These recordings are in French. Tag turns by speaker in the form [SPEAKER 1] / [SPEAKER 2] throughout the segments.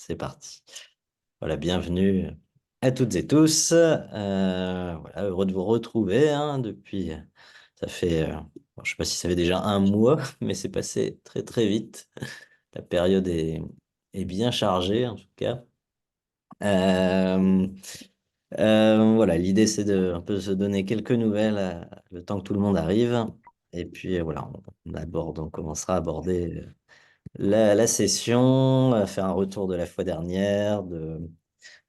[SPEAKER 1] c'est parti. Voilà, bienvenue à toutes et tous. Voilà, heureux de vous retrouver depuis. Ça fait, bon, je sais pas si ça fait déjà un mois, mais c'est passé très très vite. La période est bien chargée en tout cas. Euh, voilà, l'idée c'est de un peu se donner quelques nouvelles le temps que tout le monde arrive. Et puis voilà, on commencera à aborder la session, faire un retour de la fois dernière,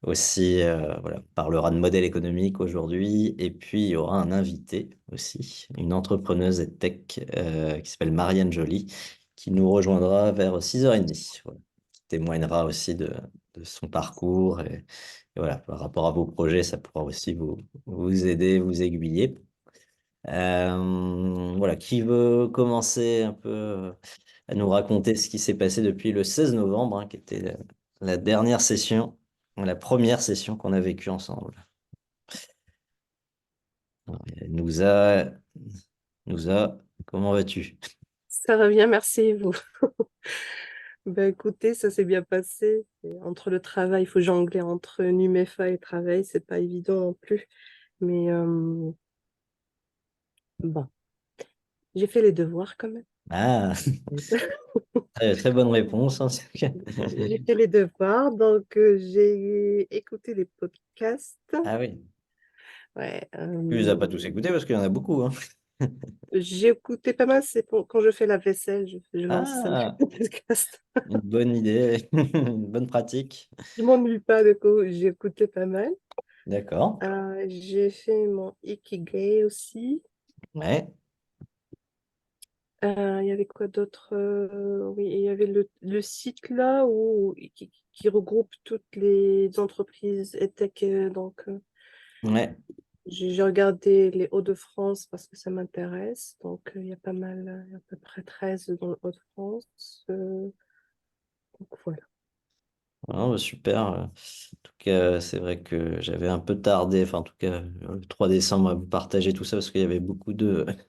[SPEAKER 1] aussi, voilà, on parlera de modèle économique aujourd'hui, et puis il y aura un invité aussi, une entrepreneuse et tech qui s'appelle Marianne Joly, qui nous rejoindra vers 6h30, voilà, qui témoignera aussi de son parcours, et voilà, par rapport à vos projets, ça pourra aussi vous aider, vous aiguiller. Voilà, qui veut commencer un peu à nous raconter ce qui s'est passé depuis le 16 novembre, qui était la dernière session, la première session qu'on a vécue ensemble. Nous a, nous a, comment vas-tu?
[SPEAKER 2] Ça va bien, merci et vous. Ben écoutez, ça s'est bien passé. Et entre le travail, il faut jongler entre NUMEFA et travail, c'est pas évident non plus. Mais bon, j'ai fait les devoirs quand même.
[SPEAKER 1] Ah, très, très bonne réponse, en tout cas.
[SPEAKER 2] J'ai fait les devoirs, donc j'ai écouté les podcasts.
[SPEAKER 1] Ah oui,
[SPEAKER 2] Ouais,
[SPEAKER 1] tu les as pas tous écoutés parce qu'il y en a beaucoup, hein.
[SPEAKER 2] j'ai écouté pas mal, quand je fais la vaisselle, je lance ça, le
[SPEAKER 1] Ah,
[SPEAKER 2] podcast.
[SPEAKER 1] une bonne idée, une bonne pratique.
[SPEAKER 2] Je m'ennuie pas, du coup, j'ai écouté pas mal.
[SPEAKER 1] D'accord.
[SPEAKER 2] J'ai fait mon Ikigai aussi.
[SPEAKER 1] Ouais,
[SPEAKER 2] Il y avait quoi d'autre? Oui, il y avait le site là qui regroupe toutes les entreprises et tech.
[SPEAKER 1] ouais.
[SPEAKER 2] J'ai regardé les Hauts-de-France parce que ça m'intéresse. Donc, il y a pas mal, il y a à peu près 13 dans le Hauts-de-France. Donc, voilà.
[SPEAKER 1] Ah, bah, super. En tout cas, c'est vrai que j'avais un peu tardé, enfin en tout cas le 3 décembre à vous partager tout ça parce qu'il y avait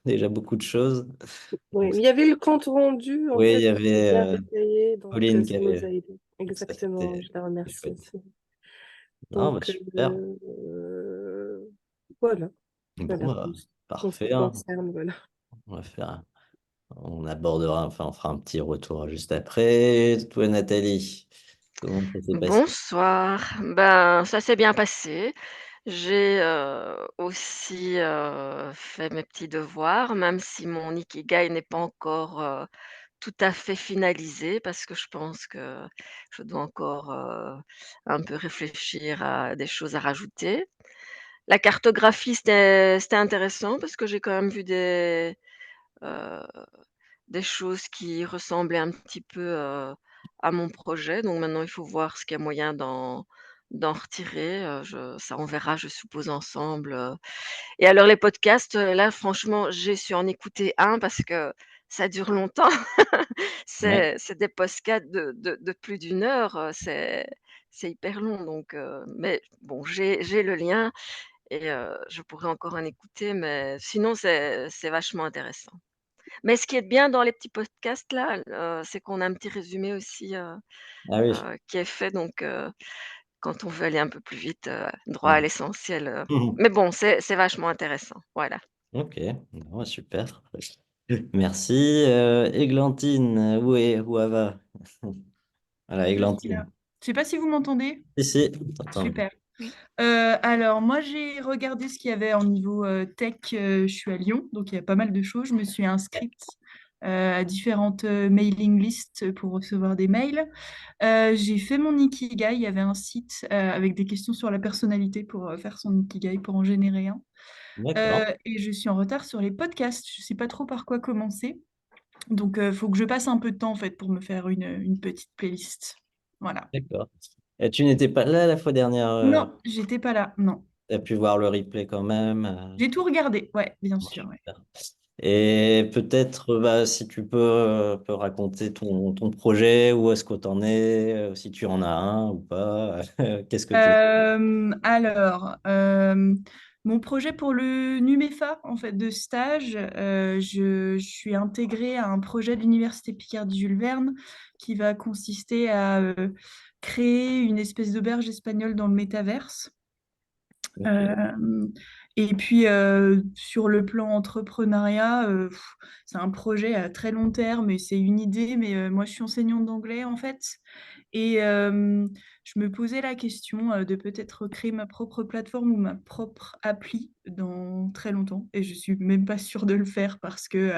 [SPEAKER 1] déjà beaucoup de choses.
[SPEAKER 2] Oui,
[SPEAKER 1] Donc,
[SPEAKER 2] mais il y avait le compte rendu, en
[SPEAKER 1] oui, il y
[SPEAKER 2] fait, qui était
[SPEAKER 1] avait
[SPEAKER 2] bien détaillé. Donc,
[SPEAKER 1] Pauline qui
[SPEAKER 2] ça nous a
[SPEAKER 1] avait.
[SPEAKER 2] aidés.
[SPEAKER 1] Donc ça,
[SPEAKER 2] Exactement,
[SPEAKER 1] c'était
[SPEAKER 2] je la remercie
[SPEAKER 1] chouette.
[SPEAKER 2] aussi.
[SPEAKER 1] Ah, bah,
[SPEAKER 2] Donc,
[SPEAKER 1] super.
[SPEAKER 2] voilà.
[SPEAKER 1] Bon,
[SPEAKER 2] Voilà,
[SPEAKER 1] bah,
[SPEAKER 2] en ce qui
[SPEAKER 1] parfait, hein.
[SPEAKER 2] concerne, voilà.
[SPEAKER 1] On va faire, on abordera, enfin, on fera un petit retour juste après. Toi, Nathalie, comment ça s'est passé?
[SPEAKER 3] Bonsoir. Ben, ça s'est bien passé. J'ai, aussi, fait mes petits devoirs, même si mon ikigai n'est pas encore, tout à fait finalisé parce que je pense que je dois encore, un peu réfléchir à des choses à rajouter. La cartographie, c'était intéressant parce que j'ai quand même vu heu des choses qui ressemblaient un petit peu, à mon projet. Donc maintenant, il faut voir ce qu'il y a moyen d'en retirer, je ça on verra, je suppose ensemble, et alors les podcasts, là franchement, j'ai su en écouter un parce que ça dure longtemps.
[SPEAKER 1] Ouais,
[SPEAKER 3] C'est des podcasts de plus d'une heure, c'est hyper long donc mais bon, j'ai le lien et je pourrais encore en écouter mais sinon c'est vachement intéressant. Mais ce qui est bien dans les petits podcasts là, c'est qu'on a un petit résumé aussi,
[SPEAKER 1] ah oui.
[SPEAKER 3] qui est fait donc quand on veut aller un peu plus vite, droit à
[SPEAKER 1] Ouais.
[SPEAKER 3] l'essentiel,
[SPEAKER 1] Mhm.
[SPEAKER 3] mais bon, c'est vachement intéressant, voilà.
[SPEAKER 1] Ok, bon, super. Merci. Églantine, où elle va? Voilà,
[SPEAKER 4] Je suis
[SPEAKER 1] Églantine.
[SPEAKER 4] là. Je sais pas si vous m'entendez.
[SPEAKER 1] Si, si, t'entends bien.
[SPEAKER 4] Super. Alors, moi, j'ai regardé ce qu'il y avait en niveau tech. Je suis à Lyon, donc il y a pas mal de choses. Je me suis inscrite à différentes mailing lists pour recevoir des mails. J'ai fait mon Ikigai. Il y avait un site avec des questions sur la personnalité pour faire son Ikigai, pour en générer un.
[SPEAKER 1] D'accord,
[SPEAKER 4] Et je suis en retard sur les podcasts. Je sais pas trop par quoi commencer. Donc, il faut que je passe un peu de temps en fait pour me faire une petite playlist. Voilà.
[SPEAKER 1] d'accord. Et tu n'étais pas là la fois dernière,
[SPEAKER 4] Non, j'étais pas là. Non.
[SPEAKER 1] tu as pu voir le replay quand même.
[SPEAKER 4] J'ai tout regardé. Ouais, bien
[SPEAKER 1] Bon,
[SPEAKER 4] sûr. Ouais.
[SPEAKER 1] super. Et peut-être, bah, si tu peux raconter ton projet, où est-ce que tu en es, si tu en as un ou pas, qu'est-ce que tu...
[SPEAKER 4] Alors, Mon projet pour le NUMEFA, en fait, de stage, je suis intégrée à un projet de l'Université Picardie-Jules Verne qui va consister à créer une espèce d'auberge espagnole dans le métaverse.
[SPEAKER 1] Ok.
[SPEAKER 4] Euh, et puis, sur le plan entrepreneuriat, c'est un projet à très long terme et c'est une idée, mais moi, je suis enseignante d'anglais, en fait. Et je me posais la question de peut-être créer ma propre plateforme ou ma propre appli dans très longtemps. Et je suis même pas sûre de le faire parce que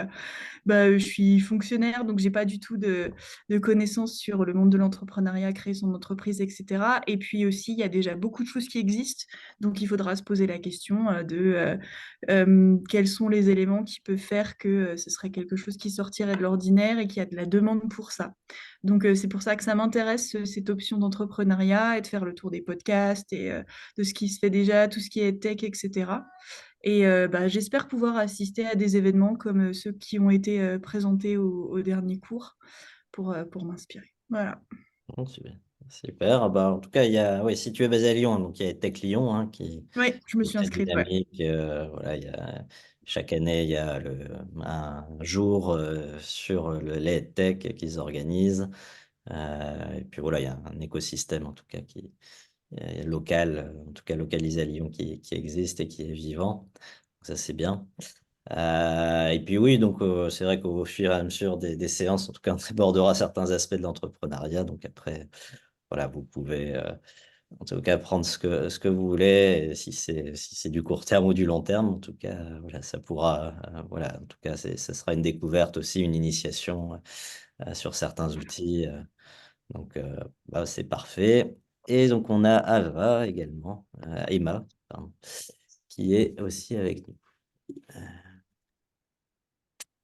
[SPEAKER 4] je suis fonctionnaire, donc j'ai pas du tout de connaissances sur le monde de l'entrepreneuriat, créer son entreprise, etc. Et puis aussi, il y a déjà beaucoup de choses qui existent, donc il faudra se poser la question quels sont les éléments qui peuvent faire que ce serait quelque chose qui sortirait de l'ordinaire et qu'il y a de la demande pour ça. Donc c'est pour ça que ça m'intéresse, cette option d'entrepreneuriat et de faire le tour des podcasts et de ce qui se fait déjà, tout ce qui est tech, etc. Et j'espère pouvoir assister à des événements comme ceux qui ont été présentés au dernier cours pour m'inspirer. Voilà.
[SPEAKER 1] Bon, super. Super. En tout cas, oui, si tu es basé à Lyon, donc il y a Tech Lyon
[SPEAKER 4] Oui, je me
[SPEAKER 1] qui est
[SPEAKER 4] suis
[SPEAKER 1] très
[SPEAKER 4] inscrite, ouais.
[SPEAKER 1] dynamique. Voilà, chaque année, il y a un jour sur les tech qu'ils organisent. Et puis voilà, il y a un écosystème en tout cas qui est local, en tout cas localisé à Lyon, qui existe et qui est vivant. Donc ça, c'est bien. Et puis oui, donc c'est vrai qu'au fur et à mesure des séances, en tout cas, on abordera certains aspects de l'entrepreneuriat. Donc après, voilà, vous pouvez en tout cas prendre ce que vous voulez, et si c'est du court terme ou du long terme. En tout cas, voilà, ça pourra, voilà, en tout cas, ça sera une découverte aussi, une initiation sur certains outils. Donc, c'est parfait. Et donc, on a Ava également, Emma, pardon, qui est aussi avec nous.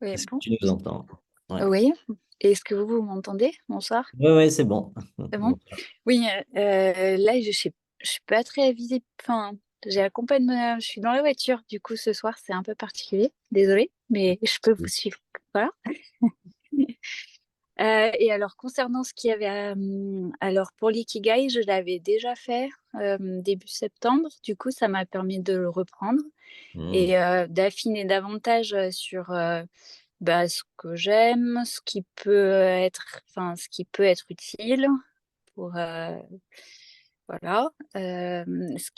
[SPEAKER 5] Oui,
[SPEAKER 1] Est-ce que
[SPEAKER 5] bon.
[SPEAKER 1] tu nous entends? Ouais.
[SPEAKER 5] Oui. Est-ce que vous m'entendez? Bonsoir.
[SPEAKER 1] Ouais, ouais, c'est bon.
[SPEAKER 5] C'est bon? Oui, là, je suis pas très visible. Enfin, je suis dans la voiture, du coup, ce soir, c'est un peu particulier. Désolée, mais je peux vous suivre. Voilà. Et alors, concernant ce qu'il y avait, alors pour l'ikigai, je l'avais déjà fait début septembre. Du coup, ça m'a permis de le reprendre
[SPEAKER 1] Hmm.
[SPEAKER 5] et d'affiner davantage sur ce que j'aime, ce qui peut être utile pour voilà, ce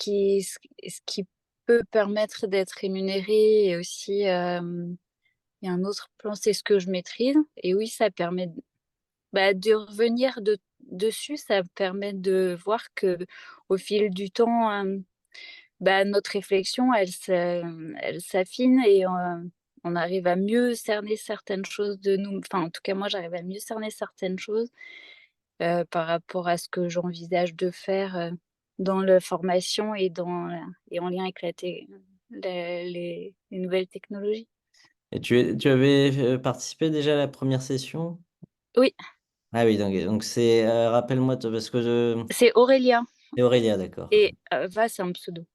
[SPEAKER 5] qui peut permettre d'être rémunéré et aussi il y a un autre plan, c'est ce que je maîtrise. Et oui, ça permet de revenir dessus, ça permet de voir que au fil du temps, notre réflexion, elle s'affine et on arrive à mieux cerner certaines choses de nous. Enfin, en tout cas, moi, j'arrive à mieux cerner certaines choses par rapport à ce que j'envisage de faire dans la formation et en lien avec les nouvelles technologies.
[SPEAKER 1] Et tu avais participé déjà à la première session?
[SPEAKER 5] Oui,
[SPEAKER 1] Ah oui, donc c'est, rappelle-moi, parce que
[SPEAKER 5] c'est Aurélia
[SPEAKER 1] c'est Aurélia, d'accord.
[SPEAKER 5] et Va, c'est un pseudo.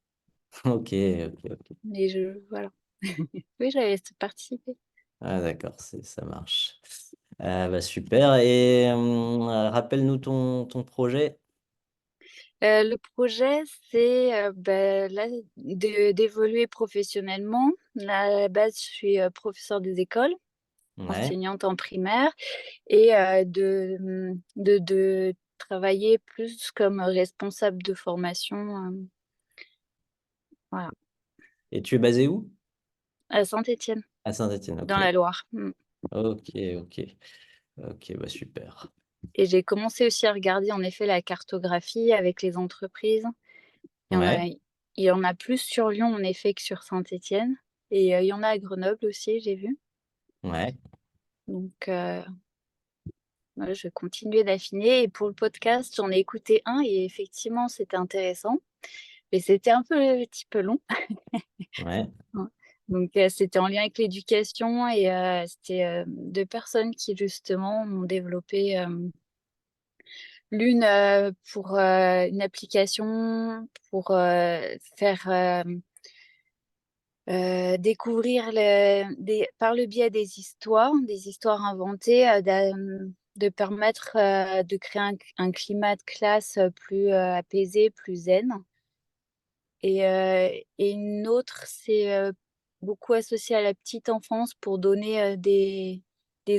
[SPEAKER 1] Ok, ok, ok.
[SPEAKER 5] Mais voilà. Oui, j'avais participé.
[SPEAKER 1] Ah d'accord, ça marche. Super. Et rappelle-nous ton projet.
[SPEAKER 5] Le projet, c'est là, d'évoluer professionnellement. Là, à la base, je suis professeure des écoles,
[SPEAKER 1] Ouais,
[SPEAKER 5] enseignante en primaire, et de travailler plus comme responsable de formation voilà,
[SPEAKER 1] et tu es basé où?
[SPEAKER 5] à Saint-Étienne,
[SPEAKER 1] À Saint-Étienne,
[SPEAKER 5] dans
[SPEAKER 1] ok.
[SPEAKER 5] la Loire. Mm.
[SPEAKER 1] Ok, ok. Ok, super.
[SPEAKER 5] Et j'ai commencé aussi à regarder en effet la cartographie avec les entreprises. Il y en a,
[SPEAKER 1] Ouais,
[SPEAKER 5] il y en a plus sur Lyon en effet que sur Saint-Étienne. Et il y en a à Grenoble aussi, j'ai vu.
[SPEAKER 1] ouais,
[SPEAKER 5] Donc, voilà, je vais continuer d'affiner. Et pour le podcast, j'en ai écouté un et effectivement, c'était intéressant. Mais c'était un petit peu long.
[SPEAKER 1] ouais.
[SPEAKER 5] Ouais. Donc, c'était en lien avec l'éducation et c'était deux personnes qui, justement, ont développé l'une pour une application pour faire découvrir par le biais des histoires inventées, de permettre de créer un climat de classe plus apaisé, plus zen. Et une autre, c'est beaucoup associé à la petite enfance pour donner des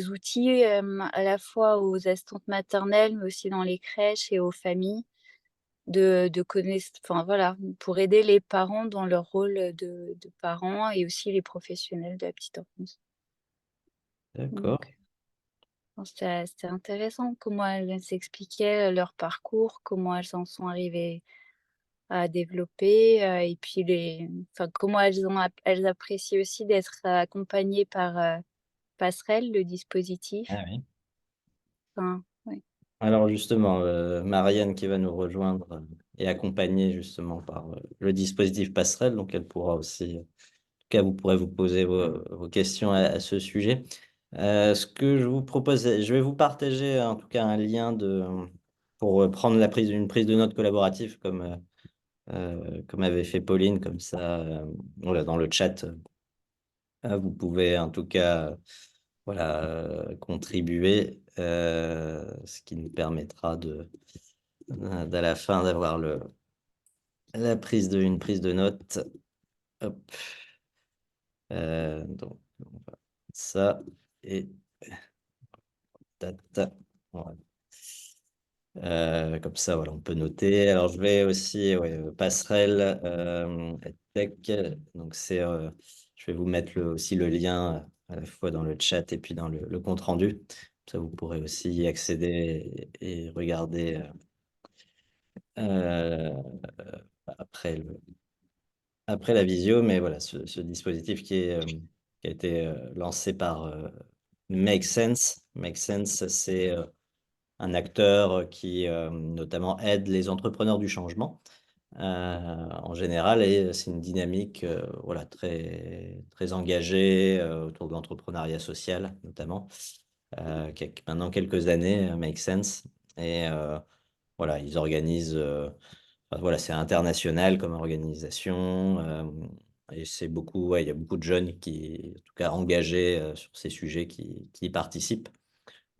[SPEAKER 5] outils à la fois aux assistantes maternelles, mais aussi dans les crèches et aux familles de connaître, enfin voilà, pour aider les parents dans leur rôle de parents et aussi les professionnels de la petite enfance.
[SPEAKER 1] D'accord.
[SPEAKER 5] Donc, c'était intéressant comment elles s'expliquaient leur parcours, comment elles en sont arrivées à développer, et puis enfin, comment elles apprécient aussi d'être accompagnées par Passerelle, le dispositif.
[SPEAKER 1] Ah oui.
[SPEAKER 5] Enfin, ouais.
[SPEAKER 1] Alors justement, Marianne qui va nous rejoindre est accompagnée justement par le dispositif Passerelle, donc elle pourra aussi, en tout cas, vous pourrez vous poser vos questions à ce sujet. Ce que je vous propose, je vais vous partager en tout cas un lien pour prendre une prise de notes collaborative comme avait fait Pauline, comme ça, voilà, dans le chat, vous pouvez en tout cas voilà, contribuer, ce qui nous permettra à la fin d'avoir une prise de notes. Hop. Donc, ça et tata. Voilà. Comme ça, voilà, on peut noter. Alors, je vais aussi, ouais, passerelle, tech. Donc, je vais vous mettre aussi le lien à la fois dans le chat et puis dans le compte rendu. Comme ça, vous pourrez aussi y accéder et regarder euh, après après la visio. Mais voilà, ce dispositif qui a été lancé par Make Sense. Make Sense, c'est un acteur qui notamment aide les entrepreneurs du changement en général, et c'est une dynamique voilà, très, très engagée autour de l'entrepreneuriat social notamment, qui a maintenant quelques années, Make Sense. Et voilà, ils organisent, enfin, voilà, c'est international comme organisation, et c'est beaucoup, ouais, il y a beaucoup de jeunes qui, en tout cas engagés sur ces sujets qui y participent.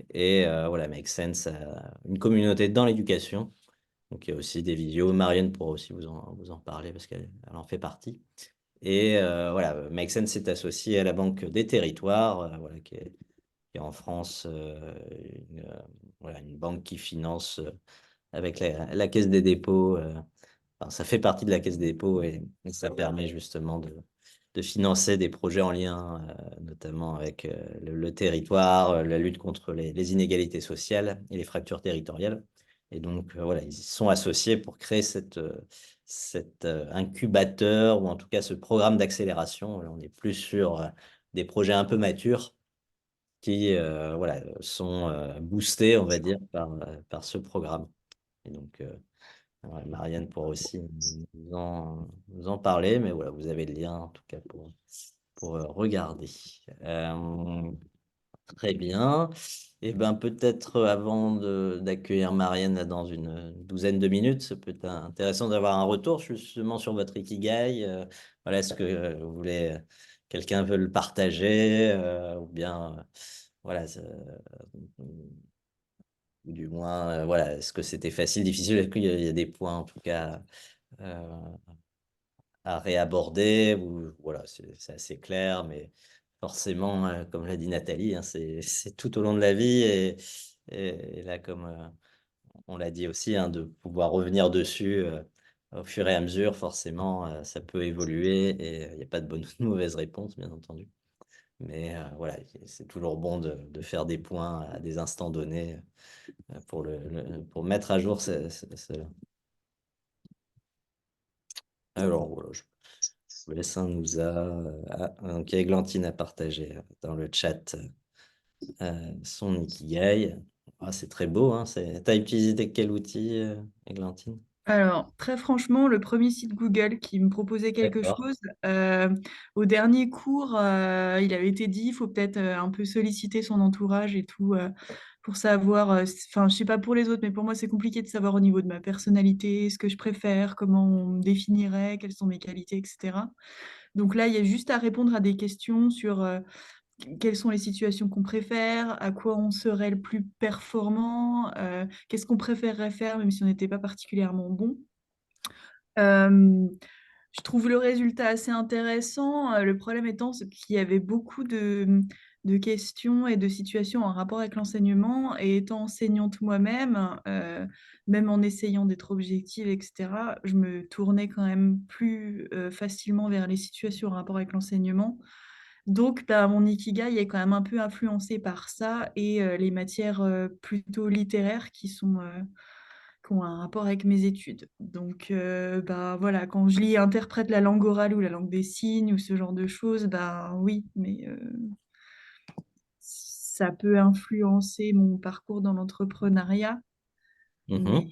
[SPEAKER 1] Et voilà, Make Sense a une communauté dans l'éducation. Donc il y a aussi des vidéos. Marianne pourra aussi vous en parler parce qu'elle en fait partie. Et voilà, Make Sense est associé à la Banque des Territoires, voilà, qui est en France voilà, une banque qui finance avec la Caisse des dépôts. Enfin, ça fait partie de la Caisse des dépôts et ça permet justement de financer des projets en lien, notamment avec le territoire, la lutte contre les inégalités sociales et les fractures territoriales. Et donc, voilà, ils sont associés pour créer cet incubateur ou en tout cas ce programme d'accélération. Là, on est plus sur des projets un peu matures qui voilà, sont boostés, on va dire, par ce programme. Et donc, ouais, Marianne pourra aussi vous en parler, mais voilà, vous avez le lien en tout cas pour regarder. Très bien. Et ben peut-être avant d'accueillir Marianne là, dans une douzaine de minutes, ça peut être intéressant d'avoir un retour justement sur votre Ikigai. Voilà, est-ce que vous voulez, quelqu'un veut le partager ou bien voilà, ou du moins, voilà, est-ce que c'était facile, difficile? Est-ce qu'il y a des points, en tout cas, euh, à réaborder? Ou voilà, c'est assez clair, mais forcément, comme l'a dit Nathalie, hein, c'est tout au long de la vie. Et là, comme on l'a dit aussi, hein, de pouvoir revenir dessus au fur et à mesure, forcément, ça peut évoluer et il n'y a pas de bonne ou de mauvaise réponse, bien entendu. Mais voilà, c'est toujours bon de faire des points à des instants donnés pour mettre à jour cela. Alors, voilà, je vous laisse un nous donc Églantine a partagé dans le chat son Ikigai. Ah, c'est très beau, hein, T'as utilisé quel outil, Églantine?
[SPEAKER 4] Alors, très franchement, le premier site Google qui me proposait quelque
[SPEAKER 1] D'accord.
[SPEAKER 4] chose, au dernier cours, il avait été dit, il faut peut-être un peu solliciter son entourage et tout, pour savoir, enfin, je sais pas pour les autres, mais pour moi, c'est compliqué de savoir au niveau de ma personnalité, ce que je préfère, comment on me définirait, quelles sont mes qualités, etc. Donc là, il y a juste à répondre à des questions sur quelles sont les situations qu'on préfère, à quoi on serait le plus performant, qu'est-ce qu'on préférerait faire même si on n'était pas particulièrement bon. Euh, je trouve le résultat assez intéressant. Le problème étant qu'il y avait beaucoup de questions et de situations en rapport avec l'enseignement. Et étant enseignante moi-même, même en essayant d'être objective, etc., je me tournais quand même plus facilement vers les situations en rapport avec l'enseignement. Donc, bah, mon ikigai est quand même un peu influencé par ça et les matières plutôt littéraires qui ont un rapport avec mes études. Donc, bah, voilà, quand je lis et interprète la langue orale ou la langue des signes ou ce genre de choses, bah oui, mais ça peut influencer mon parcours dans l'entrepreneuriat. Mais,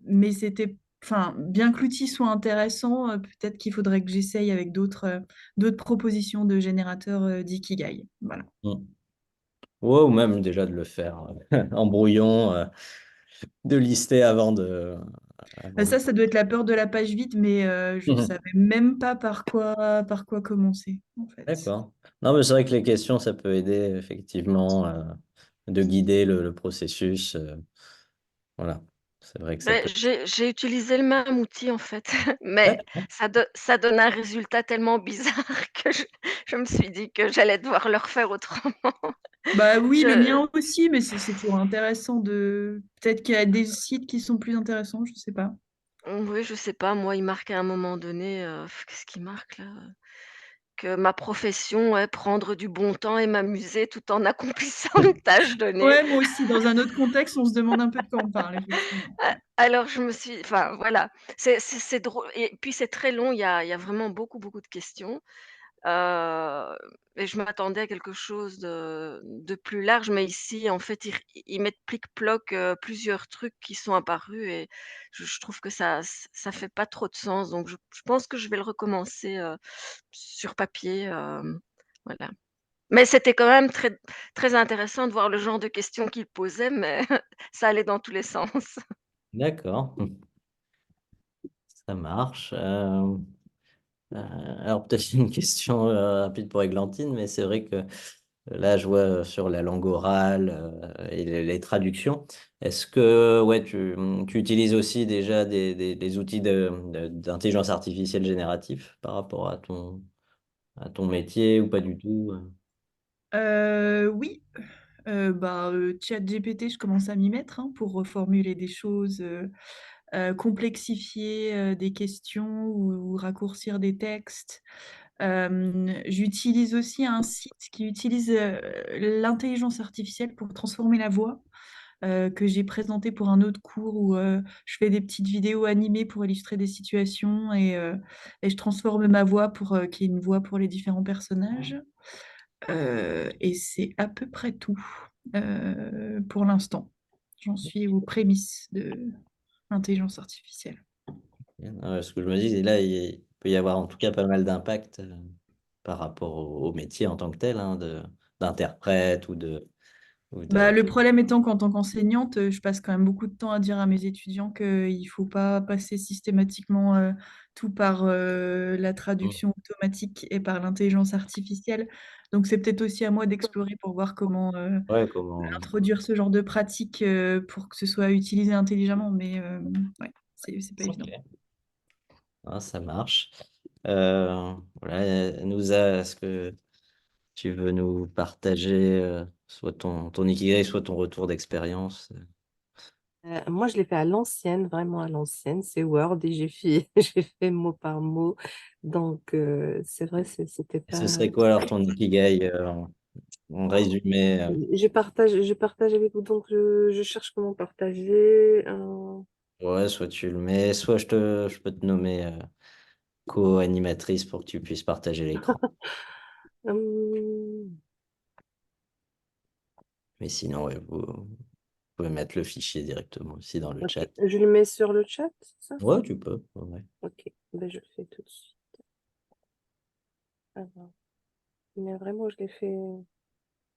[SPEAKER 1] Mhm.
[SPEAKER 4] c'était, enfin, bien que l'outil soit intéressant, peut-être qu'il faudrait que j'essaye avec d'autres propositions de générateurs d'ikigai. Voilà.
[SPEAKER 1] Mm. Ouais, ou même déjà de le faire en brouillon, de lister avant de...
[SPEAKER 4] Ça doit être la peur de la page vide, mais je
[SPEAKER 1] Mhm.
[SPEAKER 4] savais même pas par quoi commencer, en fait.
[SPEAKER 1] D'accord. Non, mais c'est vrai que les questions, ça peut aider effectivement de guider le processus. Voilà. C'est vrai que ça
[SPEAKER 3] Beh,
[SPEAKER 1] peut.
[SPEAKER 3] j'ai utilisé le même outil en fait, mais
[SPEAKER 1] D'accord.
[SPEAKER 3] ça donne un résultat tellement bizarre que je me suis dit que j'allais devoir le refaire autrement.
[SPEAKER 4] Bah oui, le
[SPEAKER 3] Je
[SPEAKER 4] mien aussi, mais c'est toujours intéressant de... Peut-être qu'il y a des sites qui sont plus intéressants, je sais pas.
[SPEAKER 3] oui, je sais pas, moi, il marquait à un moment donné, qu'est-ce qu'il marque là? Que ma profession est prendre du bon temps et m'amuser tout en accomplissant une tâche donnée.
[SPEAKER 4] Ouais, moi aussi, dans un autre contexte, on se demande un peu de quoi on parle, effectivement.
[SPEAKER 3] Alors je me suis enfin voilà, c'est drôle et puis c'est très long, il y a vraiment beaucoup, beaucoup de questions. Heu et je m'attendais à quelque chose de plus large, mais ici, en fait, ils mettent plic-ploc, plusieurs trucs qui sont apparus et je trouve que ça fait pas trop de sens, donc je pense que je vais le recommencer, sur papier, voilà. Mais c'était quand même très très intéressant de voir le genre de questions qu'ils posaient, mais ça allait dans tous les sens.
[SPEAKER 1] D'accord. Ça marche. Alors peut-être une question rapide pour Églantine, mais c'est vrai que là, je vois sur la langue orale et les traductions. Est-ce que ouais, tu utilises aussi déjà des outils d'intelligence artificielle générative par rapport à ton métier ou pas du tout?
[SPEAKER 4] Oui, ChatGPT, je commence à m'y mettre hein, pour reformuler des choses, complexifier des questions ou raccourcir des textes. J'utilise aussi un site qui utilise l'intelligence artificielle pour transformer la voix, que j'ai présenté pour un autre cours où je fais des petites vidéos animées pour illustrer des situations et je transforme ma voix pour qu'il y ait une voix pour les différents personnages. Et c'est à peu près tout pour l'instant. J'en suis aux prémices de l'intelligence artificielle.
[SPEAKER 1] Ce que je me dis, et là, il peut y avoir en tout cas pas mal d'impact par rapport au métier en tant que tel, hein, d'interprète ou
[SPEAKER 4] Bah,
[SPEAKER 1] de...
[SPEAKER 4] le problème étant qu'en tant qu'enseignante, je passe quand même beaucoup de temps à dire à mes étudiants qu'il ne faut pas passer systématiquement tout par la
[SPEAKER 1] Mm.
[SPEAKER 4] traduction automatique et par l'intelligence artificielle. Donc c'est peut-être aussi à moi d'explorer pour voir comment
[SPEAKER 1] Ouais, comment...
[SPEAKER 4] introduire ce genre de pratique pour que ce soit utilisé intelligemment. Mais ouais, c'est pas évident.
[SPEAKER 1] Ok. Ah, ça marche. Voilà, est-ce que tu veux nous partager soit ton ikigai, soit ton retour d'expérience?
[SPEAKER 2] Moi, je l'ai fait à l'ancienne, vraiment à l'ancienne. C'est Word et j'ai fait, j'ai fait mot par mot. Donc, c'est vrai, c'était
[SPEAKER 1] Et ce
[SPEAKER 2] pas.
[SPEAKER 1] serait quoi alors ton ikigai en résumé?
[SPEAKER 2] Je partage avec vous. Donc, je cherche comment partager.
[SPEAKER 1] Ouais, soit tu le mets, soit je peux te nommer co-animatrice pour que tu puisses partager l'écran.
[SPEAKER 2] Hum,
[SPEAKER 1] Mais sinon, ouais, vous pouvez mettre le fichier directement aussi dans le
[SPEAKER 2] ok,
[SPEAKER 1] chat.
[SPEAKER 2] je le mets sur le chat, c'est ça?
[SPEAKER 1] Ouais, tu peux. Ouais.
[SPEAKER 2] Ok, ben, je le fais tout de suite. Alors, mais vraiment, je l'ai fait.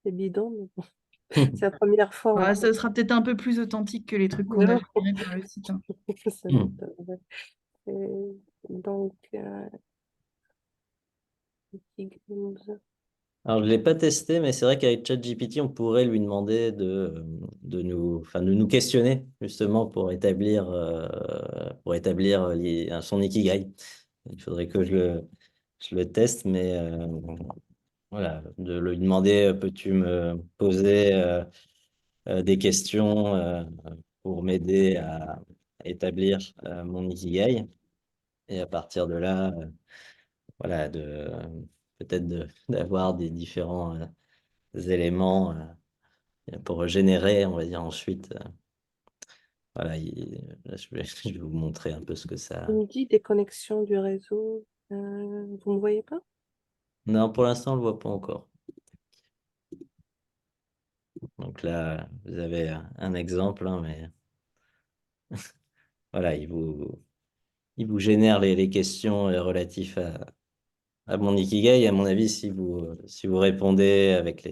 [SPEAKER 2] C'est bidon, mais bon. C'est la première fois en
[SPEAKER 4] Bah,
[SPEAKER 2] plus.
[SPEAKER 4] ça sera peut-être un peu plus authentique que les trucs qu'on a
[SPEAKER 2] Vraiment.
[SPEAKER 4] générés par le site, hein.
[SPEAKER 2] Ça
[SPEAKER 1] Hmm.
[SPEAKER 2] m'étonnerait. Et donc, Petit Grooms.
[SPEAKER 1] Alors, je ne l'ai pas testé, mais c'est vrai qu'avec ChatGPT, on pourrait lui demander enfin, de nous questionner, justement, pour établir son Ikigai. Il faudrait que je le teste, mais voilà, de lui demander, peux-tu me poser des questions pour m'aider à établir mon Ikigai? Et à partir de là, voilà, peut-être d'avoir des différents éléments pour générer, on va dire ensuite. Voilà, là, je vais vous montrer un peu ce que ça.
[SPEAKER 2] Il me dit des connexions du réseau. Vous ne me voyez pas?
[SPEAKER 1] Non, pour l'instant, on ne le voit pas encore. Donc là, vous avez un exemple, hein, mais voilà, il vous génère les questions relatives à mon Ikigai. À mon avis, si vous répondez avec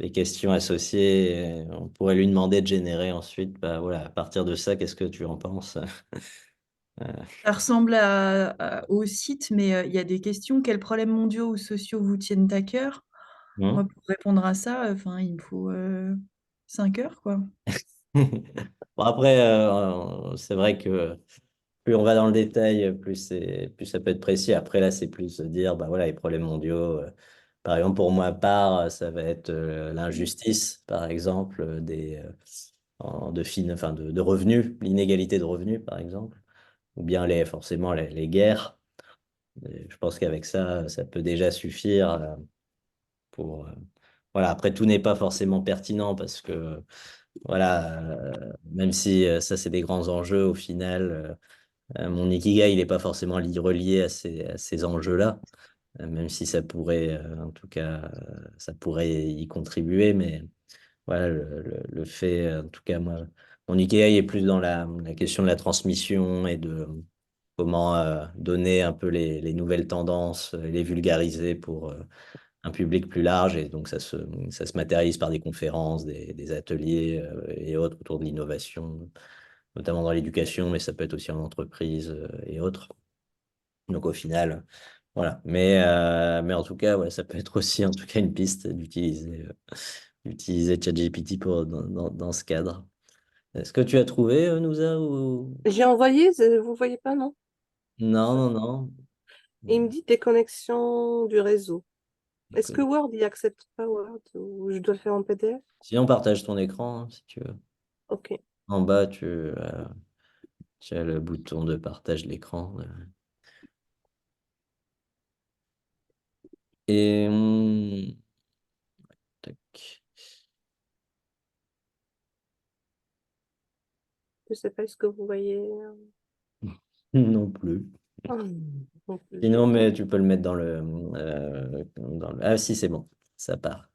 [SPEAKER 1] les questions associées, on pourrait lui demander de générer ensuite, bah voilà, à partir de ça, qu'est-ce que tu en penses?
[SPEAKER 4] Ça ressemble au site, mais il y a des questions. Quels problèmes mondiaux ou sociaux vous tiennent à cœur? Moi,
[SPEAKER 1] Hmm.
[SPEAKER 4] pour répondre à ça, enfin, il me faut 5 heures, quoi.
[SPEAKER 1] Bon, après, c'est vrai que plus on va dans le détail, plus ça peut être précis. Après, là, c'est plus dire, bah voilà, les problèmes mondiaux. Par exemple, pour ma part, ça va être l'injustice, par exemple, enfin, de revenus, l'inégalité de revenus, par exemple, ou bien forcément les guerres. Et je pense qu'avec ça, ça peut déjà suffire pour. Voilà, après, tout n'est pas forcément pertinent parce que, voilà, même si ça, c'est des grands enjeux, au final. Mon Ikigai, il n'est pas forcément relié à ces enjeux-là, même si ça pourrait, en tout cas, ça pourrait y contribuer. Mais voilà, le fait, en tout cas, moi, mon Ikigai est plus dans la question de la transmission et de comment donner un peu les nouvelles tendances, les vulgariser pour un public plus large. Et donc, ça se matérialise par des conférences, des ateliers et autres autour de l'innovation, notamment dans l'éducation, mais ça peut être aussi en entreprise et autres. Donc au final, voilà. Mais en tout cas, ouais, ça peut être aussi en tout cas une piste d'utiliser ChatGPT dans ce cadre. Est-ce que tu as trouvé, Nouza, ou...
[SPEAKER 2] J'ai envoyé, vous ne voyez pas, non?
[SPEAKER 1] Non, non, non.
[SPEAKER 2] Et il me dit des connexions du réseau. Est-ce que
[SPEAKER 1] Ok.
[SPEAKER 2] Word, il accepte pas Word ou je dois le faire en PDF?
[SPEAKER 1] Sinon, partage ton écran, hein, si tu veux.
[SPEAKER 2] Ok.
[SPEAKER 1] En bas, tu as le bouton de partage l'écran. Et... tac.
[SPEAKER 2] Je sais pas, est-ce que vous voyez?
[SPEAKER 1] Non plus.
[SPEAKER 2] Ah, non plus,
[SPEAKER 1] Sinon,
[SPEAKER 2] zut.
[SPEAKER 1] mais tu peux le mettre Ah si, c'est bon. Ça part.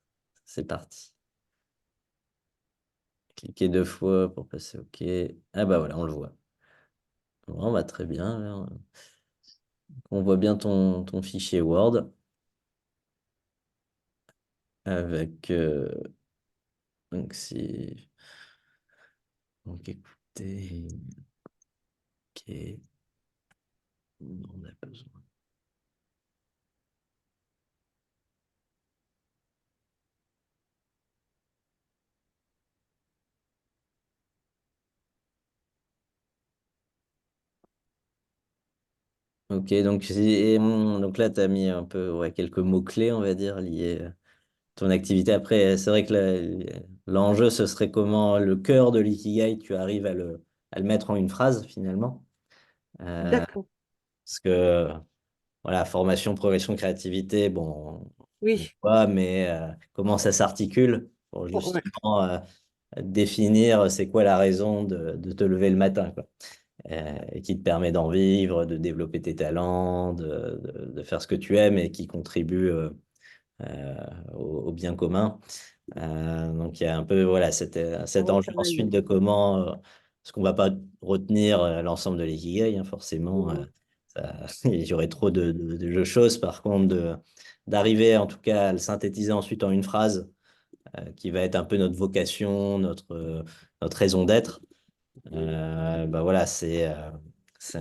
[SPEAKER 1] C'est parti. Cliquez 2 fois pour passer OK. Ah bah voilà, on le voit. Bon, bah très bien. Là. On voit bien ton fichier Word avec... donc si... Donc écoutez... OK. On a besoin. OK, donc là, tu as mis un peu ouais, quelques mots-clés, on va dire, liés à ton activité. Après, c'est vrai que l'enjeu, ce serait comment le cœur de l'ikigai, tu arrives à le mettre en une phrase, finalement.
[SPEAKER 2] D'accord.
[SPEAKER 1] Parce que, voilà, formation, progression, créativité, bon, on
[SPEAKER 2] Oui.
[SPEAKER 1] voit, mais comment ça s'articule pour
[SPEAKER 2] Bon, ouais.
[SPEAKER 1] justement définir c'est quoi la raison de te lever le matin, quoi. Et qui te permet d'en vivre, de développer tes talents, de faire ce que tu aimes et qui contribue euh, au bien commun. Donc il y a un peu voilà, cet
[SPEAKER 2] On va
[SPEAKER 1] enjeu
[SPEAKER 2] travailler.
[SPEAKER 1] ensuite de comment, parce qu'on va pas retenir l'ensemble de l'ikigai, hein, forcément.
[SPEAKER 2] Mhm.
[SPEAKER 1] Il y aurait trop de choses, par contre, d'arriver en tout cas à le synthétiser ensuite en une phrase qui va être un peu notre vocation, notre raison d'être. Bah voilà, c'est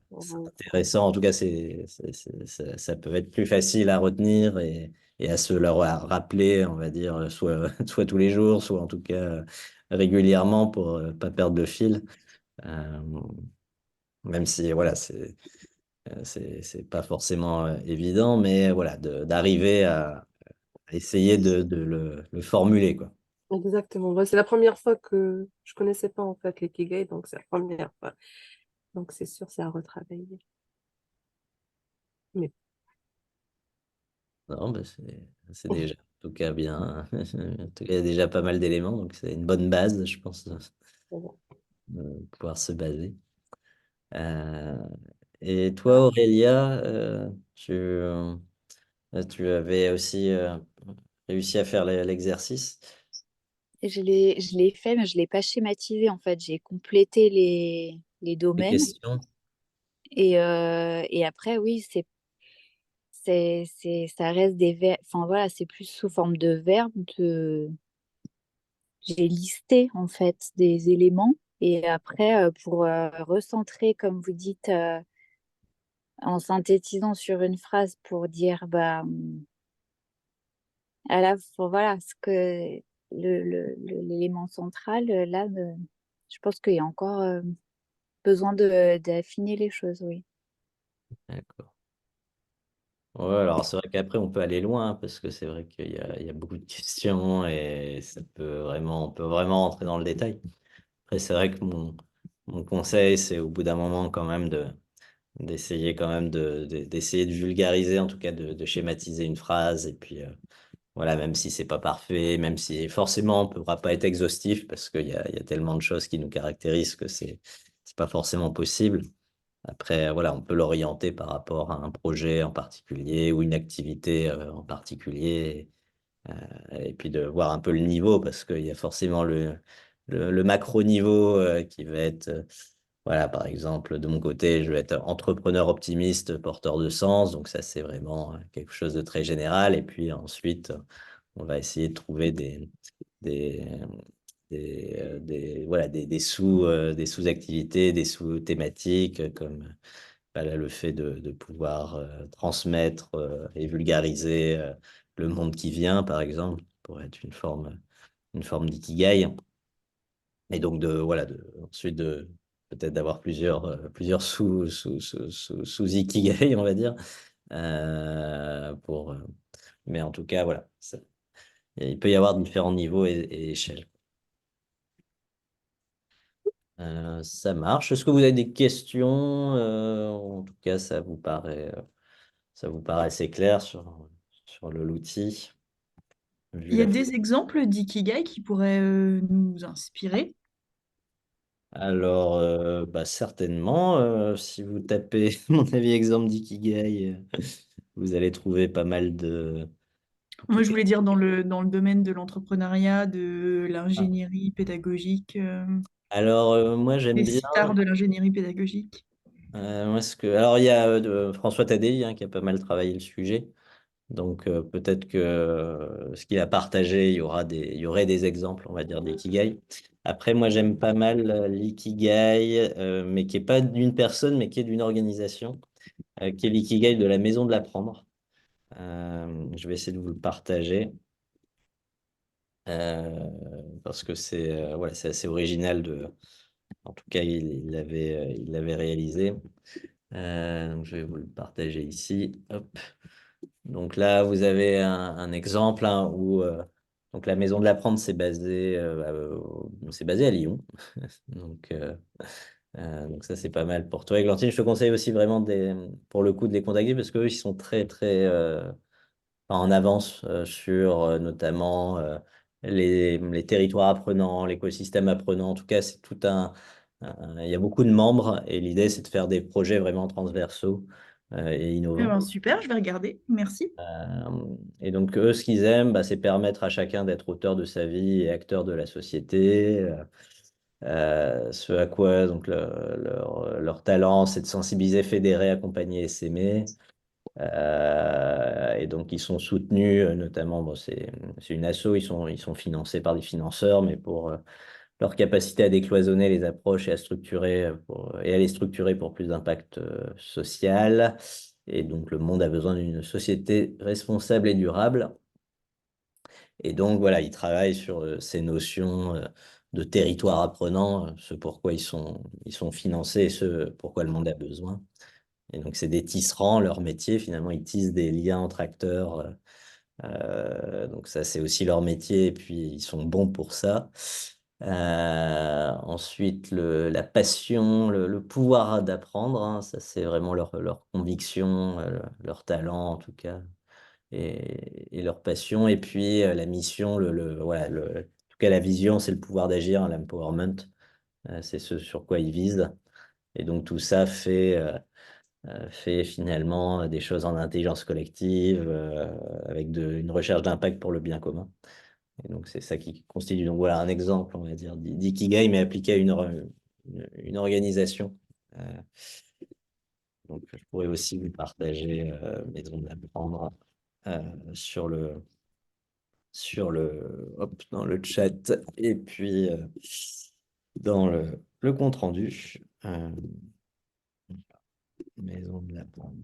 [SPEAKER 2] Vous-
[SPEAKER 1] intéressant. En tout cas, ça peut être plus facile à retenir et à se le rappeler, on va dire, soit, soit tous les jours, soit en tout cas régulièrement pour pas perdre le fil. Euh, Même si, voilà, c'est pas forcément évident, mais voilà, d'arriver à essayer de le formuler, quoi.
[SPEAKER 2] Exactement. Ouais, c'est la première fois que je connaissais pas en fait l'ikigai, donc c'est la première fois. Donc c'est sûr, c'est à retravailler. Mais
[SPEAKER 1] Non, bah, c'est déjà, en tout cas, bien. En tout cas, il y a déjà pas mal d'éléments, donc c'est une bonne base, je pense,
[SPEAKER 2] bon.
[SPEAKER 1] pouvoir se baser. Euh, et toi, Aurélia, tu avais aussi réussi à faire l'exercice,
[SPEAKER 5] Je l'ai fait, mais je l'ai pas schématisé en fait. J'ai complété les
[SPEAKER 1] les
[SPEAKER 5] domaines
[SPEAKER 1] questions.
[SPEAKER 5] et après, oui, ça reste des verbes. Enfin voilà, c'est plus sous forme de verbes. J'ai listé en fait des éléments et après, pour recentrer, comme vous dites, en synthétisant sur une phrase pour dire, bah, voilà, l'élément central, là, je pense qu'il y a encore besoin d'affiner les choses, oui.
[SPEAKER 1] D'accord. Ouais, alors c'est vrai qu'après on peut aller loin parce que c'est vrai qu'il y a beaucoup de questions et on peut vraiment rentrer dans le détail. Après, c'est vrai que mon conseil, c'est au bout d'un moment quand même d'essayer quand même d'essayer de vulgariser, en tout cas de schématiser une phrase. Et puis voilà, même si c'est pas parfait, même si forcément on ne pourra pas être exhaustif parce qu'il y a tellement de choses qui nous caractérisent que c'est pas forcément possible. Après, voilà, on peut l'orienter par rapport à un projet en particulier ou une activité en particulier. Euh, et puis de voir un peu le niveau, parce qu'il y a forcément le macro-niveau qui va être, voilà, par exemple, de mon côté, je vais être entrepreneur optimiste, porteur de sens, donc ça, c'est vraiment quelque chose de très général. Et puis ensuite, on va essayer de trouver des, voilà, des sous-activités, des sous-thématiques, comme voilà, le fait de pouvoir transmettre et vulgariser le monde qui vient, par exemple, pour être une forme d'ikigai. Et donc, voilà, ensuite, peut-être d'avoir plusieurs sous-ikigai, on va dire. Pour, mais en tout cas, voilà, il peut y avoir différents niveaux et échelles. Ça marche. Est-ce que vous avez des questions? En tout cas, ça vous paraît assez clair sur l'outil, vu
[SPEAKER 4] Il y a
[SPEAKER 1] la...
[SPEAKER 4] des exemples d'ikigai qui pourraient nous inspirer.
[SPEAKER 1] Alors, bah, certainement, si vous tapez, à mon avis, exemple d'ikigai, vous allez trouver pas mal en tout
[SPEAKER 4] Moi, je
[SPEAKER 1] cas,
[SPEAKER 4] voulais dire dans le domaine de l'entrepreneuriat, de
[SPEAKER 1] ah.
[SPEAKER 4] l'ingénierie pédagogique,
[SPEAKER 1] Alors, moi, j'aime
[SPEAKER 4] des
[SPEAKER 1] bien.
[SPEAKER 4] stars de l'ingénierie pédagogique.
[SPEAKER 1] Alors, il y a François Tadei qui a pas mal travaillé le sujet. Donc, peut-être que ce qu'il a partagé, il y aurait des exemples, on va dire, d'ikigai. Après, moi, j'aime pas mal l'ikigai, mais qui est pas d'une personne, mais qui est d'une organisation, qui est l'ikigai de la Maison de l'Apprendre. Je vais essayer de vous le partager euh, parce que voilà, c'est assez original en tout cas, il l'avait réalisé. Donc, je vais vous le partager ici. Hop. Donc là, vous avez un exemple hein, où donc la Maison de l'Apprendre c'est basé à Lyon. Donc, donc ça, c'est pas mal pour toi. Églantine, je te conseille aussi vraiment pour le coup de les contacter parce qu'eux, ils sont très en avance sur notamment les territoires apprenants, l'écosystème apprenant. En tout cas, c'est il y a beaucoup de membres et l'idée, c'est de faire des projets vraiment transversaux et
[SPEAKER 4] Eh
[SPEAKER 1] innovants.
[SPEAKER 4] ben, super, je vais regarder. Merci.
[SPEAKER 1] Et donc, eux, ce qu'ils aiment, bah, c'est permettre à chacun d'être auteur de sa vie et acteur de la société. Ce à quoi donc, leur talent, c'est de sensibiliser, fédérer, accompagner et s'aimer. Et donc, ils sont soutenus, notamment, bon, c'est une asso, ils sont financés par des financeurs, mais leur capacité à décloisonner les approches et à structurer et à les structurer pour plus d'impact social. Et donc, le monde a besoin d'une société responsable et durable. Et donc, voilà, ils travaillent sur ces notions de territoire apprenant, ce pourquoi ils sont financés et ce pourquoi le monde a besoin. Et donc, c'est des tisserands, leur métier. Finalement, ils tissent des liens entre acteurs. Donc, ça, c'est aussi leur métier. Et puis, ils sont bons pour ça. Ensuite, la passion, le pouvoir d'apprendre, hein, ça, c'est vraiment leur conviction, leur talent, en tout cas et leur passion. Et puis la mission, voilà, en tout cas la vision, c'est le pouvoir d'agir, hein, l'empowerment. C'est ce sur quoi ils visent. Et donc tout ça fait finalement des choses en intelligence collective, avec une recherche d'impact pour le bien commun. Et donc c'est ça qui constitue donc voilà un exemple, on va dire, d'ikigai, mais appliqué à une organisation. Euh, donc je pourrais aussi vous partager Maison de l'apprendre sur dans le chat et puis dans le compte rendu. Maison de la Pomme.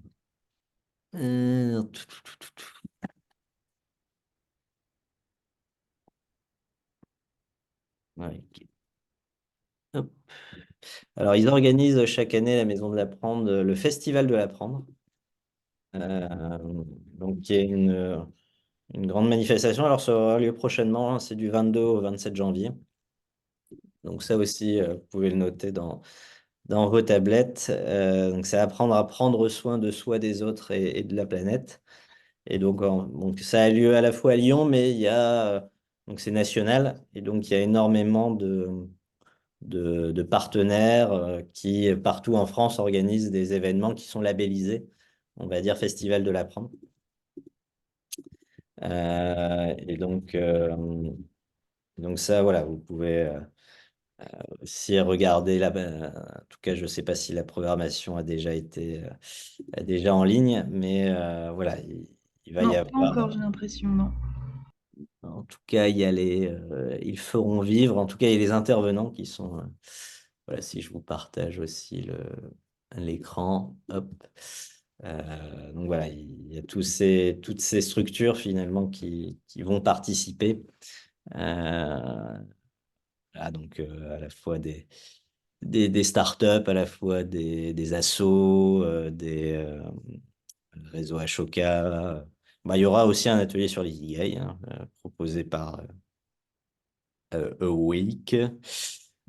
[SPEAKER 1] Ouais, ok. Hop. Alors, ils organisent chaque année la Maison de l'Apprendre, le Festival de l'Apprendre. Euh, donc, qui est une grande manifestation. Alors, ça aura lieu prochainement, hein, c'est du 22 au 27 janvier. Donc, ça aussi, vous pouvez le noter dans vos tablettes. Donc, c'est apprendre à prendre soin de soi, des autres et de la planète. Et donc, ça a lieu à la fois à Lyon, mais donc c'est national. Et donc, il y a énormément de partenaires qui, partout en France, organisent des événements qui sont labellisés, on va dire Festival de l'apprendre. Et donc ça, voilà, vous pouvez aussi regarder là, en tout cas, je ne sais pas si la programmation a déjà en ligne, mais voilà, il va y
[SPEAKER 4] Non, pas encore,
[SPEAKER 1] avoir.
[SPEAKER 4] j'ai l'impression, non.
[SPEAKER 1] En tout cas, ils feront vivre. En tout cas, il y a les intervenants qui sont. Voilà, si je vous partage aussi l'écran, hop. Donc voilà, il y a toutes ces structures finalement qui vont participer. Euh, donc à la fois des startups, à la fois des assos, des réseaux Ashoka. Bah, il y aura aussi un atelier sur les ikigai, hein, proposé par Awake.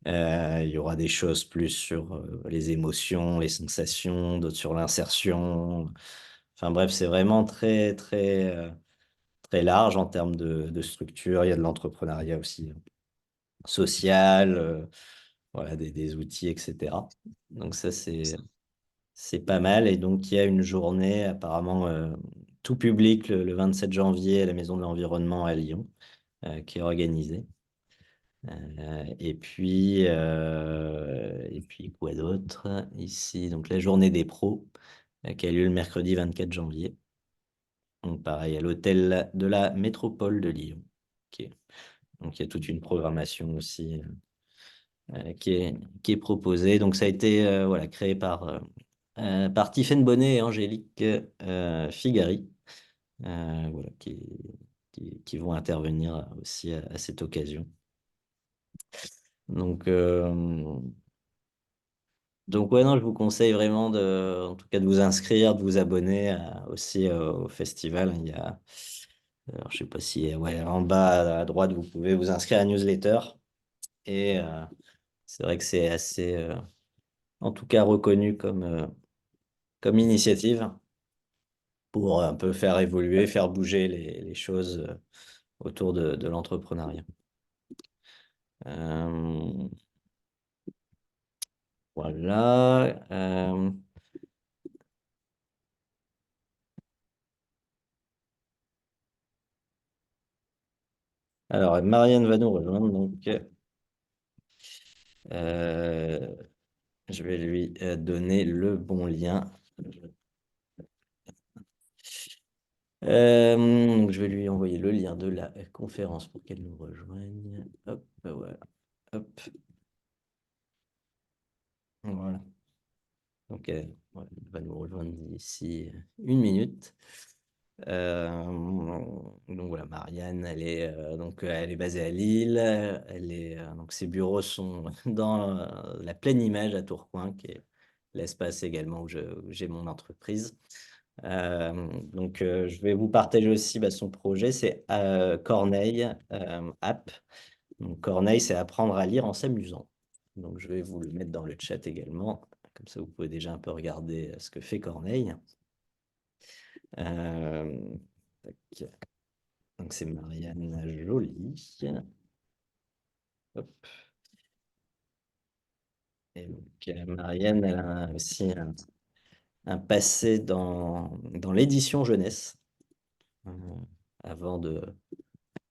[SPEAKER 1] Il y aura des choses plus sur les émotions, les sensations, d'autres sur l'insertion. Enfin bref, c'est vraiment très, très, très large en termes de structure. Il y a de l'entrepreneuriat aussi social, voilà, des outils, etc. Donc ça, c'est pas mal. Et donc, il y a une journée apparemment tout public le 27 janvier à la Maison de l'Environnement à Lyon, qui est organisée. Et puis quoi d'autre ici? Donc la journée des pros qui a lieu le mercredi 24 janvier. Donc pareil, à l'hôtel de la métropole de Lyon. Ok. Donc il y a toute une programmation aussi qui est proposée. Donc ça a été voilà, créé par Tiffaine Bonnet et Angélique Figari, voilà, qui vont intervenir aussi à cette occasion. Donc, ouais, non, je vous conseille vraiment en tout cas de vous inscrire, de vous abonner aussi au festival. Alors, je sais pas si, ouais, en bas à droite, vous pouvez vous inscrire à la newsletter. Et c'est vrai que c'est assez, en tout cas, reconnu comme initiative pour un peu faire évoluer, faire bouger les choses autour de l'entrepreneuriat. Euh, voilà. Alors, Marianne va nous rejoindre, donc euh, je vais lui donner le bon lien. Donc je vais lui envoyer le lien de la conférence pour qu'elle nous rejoigne. Hop, voilà. Hop. Voilà. Donc, ouais, elle va nous rejoindre d'ici 1 minute. Donc voilà, Marianne, elle est basée à Lille. Donc ses bureaux sont dans la Pleine Image à Tourcoing, qui est l'espace également où j'ai mon entreprise. Je vais vous partager aussi son projet, c'est Corneille App. Donc Corneille, c'est apprendre à lire en s'amusant. Donc je vais vous le mettre dans le chat également, comme ça vous pouvez déjà un peu regarder ce que fait Corneille. Euh, tac. Donc c'est Marianne Joly. Hop. Et donc, Marianne, elle a aussi un passé dans l'édition jeunesse. Euh, avant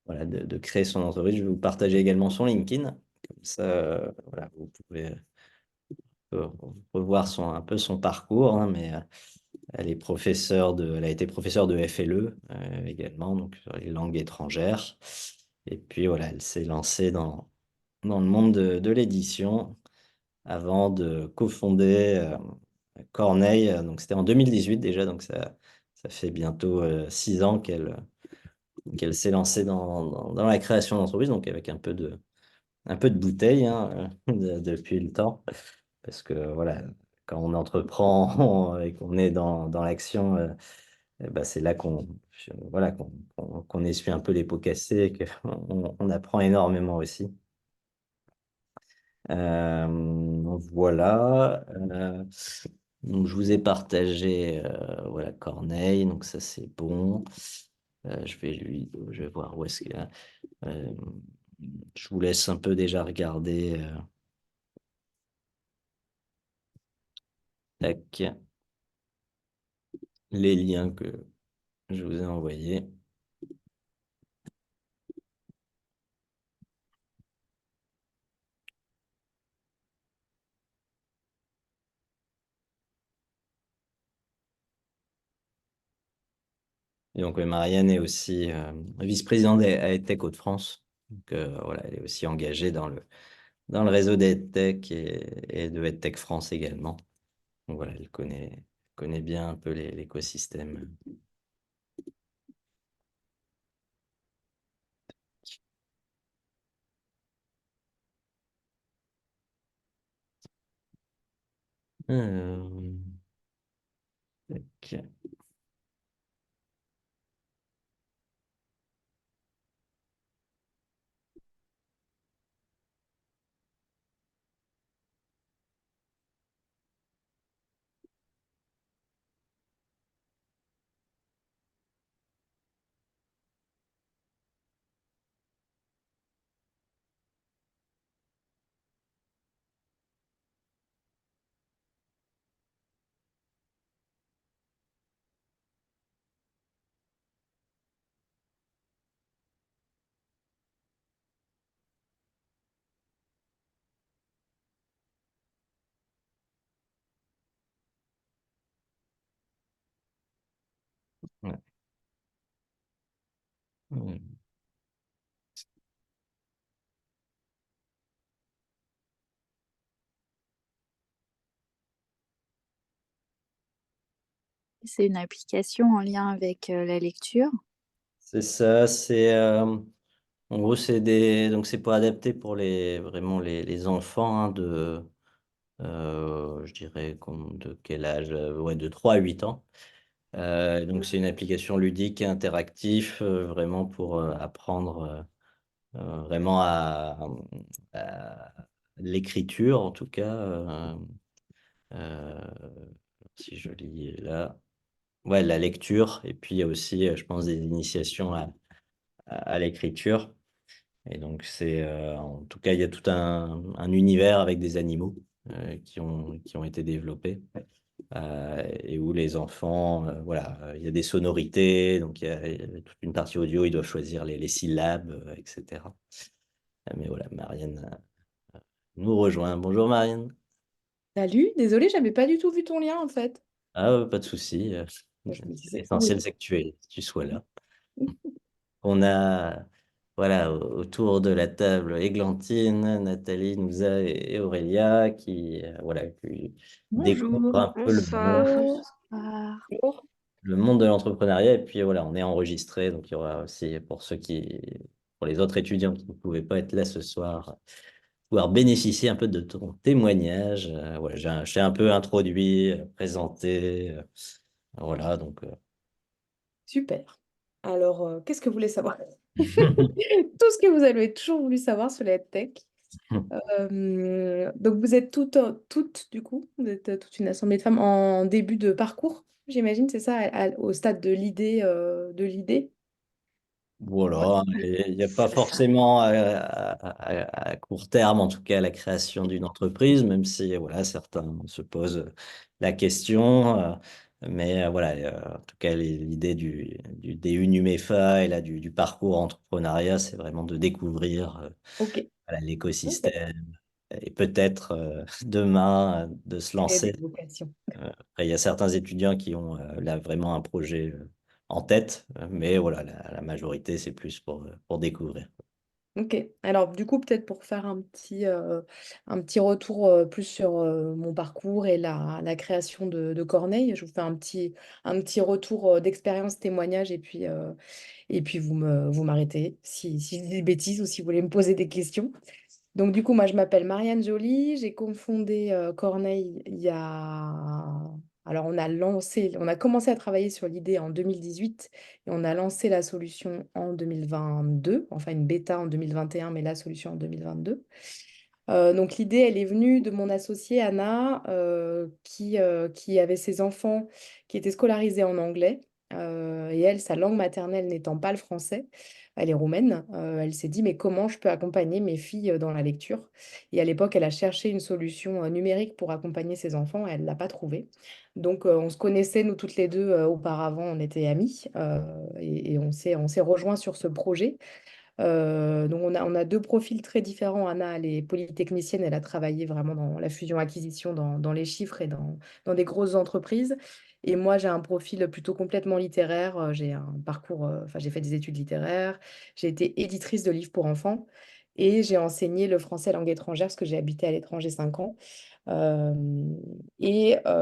[SPEAKER 1] voilà, de créer son entreprise, je vais vous partager également son LinkedIn. Comme ça, voilà, vous pouvez revoir un peu son parcours, hein, mais elle a été professeure de FLE également, donc sur les langues étrangères. Et puis voilà, elle s'est lancée dans le monde de l'édition avant de cofonder Corneille. Donc c'était en 2018 déjà, donc ça fait bientôt 6 ans qu'elle s'est lancée dans la création d'entreprise, donc avec un peu de bouteille, hein, depuis le temps. Parce que voilà, quand on entreprend et qu'on est dans l'action, c'est là voilà, qu'on essuie un peu les pots cassés et qu'on apprend énormément aussi. Voilà. Donc je vous ai partagé voilà, Corneille, donc ça c'est bon. Je vais voir où est-ce qu'il y a. Je vous laisse un peu déjà regarder. Tac, les liens que je vous ai envoyés. Et donc, Marianne est aussi vice-présidente d'EdTech Hauts-de-France. Donc, voilà, elle est aussi engagée dans le réseau d'EdTech et de EdTech France également. Donc, voilà, elle connaît bien un peu l'écosystème. Euh, tac. Ouais.
[SPEAKER 5] C'est une application en lien avec la lecture.
[SPEAKER 1] C'est ça, en gros, donc c'est pour adapter pour vraiment les enfants, hein, je dirais de quel âge? Ouais, de 3 à 8 ans. Donc c'est une application ludique et interactive, vraiment pour apprendre vraiment à l'écriture, en tout cas. Euh, si je lis là, ouais, la lecture, et puis il y a aussi, je pense, des initiations à l'écriture. Et donc en tout cas, il y a tout un univers avec des animaux qui ont été développés. Et où les enfants, voilà, il y a des sonorités, donc il y a toute une partie audio, ils doivent choisir les syllabes, etc. Mais voilà, Marianne nous rejoint. Bonjour Marianne.
[SPEAKER 6] Salut, désolé, j'avais pas du tout vu ton lien en fait.
[SPEAKER 1] Ah, pas de souci.
[SPEAKER 6] Je me disais, où
[SPEAKER 1] L'essentiel,
[SPEAKER 6] est-il?
[SPEAKER 1] c'est que tu sois là. On a, voilà, autour de la table, Églantine, Nathalie, Nouza et Aurélia voilà, qui découvrent
[SPEAKER 4] Bonjour.
[SPEAKER 1] un peu
[SPEAKER 3] Bonsoir.
[SPEAKER 5] Bonsoir.
[SPEAKER 1] le monde de l'entrepreneuriat. Et puis voilà, on est enregistré, donc il y aura aussi pour les autres étudiants qui ne pouvaient pas être là ce soir, pouvoir bénéficier un peu de ton témoignage. Voilà, j'ai un peu introduit, présenté, voilà, donc.
[SPEAKER 6] Super. Alors, qu'est-ce que vous voulez savoir? Tout ce que vous avez toujours voulu savoir sur la tech. Donc, vous êtes toutes, du coup, vous êtes toute une assemblée de femmes en début de parcours, j'imagine, c'est ça, au stade de l'idée.
[SPEAKER 1] Voilà, il n'y a pas
[SPEAKER 5] C'est ça.
[SPEAKER 1] forcément à court terme, en tout cas, la création d'une entreprise, même si voilà, certains se posent la question. Mais voilà, en tout cas, l'idée du DU Numefa et là, du parcours entrepreneuriat, c'est vraiment de découvrir
[SPEAKER 6] Ok.
[SPEAKER 1] voilà,
[SPEAKER 6] Ok.
[SPEAKER 1] l'écosystème et peut-être demain de se
[SPEAKER 6] Il y a des
[SPEAKER 1] lancer.
[SPEAKER 6] vocations.
[SPEAKER 1] Après, il y a certains étudiants qui ont là vraiment un projet en tête, mais voilà, la majorité, c'est plus pour découvrir.
[SPEAKER 6] Ok, alors du coup peut-être pour faire un petit retour plus sur mon parcours et la création de Corneille, je vous fais un petit retour d'expérience, témoignage et puis vous m'arrêtez si je dis des bêtises ou si vous voulez me poser des questions. Donc du coup moi je m'appelle Marianne Joly, j'ai cofondé Corneille il y a... Alors on a commencé à travailler sur l'idée en 2018 et on a lancé la solution en 2022, enfin une bêta en 2021, mais la solution en 2022. Donc l'idée, elle est venue de mon associée Anna, qui avait ses enfants qui étaient scolarisés en anglais. Et elle, sa langue maternelle n'étant pas le français, elle est roumaine, elle s'est dit, mais comment je peux accompagner mes filles dans la lecture? Et à l'époque, elle a cherché une solution numérique pour accompagner ses enfants, elle ne l'a pas trouvée. Donc on se connaissait, nous toutes les deux, auparavant, on était amies, et on s'est rejoints sur ce projet. Donc on a deux profils très différents. Anna, elle est polytechnicienne, elle a travaillé vraiment dans la fusion-acquisition, dans les chiffres et dans des grosses entreprises. Et moi, j'ai un profil plutôt complètement littéraire. J'ai un parcours, enfin, j'ai fait des études littéraires, j'ai été éditrice de livres pour enfants et j'ai enseigné le français langue étrangère parce que j'ai habité à l'étranger 5 ans. Euh,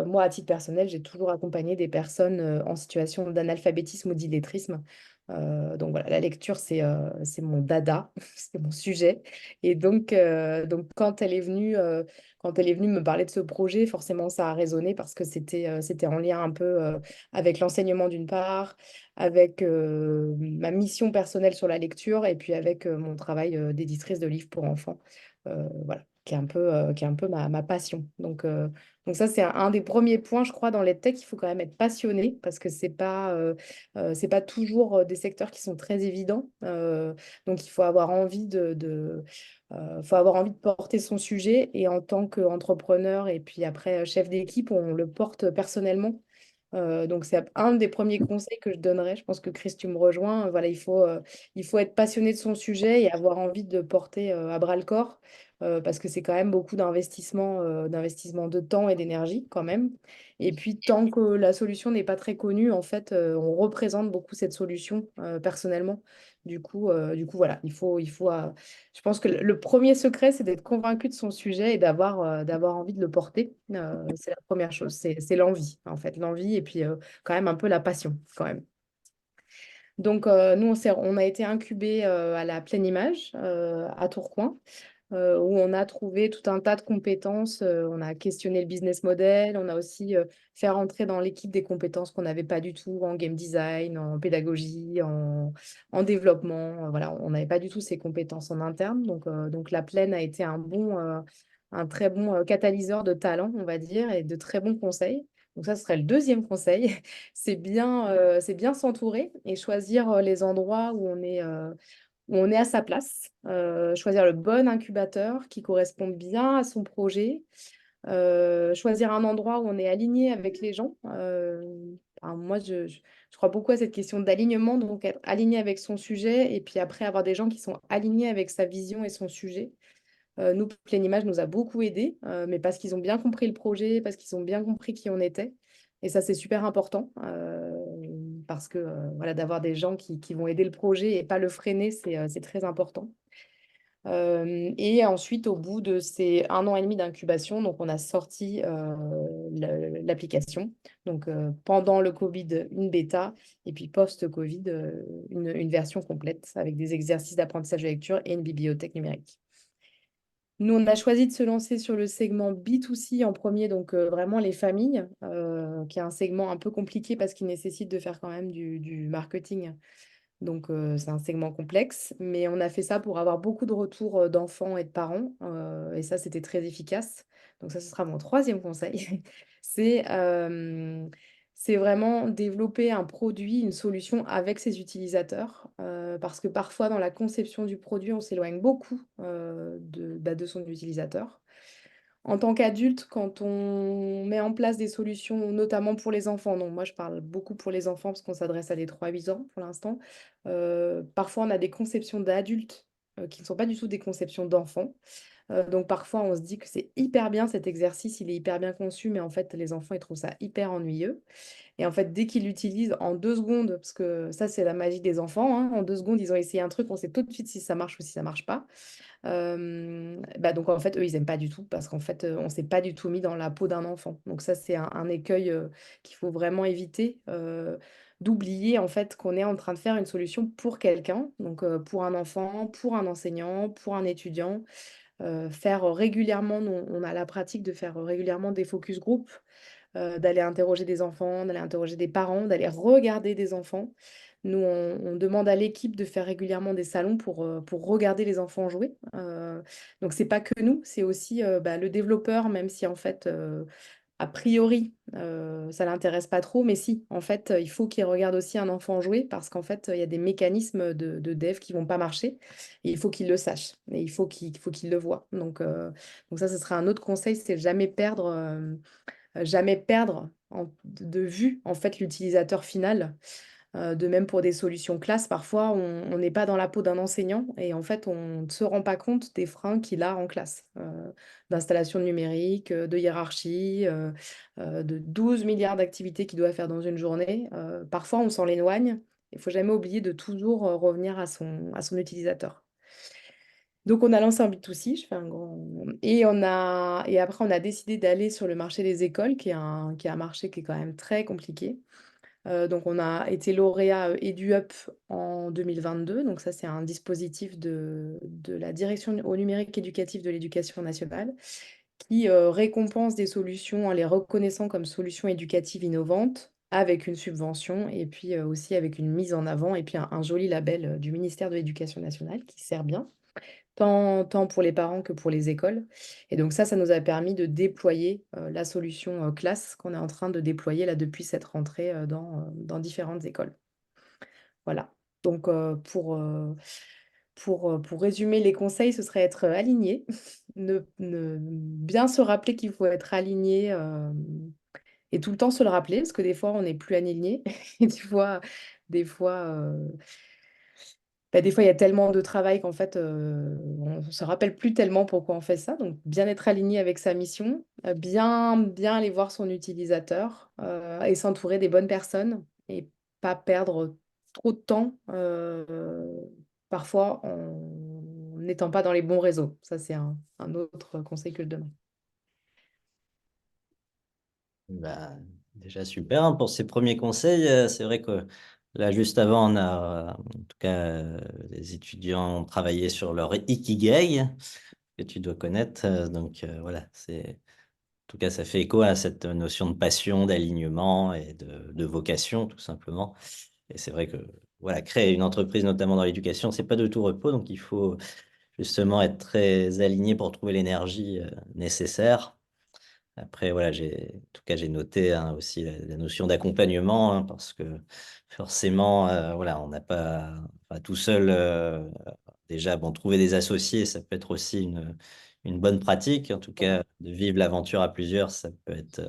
[SPEAKER 6] Moi, à titre personnel, j'ai toujours accompagné des personnes en situation d'analphabétisme ou d'illettrisme. Donc voilà, la lecture, c'est mon dada, c'est mon sujet. Et donc quand elle est venue me parler de ce projet, forcément, ça a résonné parce que c'était en lien un peu avec l'enseignement d'une part, avec ma mission personnelle sur la lecture et puis avec mon travail d'éditrice de livres pour enfants. Voilà, qui est un peu ma passion. Donc ça, c'est un des premiers points, je crois, dans les tech. Il faut quand même être passionné parce que c'est pas toujours des secteurs qui sont très évidents. Donc il faut avoir envie faut avoir envie de porter son sujet. Et en tant qu'entrepreneur et puis après chef d'équipe, on le porte personnellement. Donc, c'est un des premiers conseils que je donnerais. Je pense que Chris, tu me rejoins. Voilà, il faut être passionné de son sujet et avoir envie de porter à bras le corps parce que c'est quand même beaucoup d'investissement de temps et d'énergie quand même. Et puis, tant que la solution n'est pas très connue, en fait, on représente beaucoup cette solution personnellement. Voilà, je pense que le premier secret, c'est d'être convaincu de son sujet et d'avoir envie de le porter. C'est la première chose, c'est l'envie, en fait, l'envie et puis quand même un peu la passion, quand même. Donc, nous, on a été incubés à la Pleine Image, à Tourcoing, où on a trouvé tout un tas de compétences. On a questionné le business model, on a aussi fait rentrer dans l'équipe des compétences qu'on n'avait pas du tout en game design, en pédagogie, en développement. Voilà, on n'avait pas du tout ces compétences en interne. Donc la Plaine a été un très bon catalyseur de talent, on va dire, et de très bons conseils. Donc ça, ce serait le deuxième conseil. C'est bien s'entourer et choisir les endroits où on est à sa place, choisir le bon incubateur qui correspond bien à son projet, choisir un endroit où on est aligné avec les gens. Enfin, moi, je crois beaucoup à cette question d'alignement, donc être aligné avec son sujet et puis après avoir des gens qui sont alignés avec sa vision et son sujet. Nous, Pleine Image nous a beaucoup aidés, mais parce qu'ils ont bien compris le projet, parce qu'ils ont bien compris qui on était. Et ça, c'est super important. parce que voilà, d'avoir des gens qui vont aider le projet et pas le freiner, c'est très important. Et ensuite, au bout de ces 1 an et demi d'incubation, donc on a sorti l'application. Donc pendant le Covid, une bêta, et puis post-Covid, une version complète avec des exercices d'apprentissage de lecture et une bibliothèque numérique. Nous, on a choisi de se lancer sur le segment B2C en premier, donc vraiment les familles, qui est un segment un peu compliqué parce qu'il nécessite de faire quand même du marketing. Donc, c'est un segment complexe, mais on a fait ça pour avoir beaucoup de retours d'enfants et de parents, et ça, c'était très efficace. Donc ça, ce sera mon troisième conseil. C'est c'est vraiment développer un produit, une solution avec ses utilisateurs, parce que parfois, dans la conception du produit, on s'éloigne beaucoup de son utilisateur. En tant qu'adulte, quand on met en place des solutions, notamment pour les enfants, non, moi je parle beaucoup pour les enfants parce qu'on s'adresse à des 3 à 8 ans pour l'instant. Parfois, on a des conceptions d'adultes qui ne sont pas du tout des conceptions d'enfants. Donc parfois, on se dit que c'est hyper bien cet exercice, il est hyper bien conçu, mais en fait, les enfants, ils trouvent ça hyper ennuyeux. Et en fait, dès qu'ils l'utilisent en 2 secondes, parce que ça, c'est la magie des enfants, hein, en 2 secondes, ils ont essayé un truc, on sait tout de suite si ça marche ou si ça marche pas. Bah donc en fait, eux, ils aiment pas du tout parce qu'en fait, on s'est pas du tout mis dans la peau d'un enfant. Donc ça, c'est un écueil qu'il faut vraiment éviter, d'oublier en fait qu'on est en train de faire une solution pour quelqu'un, donc pour un enfant, pour un enseignant, pour un étudiant. Faire régulièrement, nous, on a la pratique de faire régulièrement des focus group, d'aller interroger des enfants, d'aller interroger des parents, d'aller regarder des enfants. Nous, on demande à l'équipe de faire régulièrement des salons pour regarder les enfants jouer. Donc, c'est pas que nous, c'est aussi bah, le développeur, même si en fait, a priori, ça l'intéresse pas trop, mais si, en fait, il faut qu'il regarde aussi un enfant jouer parce qu'en fait, il y a des mécanismes de dev qui vont pas marcher et il faut qu'il le sache et il faut qu'il le voit. Donc ça, ce sera un autre conseil, c'est jamais perdre de vue en fait l'utilisateur final. De même pour des solutions classe, parfois on n'est pas dans la peau d'un enseignant et en fait on ne se rend pas compte des freins qu'il a en classe, d'installation numérique, de hiérarchie, de 12 milliards d'activités qu'il doit faire dans une journée. Parfois on s'en éloigne. Il faut jamais oublier de toujours revenir à son utilisateur. Donc on a lancé un B2C, je fais un grand... Et après on a décidé d'aller sur le marché des écoles, qui est un marché qui est quand même très compliqué. Donc on a été lauréat EduUp en 2022. Donc ça, c'est un dispositif de la Direction au numérique éducatif de l'éducation nationale qui récompense des solutions en les reconnaissant comme solutions éducatives innovantes avec une subvention et puis aussi avec une mise en avant et puis un joli label du ministère de l'Éducation nationale qui sert bien tant pour les parents que pour les écoles. Et donc ça nous a permis de déployer la solution classe qu'on est en train de déployer là depuis cette rentrée dans différentes écoles. Voilà. Donc pour résumer les conseils, ce serait être aligné, bien se rappeler qu'il faut être aligné et tout le temps se le rappeler, parce que des fois on n'est plus aligné et des fois, bah, des fois, il y a tellement de travail qu'en fait, on ne se rappelle plus tellement pourquoi on fait ça. Donc, bien être aligné avec sa mission, bien aller voir son utilisateur et s'entourer des bonnes personnes et pas perdre trop de temps, parfois en n'étant pas dans les bons réseaux. Ça, c'est un autre conseil que je donne.
[SPEAKER 1] Bah, déjà super hein, pour ces premiers conseils. C'est vrai que là, juste avant, on a, en tout cas, les étudiants ont travaillé sur leur Ikigai, que tu dois connaître. Donc voilà, en tout cas, ça fait écho à cette notion de passion, d'alignement et de vocation, tout simplement. Et c'est vrai que voilà, créer une entreprise, notamment dans l'éducation, c'est pas de tout repos. Donc il faut justement être très aligné pour trouver l'énergie nécessaire. Après, voilà, en tout cas, j'ai noté hein, aussi la notion d'accompagnement, hein, parce que forcément, voilà, on n'a pas, enfin, tout seul, déjà, bon, trouver des associés, ça peut être aussi une bonne pratique. En tout cas, de vivre l'aventure à plusieurs, ça peut être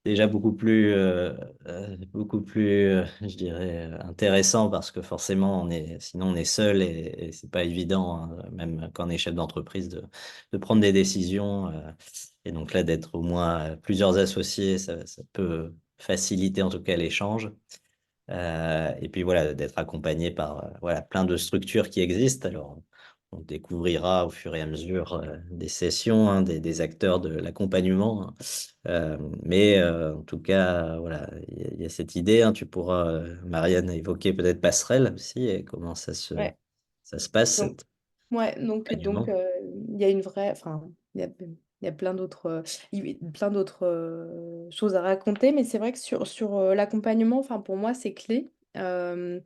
[SPEAKER 1] déjà beaucoup plus, je dirais, intéressant parce que forcément, sinon on est seul et c'est pas évident, hein, même quand on est chef d'entreprise, de prendre des décisions. Et donc là, d'être au moins plusieurs associés, ça peut faciliter en tout cas l'échange. Et puis voilà, d'être accompagné par voilà, plein de structures qui existent. Alors, on découvrira au fur et à mesure des sessions, hein, des acteurs de l'accompagnement, hein. Mais en tout cas, voilà, il y a cette idée, hein, tu pourras, Marianne, évoquer peut-être Passerelle aussi, et comment
[SPEAKER 6] Ouais.
[SPEAKER 1] ça se passe,
[SPEAKER 6] Donc,
[SPEAKER 1] cet
[SPEAKER 6] ouais, donc
[SPEAKER 1] accompagnement.
[SPEAKER 6] il y a une vraie, enfin, il y a plein d'autres choses à raconter, mais c'est vrai que sur l'accompagnement, enfin, pour moi, c'est clé. Euh,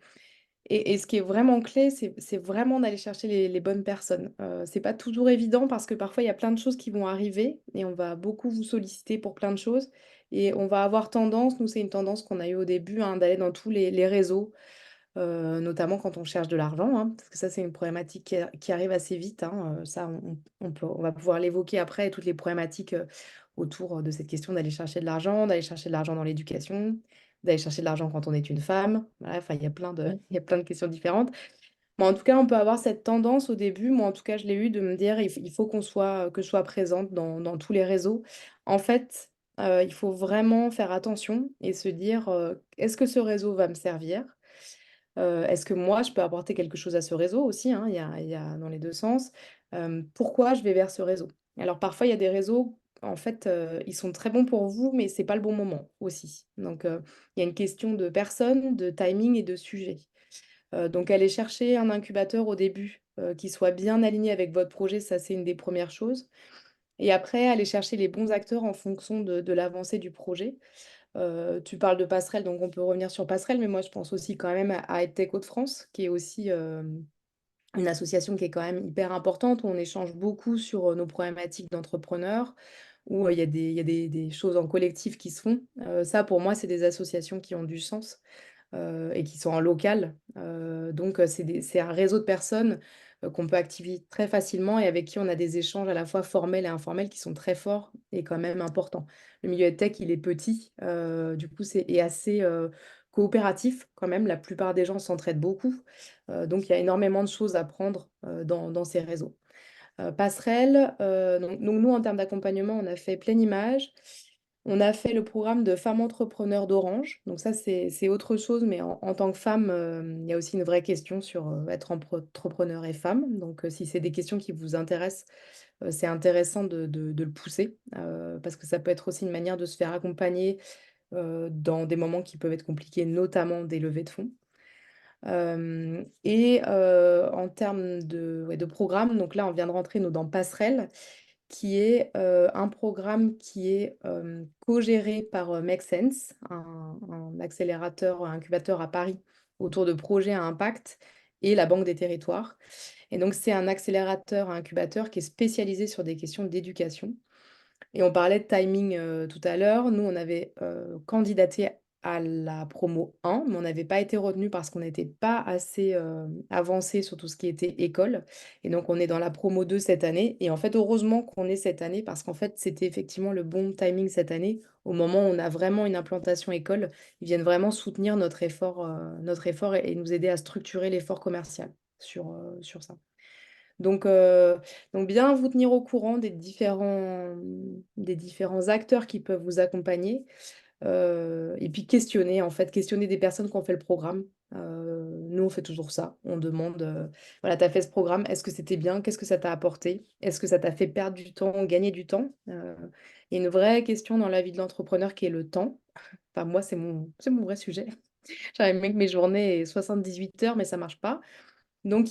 [SPEAKER 6] et ce qui est vraiment clé, c'est vraiment d'aller chercher les bonnes personnes. C'est pas toujours évident parce que parfois il y a plein de choses qui vont arriver et on va beaucoup vous solliciter pour plein de choses. Et on va avoir tendance, nous c'est une tendance qu'on a eu au début, hein, d'aller dans tous les réseaux, notamment quand on cherche de l'argent, hein, parce que ça c'est une problématique qui arrive assez vite, hein, ça on va pouvoir l'évoquer après, toutes les problématiques autour de cette question d'aller chercher de l'argent, d'aller chercher de l'argent dans l'éducation, d'aller chercher de l'argent quand on est une femme. Voilà, enfin, il y a plein de questions différentes. Mais en tout cas, on peut avoir cette tendance au début, moi en tout cas je l'ai eu, de me dire il faut que je sois présente dans tous les réseaux. En fait, il faut vraiment faire attention et se dire est-ce que ce réseau va me servir? Est-ce que moi, je peux apporter quelque chose à ce réseau aussi, hein, il y a dans les deux sens. Pourquoi je vais vers ce réseau? Alors parfois, il y a des réseaux, en fait, ils sont très bons pour vous, mais c'est pas le bon moment aussi. Donc, il y a une question de personne, de timing et de sujet. Donc, aller chercher un incubateur au début qui soit bien aligné avec votre projet, ça, c'est une des premières choses. Et après, aller chercher les bons acteurs en fonction de l'avancée du projet. Tu parles de Passerelle, donc on peut revenir sur Passerelle, mais moi je pense aussi quand même à EdTech Hauts-de-France, qui est aussi une association qui est quand même hyper importante, où on échange beaucoup sur nos problématiques d'entrepreneurs, où il y a des choses en collectif qui se font. Ça, pour moi, c'est des associations qui ont du sens et qui sont en local. Donc, c'est un réseau de personnes qu'on peut activer très facilement et avec qui on a des échanges à la fois formels et informels qui sont très forts et quand même importants. Le milieu tech, il est petit, du coup, et assez coopératif quand même. La plupart des gens s'entraident beaucoup. Donc, il y a énormément de choses à prendre dans ces réseaux. Passerelle, donc nous, en termes d'accompagnement, on a fait Pleine Image. On a fait le programme de femmes entrepreneurs d'Orange. Donc ça, c'est autre chose, mais en tant que femme, il y a aussi une vraie question sur être entrepreneur et femme. Donc si c'est des questions qui vous intéressent, c'est intéressant de le pousser, parce que ça peut être aussi une manière de se faire accompagner dans des moments qui peuvent être compliqués, notamment des levées de fonds. Et en termes ouais, de programme, donc là, on vient de rentrer nous, dans Passerelle, qui est un programme qui est co-géré par Make Sense, un accélérateur, un incubateur à Paris autour de projets à impact, et la Banque des Territoires. Et donc, c'est un accélérateur, un incubateur qui est spécialisé sur des questions d'éducation. Et on parlait de timing tout à l'heure. Nous, on avait candidaté à la promo 1, mais on n'avait pas été retenu parce qu'on n'était pas assez avancé sur tout ce qui était école. Et donc, on est dans la promo 2 cette année. Et en fait, heureusement qu'on est cette année parce qu'en fait, c'était effectivement le bon timing cette année. Au moment où on a vraiment une implantation école, ils viennent vraiment soutenir notre effort et nous aider à structurer l'effort commercial sur ça. Donc, donc bien vous tenir au courant des différents acteurs qui peuvent vous accompagner. Et puis questionner, en fait, questionner des personnes qui ont fait le programme. Nous, on fait toujours ça. On demande, voilà, tu as fait ce programme, est-ce que c'était bien? Qu'est-ce que ça t'a apporté? Est-ce que ça t'a fait perdre du temps, gagner du temps? Il y a une vraie question dans la vie de l'entrepreneur qui est le temps. Enfin, moi, c'est mon vrai sujet. J'aimerais bien que mes journées aient 78 heures, mais ça marche pas. Donc,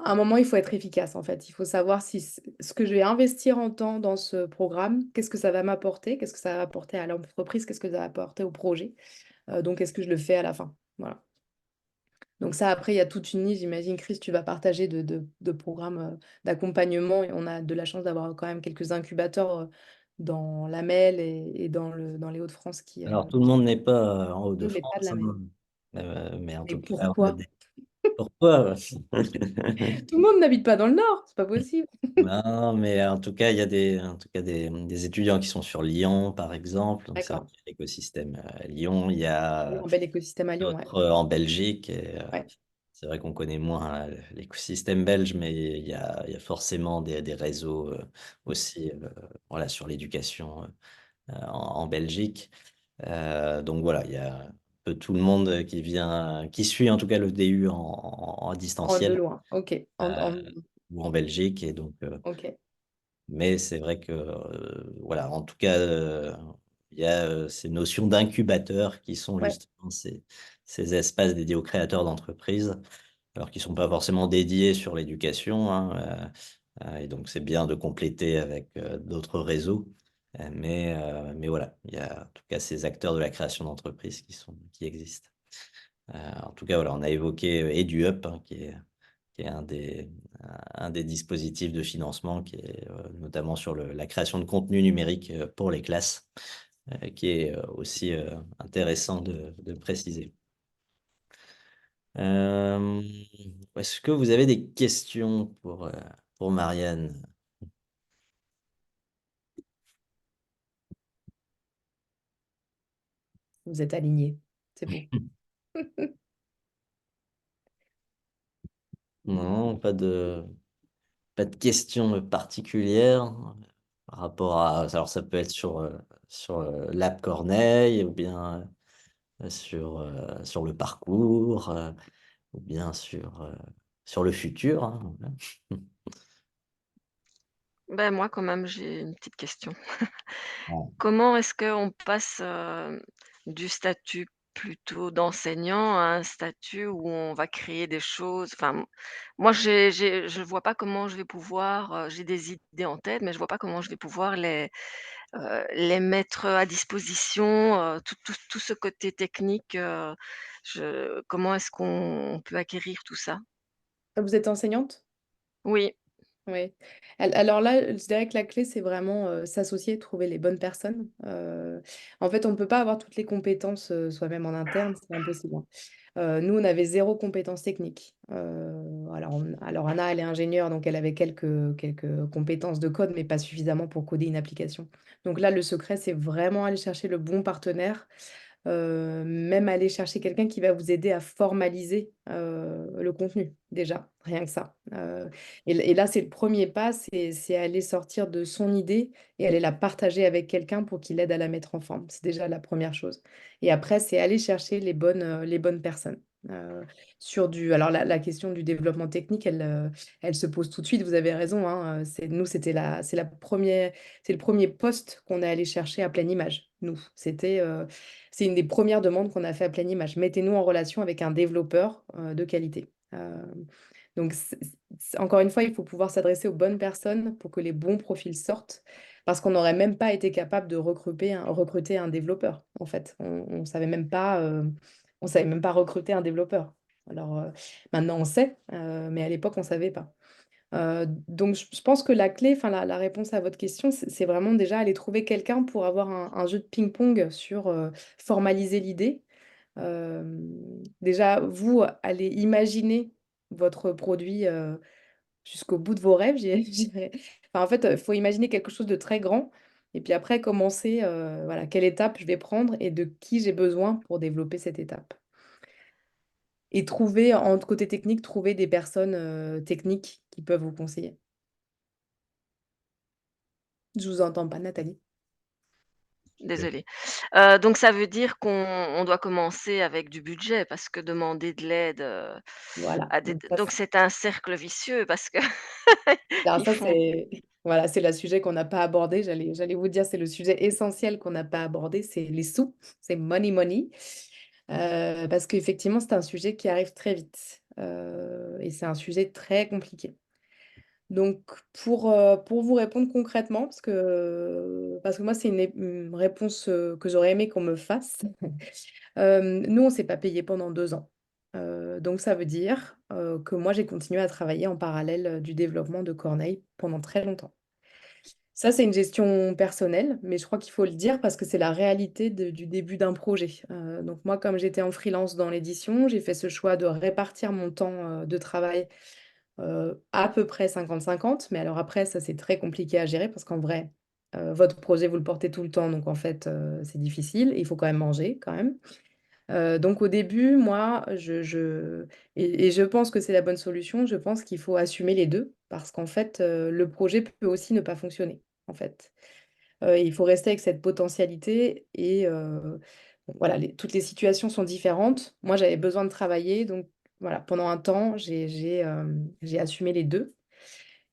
[SPEAKER 6] à un moment, il faut être efficace en fait. Il faut savoir si ce que je vais investir en temps dans ce programme, qu'est-ce que ça va m'apporter, qu'est-ce que ça va apporter à l'entreprise, qu'est-ce que ça va apporter au projet. Donc, est-ce que je le fais à la fin? Voilà. Donc ça, après, il y a toute une liste. J'imagine, Chris, tu vas partager de programmes d'accompagnement et on a de la chance d'avoir quand même quelques incubateurs dans la MEL et dans les Hauts-de-France
[SPEAKER 1] Alors, tout le monde n'est pas en
[SPEAKER 6] nous, les pas de
[SPEAKER 1] Hauts-de-France,
[SPEAKER 6] la
[SPEAKER 1] hein.
[SPEAKER 6] MEL.
[SPEAKER 1] Mais en
[SPEAKER 6] Mais
[SPEAKER 1] tout cas, on a
[SPEAKER 6] pourquoi?
[SPEAKER 1] des... Pourquoi?
[SPEAKER 6] Tout le monde n'habite pas dans le Nord, c'est pas possible.
[SPEAKER 1] Non, mais en tout cas, il y a des étudiants qui sont sur Lyon, par exemple. Donc, c'est vrai
[SPEAKER 6] D'accord.
[SPEAKER 1] qu'il y a l'écosystème Lyon. Il y
[SPEAKER 6] Il y
[SPEAKER 1] a
[SPEAKER 6] a un bel écosystème à Lyon, ouais.
[SPEAKER 1] d'autres en Belgique. Et,
[SPEAKER 6] Ouais.
[SPEAKER 1] c'est vrai qu'on connaît moins l'écosystème belge, mais il y a forcément des réseaux aussi voilà, sur l'éducation en Belgique. Donc voilà, il y a un peu tout le monde qui suit en tout cas le DU en
[SPEAKER 6] De
[SPEAKER 1] distanciel
[SPEAKER 6] loin, ok.
[SPEAKER 1] ou en Belgique. Et donc,
[SPEAKER 6] Ok.
[SPEAKER 1] mais c'est vrai que, voilà, en tout cas, il y a ces notions d'incubateurs qui sont
[SPEAKER 6] Ouais.
[SPEAKER 1] justement ces espaces dédiés aux créateurs d'entreprises, alors qui ne sont pas forcément dédiés sur l'éducation, hein, et donc c'est bien de compléter avec d'autres réseaux. Mais voilà, il y a en tout cas ces acteurs de la création d'entreprises qui existent. En tout cas, voilà, on a évoqué EduUp, hein, qui est un des dispositifs de financement, qui est notamment sur la création de contenu numérique pour les classes, qui est aussi intéressant de préciser. Euh, Est-ce que vous avez des questions pour Marianne?
[SPEAKER 6] Vous êtes alignés. C'est beau.
[SPEAKER 1] Non, pas de questions particulières par rapport à. Alors, ça peut être sur l'app Corneille, ou bien sur le parcours, ou bien sur le futur, hein, voilà.
[SPEAKER 3] Ben, moi, quand même, j'ai une petite question.
[SPEAKER 1] Ouais.
[SPEAKER 3] Comment est-ce qu'on passe, du statut plutôt d'enseignant à un statut où on va créer des choses? Enfin, moi, je vois pas comment je vais pouvoir, j'ai des idées en tête, mais je vois pas comment je vais pouvoir les mettre à disposition, tout ce côté technique, je comment est-ce qu'on peut acquérir tout ça?
[SPEAKER 6] Vous êtes enseignante?
[SPEAKER 3] Oui,
[SPEAKER 6] Oui. Alors là, je dirais que la clé, c'est vraiment s'associer, trouver les bonnes personnes. En fait, on ne peut pas avoir toutes les compétences soi-même en interne, c'est impossible, hein. Nous, on avait zéro compétence technique. Alors Anna, elle est ingénieure, donc elle avait quelques compétences de code, mais pas suffisamment pour coder une application. Donc là, le secret, c'est vraiment aller chercher le bon partenaire, même aller chercher quelqu'un qui va vous aider à formaliser le contenu, déjà, rien que ça. Et là, c'est le premier pas, c'est aller sortir de son idée et aller la partager avec quelqu'un pour qu'il aide à la mettre en forme. C'est déjà la première chose. Et après, c'est aller chercher les bonnes personnes. Euh, alors la question du développement technique, elle se pose tout de suite. Vous avez raison, hein, nous, c'est le premier poste qu'on est allé chercher à Pleine Image. C'est une des premières demandes qu'on a fait à Pleine Image. Mettez-nous en relation avec un développeur de qualité. Donc, encore une fois, il faut pouvoir s'adresser aux bonnes personnes pour que les bons profils sortent, parce qu'on n'aurait même pas été capable de recruter un développeur, en fait. On savait même pas recruter un développeur. Alors, maintenant, on sait, mais à l'époque, on ne savait pas. Donc, je pense que la clé, enfin, la réponse à votre question, c'est vraiment déjà aller trouver quelqu'un pour avoir un jeu de ping-pong sur formaliser l'idée. Déjà, vous, allez imaginer votre produit jusqu'au bout de vos rêves, je dirais. Enfin, en fait, il faut imaginer quelque chose de très grand. Et puis après, commencer, voilà, quelle étape je vais prendre et de qui j'ai besoin pour développer cette étape. Et trouver, en côté technique, trouver des personnes techniques qui peuvent vous conseiller. Je vous entends pas, Nathalie.
[SPEAKER 3] désolée. Donc ça veut dire qu'on doit commencer avec du budget parce que demander de l'aide,
[SPEAKER 6] Voilà.
[SPEAKER 3] à des donc c'est un cercle vicieux parce que
[SPEAKER 6] Alors
[SPEAKER 3] ils
[SPEAKER 6] ça,
[SPEAKER 3] font
[SPEAKER 6] voilà, c'est le sujet qu'on n'a pas abordé. J'allais vous dire, c'est le sujet essentiel qu'on n'a pas abordé, c'est les sous, c'est money money. Parce qu'effectivement, c'est un sujet qui arrive très vite. Et c'est un sujet très compliqué. Donc, pour vous répondre concrètement, parce que moi, c'est une réponse que j'aurais aimé qu'on me fasse. Nous, on ne s'est pas payé pendant 2 ans. Donc, ça veut dire que moi, j'ai continué à travailler en parallèle du développement de Corneille pendant très longtemps. Ça, c'est une gestion personnelle, mais je crois qu'il faut le dire parce que c'est la réalité du début d'un projet. Donc moi, comme j'étais en freelance dans l'édition, j'ai fait ce choix de répartir mon temps de travail à peu près 50-50. Mais alors après, ça, c'est très compliqué à gérer parce qu'en vrai, votre projet, vous le portez tout le temps. Donc en fait, c'est difficile. Il faut quand même manger, quand même. Donc au début, moi, et je pense que c'est la bonne solution. Je pense qu'il faut assumer les deux parce qu'en fait, le projet peut aussi ne pas fonctionner, en fait. Il faut rester avec cette potentialité et bon, voilà, toutes les situations sont différentes. Moi, j'avais besoin de travailler, donc voilà, pendant un temps, j'ai assumé les deux.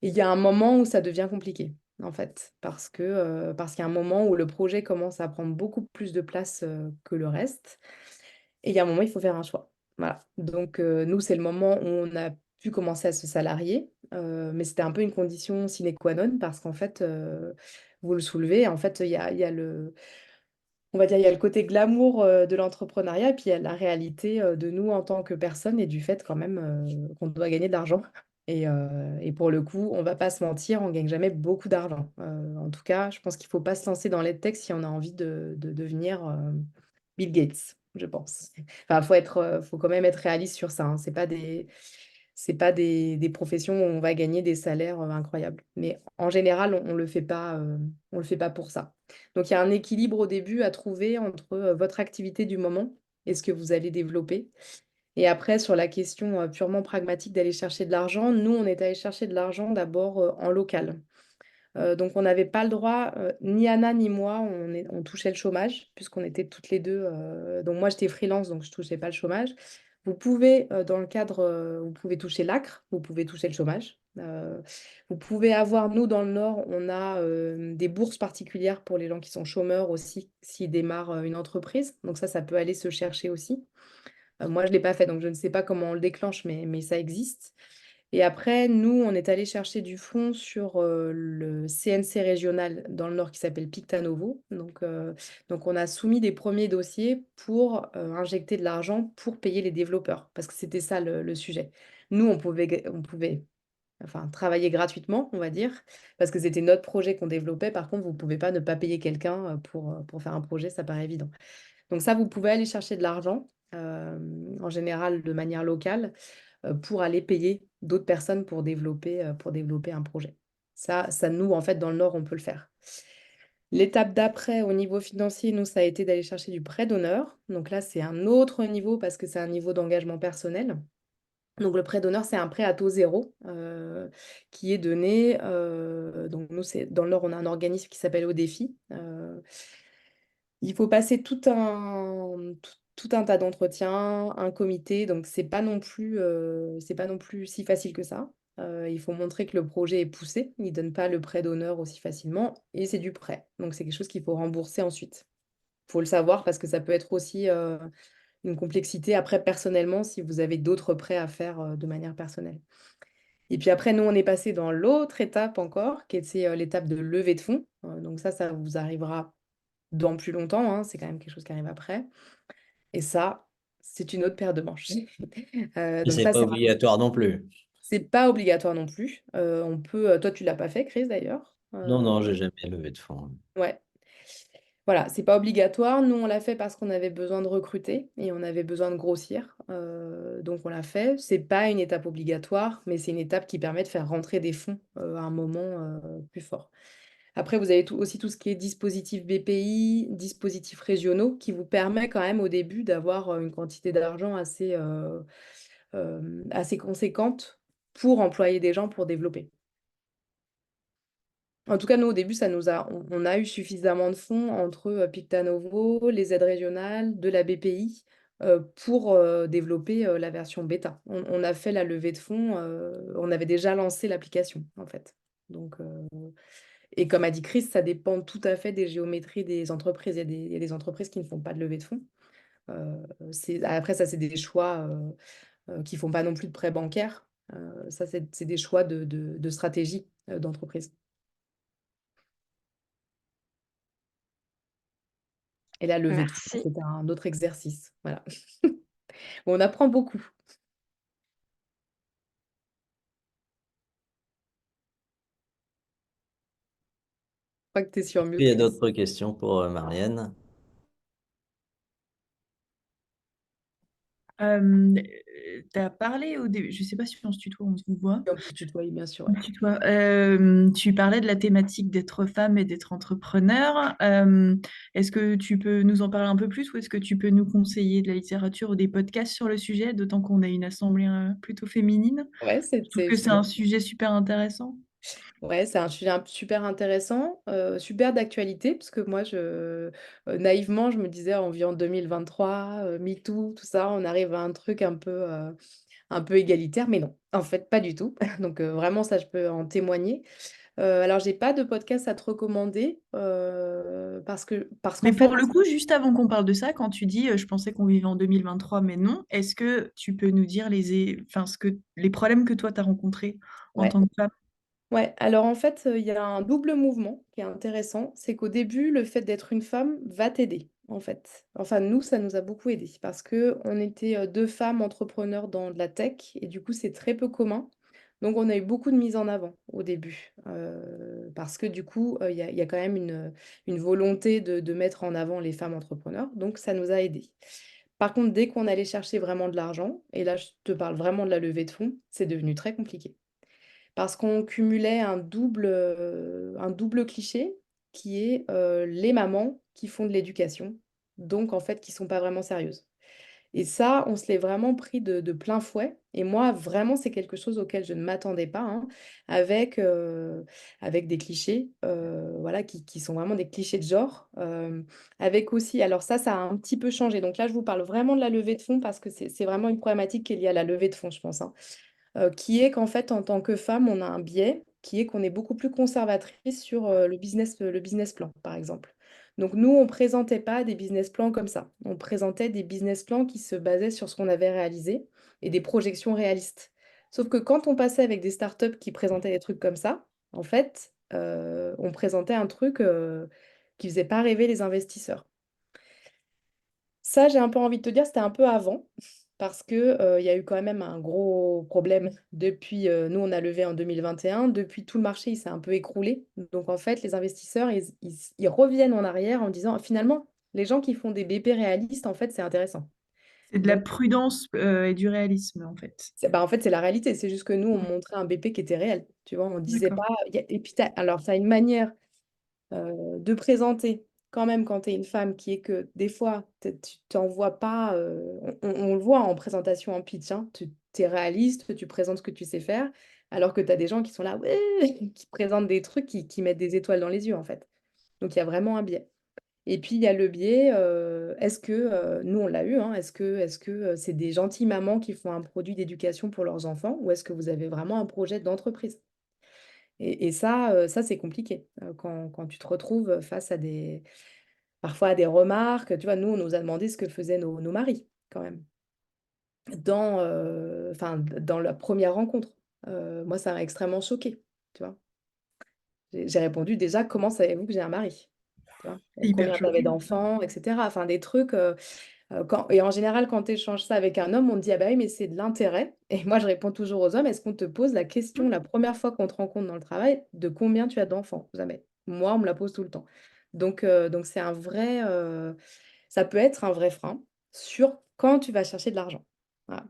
[SPEAKER 6] Et il y a un moment où ça devient compliqué, en fait, parce qu'il y a un moment où le projet commence à prendre beaucoup plus de place que le reste. Et il y a un moment, il faut faire un choix. Voilà. Donc, nous, c'est le moment où on a pu commencer à se salarier, mais c'était un peu une condition sine qua non parce qu'en fait, vous le soulevez, en fait, il y a on va dire, il y a le côté glamour de l'entrepreneuriat, et puis il y a la réalité de nous en tant que personne et du fait quand même qu'on doit gagner de l'argent. Et pour le coup, on va pas se mentir, on gagne jamais beaucoup d'argent. En tout cas, je pense qu'il faut pas se lancer dans l'EdTech si on a envie de devenir Bill Gates, je pense. Enfin, faut quand même être réaliste sur ça, hein. C'est pas des professions où on va gagner des salaires incroyables. Mais en général, on le fait pas pour ça. Donc, il y a un équilibre au début à trouver entre votre activité du moment et ce que vous allez développer. Et après, sur la question purement pragmatique d'aller chercher de l'argent, nous, on est allé chercher de l'argent d'abord en local. Donc, on n'avait pas le droit, ni Anna ni moi, on touchait le chômage, puisqu'on était toutes les deux. Donc, moi, j'étais freelance, donc je ne touchais pas le chômage. Vous pouvez, dans le cadre, vous pouvez toucher l'ACRE, vous pouvez toucher le chômage. Vous pouvez avoir, nous, dans le Nord, on a des bourses particulières pour les gens qui sont chômeurs aussi, s'ils démarrent une entreprise. Donc, ça peut aller se chercher aussi. Moi, je ne l'ai pas fait, donc je ne sais pas comment on le déclenche, mais ça existe. Et après, nous, on est allé chercher du fonds sur le CNC régional dans le Nord qui s'appelle Pictanovo. Donc, on a soumis des premiers dossiers pour injecter de l'argent pour payer les développeurs, parce que c'était ça le sujet. Nous, on pouvait enfin, travailler gratuitement, on va dire, parce que c'était notre projet qu'on développait. Par contre, vous ne pouvez pas ne pas payer quelqu'un pour faire un projet, ça paraît évident. Donc ça, vous pouvez aller chercher de l'argent, en général de manière locale, pour aller payer d'autres personnes pour développer un projet. Ça, nous, en fait, dans le Nord, on peut le faire. L'étape d'après, au niveau financier, nous, ça a été d'aller chercher du prêt d'honneur. Donc là, c'est un autre niveau parce que c'est un niveau d'engagement personnel. Donc le prêt d'honneur, c'est un prêt à taux zéro qui est donné. Donc nous, dans le Nord, on a un organisme qui s'appelle Au Défi. Il faut passer tout un tas d'entretiens, un comité, donc c'est pas non plus si facile que ça. Il faut montrer que le projet est poussé, il ne donne pas le prêt d'honneur aussi facilement, et c'est du prêt. Donc c'est quelque chose qu'il faut rembourser ensuite. Il faut le savoir parce que ça peut être aussi une complexité après personnellement si vous avez d'autres prêts à faire de manière personnelle. Et puis après, nous, on est passé dans l'autre étape encore, qui était l'étape de levée de fonds. Donc ça vous arrivera dans plus longtemps, hein, c'est quand même quelque chose qui arrive après. Et ça, c'est une autre paire de manches.
[SPEAKER 1] Et
[SPEAKER 6] Donc
[SPEAKER 1] c'est
[SPEAKER 6] ça,
[SPEAKER 1] pas obligatoire non plus.
[SPEAKER 6] c'est pas obligatoire non plus. On peut, toi, tu l'as pas fait, Chris, d'ailleurs.
[SPEAKER 1] Non, non, j'ai jamais levé de fonds.
[SPEAKER 6] Ouais. Voilà, c'est pas obligatoire. Nous, on l'a fait parce qu'on avait besoin de recruter et on avait besoin de grossir. Donc, on l'a fait. C'est pas une étape obligatoire, mais c'est une étape qui permet de faire rentrer des fonds à un moment plus fort. Après, vous avez aussi tout ce qui est dispositif BPI, dispositifs régionaux, qui vous permet quand même au début d'avoir une quantité d'argent assez conséquente pour employer des gens pour développer. En tout cas, nous, au début, on a eu suffisamment de fonds entre Pictanovo, les aides régionales, de la BPI, pour développer la version bêta. On a fait la levée de fonds, on avait déjà lancé l'application, en fait. Donc, et comme a dit Chris, ça dépend tout à fait des géométries des entreprises. Il y a des entreprises qui ne font pas de levée de fonds. Après, ça, c'est des choix qui ne font pas non plus de prêts bancaires. Ça, c'est des choix de stratégie d'entreprise. Et la levée de fonds,
[SPEAKER 3] Merci.
[SPEAKER 6] c'est un autre exercice. Voilà. On apprend beaucoup. Je crois que tu es sur
[SPEAKER 1] Il
[SPEAKER 6] mute,
[SPEAKER 1] y a
[SPEAKER 6] Chris.
[SPEAKER 1] d'autres questions pour Marianne.
[SPEAKER 4] Tu as parlé au début, je ne sais pas si on se tutoie, on se voit.
[SPEAKER 6] On peut se tutoyer, bien sûr.
[SPEAKER 4] On se tutoie. Tu parlais de la thématique d'être femme et d'être entrepreneur. Est-ce que tu peux nous en parler un peu plus ou est-ce que tu peux nous conseiller de la littérature ou des podcasts sur le sujet, d'autant qu'on a une assemblée plutôt féminine?
[SPEAKER 6] Ouais,
[SPEAKER 4] Je trouve que c'est un sujet super intéressant.
[SPEAKER 6] Ouais, c'est un sujet super intéressant, super d'actualité, parce que moi, naïvement, je me disais, on vit en 2023, MeToo, tout ça, on arrive à un truc un peu égalitaire, mais non, en fait, pas du tout. Donc, vraiment, ça, je peux en témoigner. Alors, j'ai pas de podcast à te recommander, parce
[SPEAKER 4] Mais
[SPEAKER 6] qu'en fait,
[SPEAKER 4] pour le coup, juste avant qu'on parle de ça, quand tu dis je pensais qu'on vivait en 2023, mais non, est-ce que tu peux nous dire enfin, les problèmes que toi, tu as rencontrés en
[SPEAKER 6] ouais.
[SPEAKER 4] tant que femme?
[SPEAKER 6] Ouais, alors en fait, il y a un double mouvement qui est intéressant. C'est qu'au début, le fait d'être une femme va t'aider, en fait. Enfin, nous, ça nous a beaucoup aidé parce que on était deux femmes entrepreneurs dans de la tech et du coup, c'est très peu commun. Donc, on a eu beaucoup de mise en avant au début parce que du coup, il y a quand même une volonté de mettre en avant les femmes entrepreneurs. Donc, ça nous a aidés. Par contre, dès qu'on allait chercher vraiment de l'argent, et là, je te parle vraiment de la levée de fonds, c'est devenu très compliqué parce qu'on cumulait un double cliché qui est les mamans qui font de l'éducation, donc en fait qui sont pas vraiment sérieuses. Et ça, on se l'est vraiment pris de plein fouet. Et moi, vraiment, c'est quelque chose auquel je ne m'attendais pas, hein, avec, avec des clichés, voilà, qui sont vraiment des clichés de genre. Avec aussi, alors ça a un petit peu changé. Donc là, je vous parle vraiment de la levée de fonds parce que c'est vraiment une problématique qui est liée à la levée de fonds, je pense, hein, qui est qu'en fait, en tant que femme, on a un biais qui est qu'on est beaucoup plus conservatrice sur le business plan, par exemple. Donc nous, on ne présentait pas des business plans comme ça. On présentait des business plans qui se basaient sur ce qu'on avait réalisé et des projections réalistes. Sauf que quand on passait avec des startups qui présentaient des trucs comme ça, en fait, on présentait un truc qui ne faisait pas rêver les investisseurs. Ça, j'ai un peu envie de te dire, c'était un peu avant, parce que, il y a eu quand même un gros problème depuis, nous, on a levé en 2021, depuis tout le marché, il s'est un peu écroulé. Donc en fait, les investisseurs, ils reviennent en arrière en disant: «Finalement, les gens qui font des BP réalistes, en fait, c'est intéressant».
[SPEAKER 4] C'est de la
[SPEAKER 6] Donc
[SPEAKER 4] prudence et du réalisme, en fait.
[SPEAKER 6] bah, en fait, c'est la réalité, c'est juste que nous, on montrait un BP qui était réel, tu vois? On disait
[SPEAKER 4] D'accord.
[SPEAKER 6] pas et puis alors ça a une manière de présenter quand même quand tu es une femme qui est que des fois, tu t'envoies pas, on le voit en présentation en pitch, hein, tu es réaliste, tu présentes ce que tu sais faire, alors que tu as des gens qui sont là, ouais, qui présentent des trucs qui mettent des étoiles dans les yeux en fait. Donc il y a vraiment un biais. Et puis il y a le biais, est-ce que, nous on l'a eu, hein, est-ce que c'est des gentilles mamans qui font un produit d'éducation pour leurs enfants ou est-ce que vous avez vraiment un projet d'entreprise? Et ça, ça c'est compliqué, quand tu te retrouves face à parfois à des remarques. Tu vois, nous, on nous a demandé ce que faisaient nos maris quand même enfin, dans la première rencontre. Moi, ça m'a extrêmement choquée, tu vois? J'ai répondu déjà: «Comment savez-vous que j'ai un mari?» Tu vois?
[SPEAKER 4] C'est hyper
[SPEAKER 6] «Combien tu avais
[SPEAKER 4] choquant.
[SPEAKER 6] d'enfants?» et cetera. Enfin des trucs, quand et en général, quand tu échanges ça avec un homme, on te dit: «Ah bah oui, mais c'est de l'intérêt» et moi, je réponds toujours aux hommes: «Est-ce qu'on te pose la question la première fois qu'on te rencontre dans le travail, de combien tu as d'enfants?» Jamais. Moi, on me la pose tout le temps. Donc c'est un vrai, ça peut être un vrai frein sur quand tu vas chercher de l'argent. Voilà.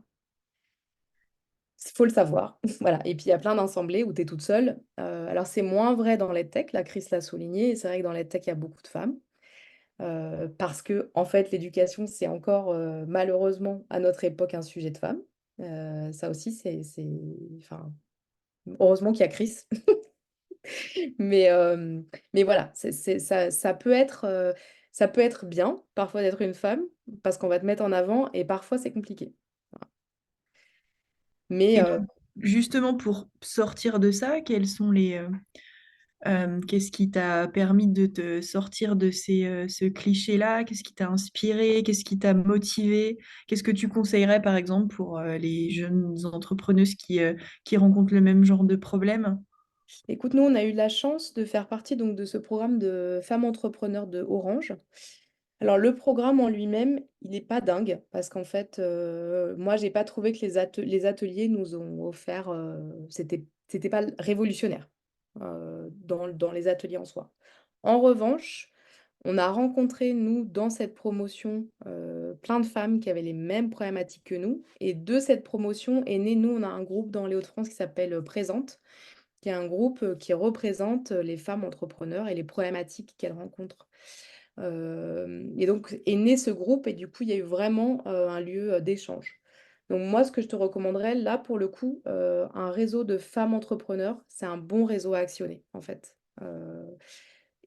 [SPEAKER 6] Faut le savoir. Voilà et puis il y a plein d'assemblées où tu es toute seule. Alors c'est moins vrai dans les tech, là, Chris l'a souligné et c'est vrai que dans les tech, il y a beaucoup de femmes. Parce que en fait, l'éducation, c'est encore, malheureusement, à notre époque, un sujet de femme. Ça aussi, enfin, heureusement qu'il y a Chris. Mais, mais voilà, ça peut être bien, parfois, d'être une femme, parce qu'on va te mettre en avant et parfois, c'est compliqué. Voilà. Mais,
[SPEAKER 4] Et donc, justement, pour sortir de ça, qu'est-ce qui t'a permis de te sortir de ce cliché-là? Qu'est-ce qui t'a inspiré? Qu'est-ce qui t'a motivé? Qu'est-ce que tu conseillerais, par exemple, pour les jeunes entrepreneuses qui rencontrent le même genre de problème?
[SPEAKER 6] écoute, nous, on a eu la chance de faire partie donc de ce programme de femmes entrepreneurs de Orange. Alors le programme en lui-même, il n'est pas dingue parce qu'en fait, moi, j'ai pas trouvé que les ateliers nous ont offert, c'était pas révolutionnaire, dans les ateliers en soi. En revanche, on a rencontré, nous, dans cette promotion, plein de femmes qui avaient les mêmes problématiques que nous et de cette promotion est né, nous, on a un groupe dans les Hauts-de-France qui s'appelle, Présente, qui est un groupe, qui représente, les femmes entrepreneurs et les problématiques qu'elles rencontrent. Et donc est né ce groupe et du coup, il y a eu vraiment, un lieu, d'échange. Donc moi, ce que je te recommanderais, là, pour le coup, un réseau de femmes entrepreneurs, c'est un bon réseau à actionner, en fait.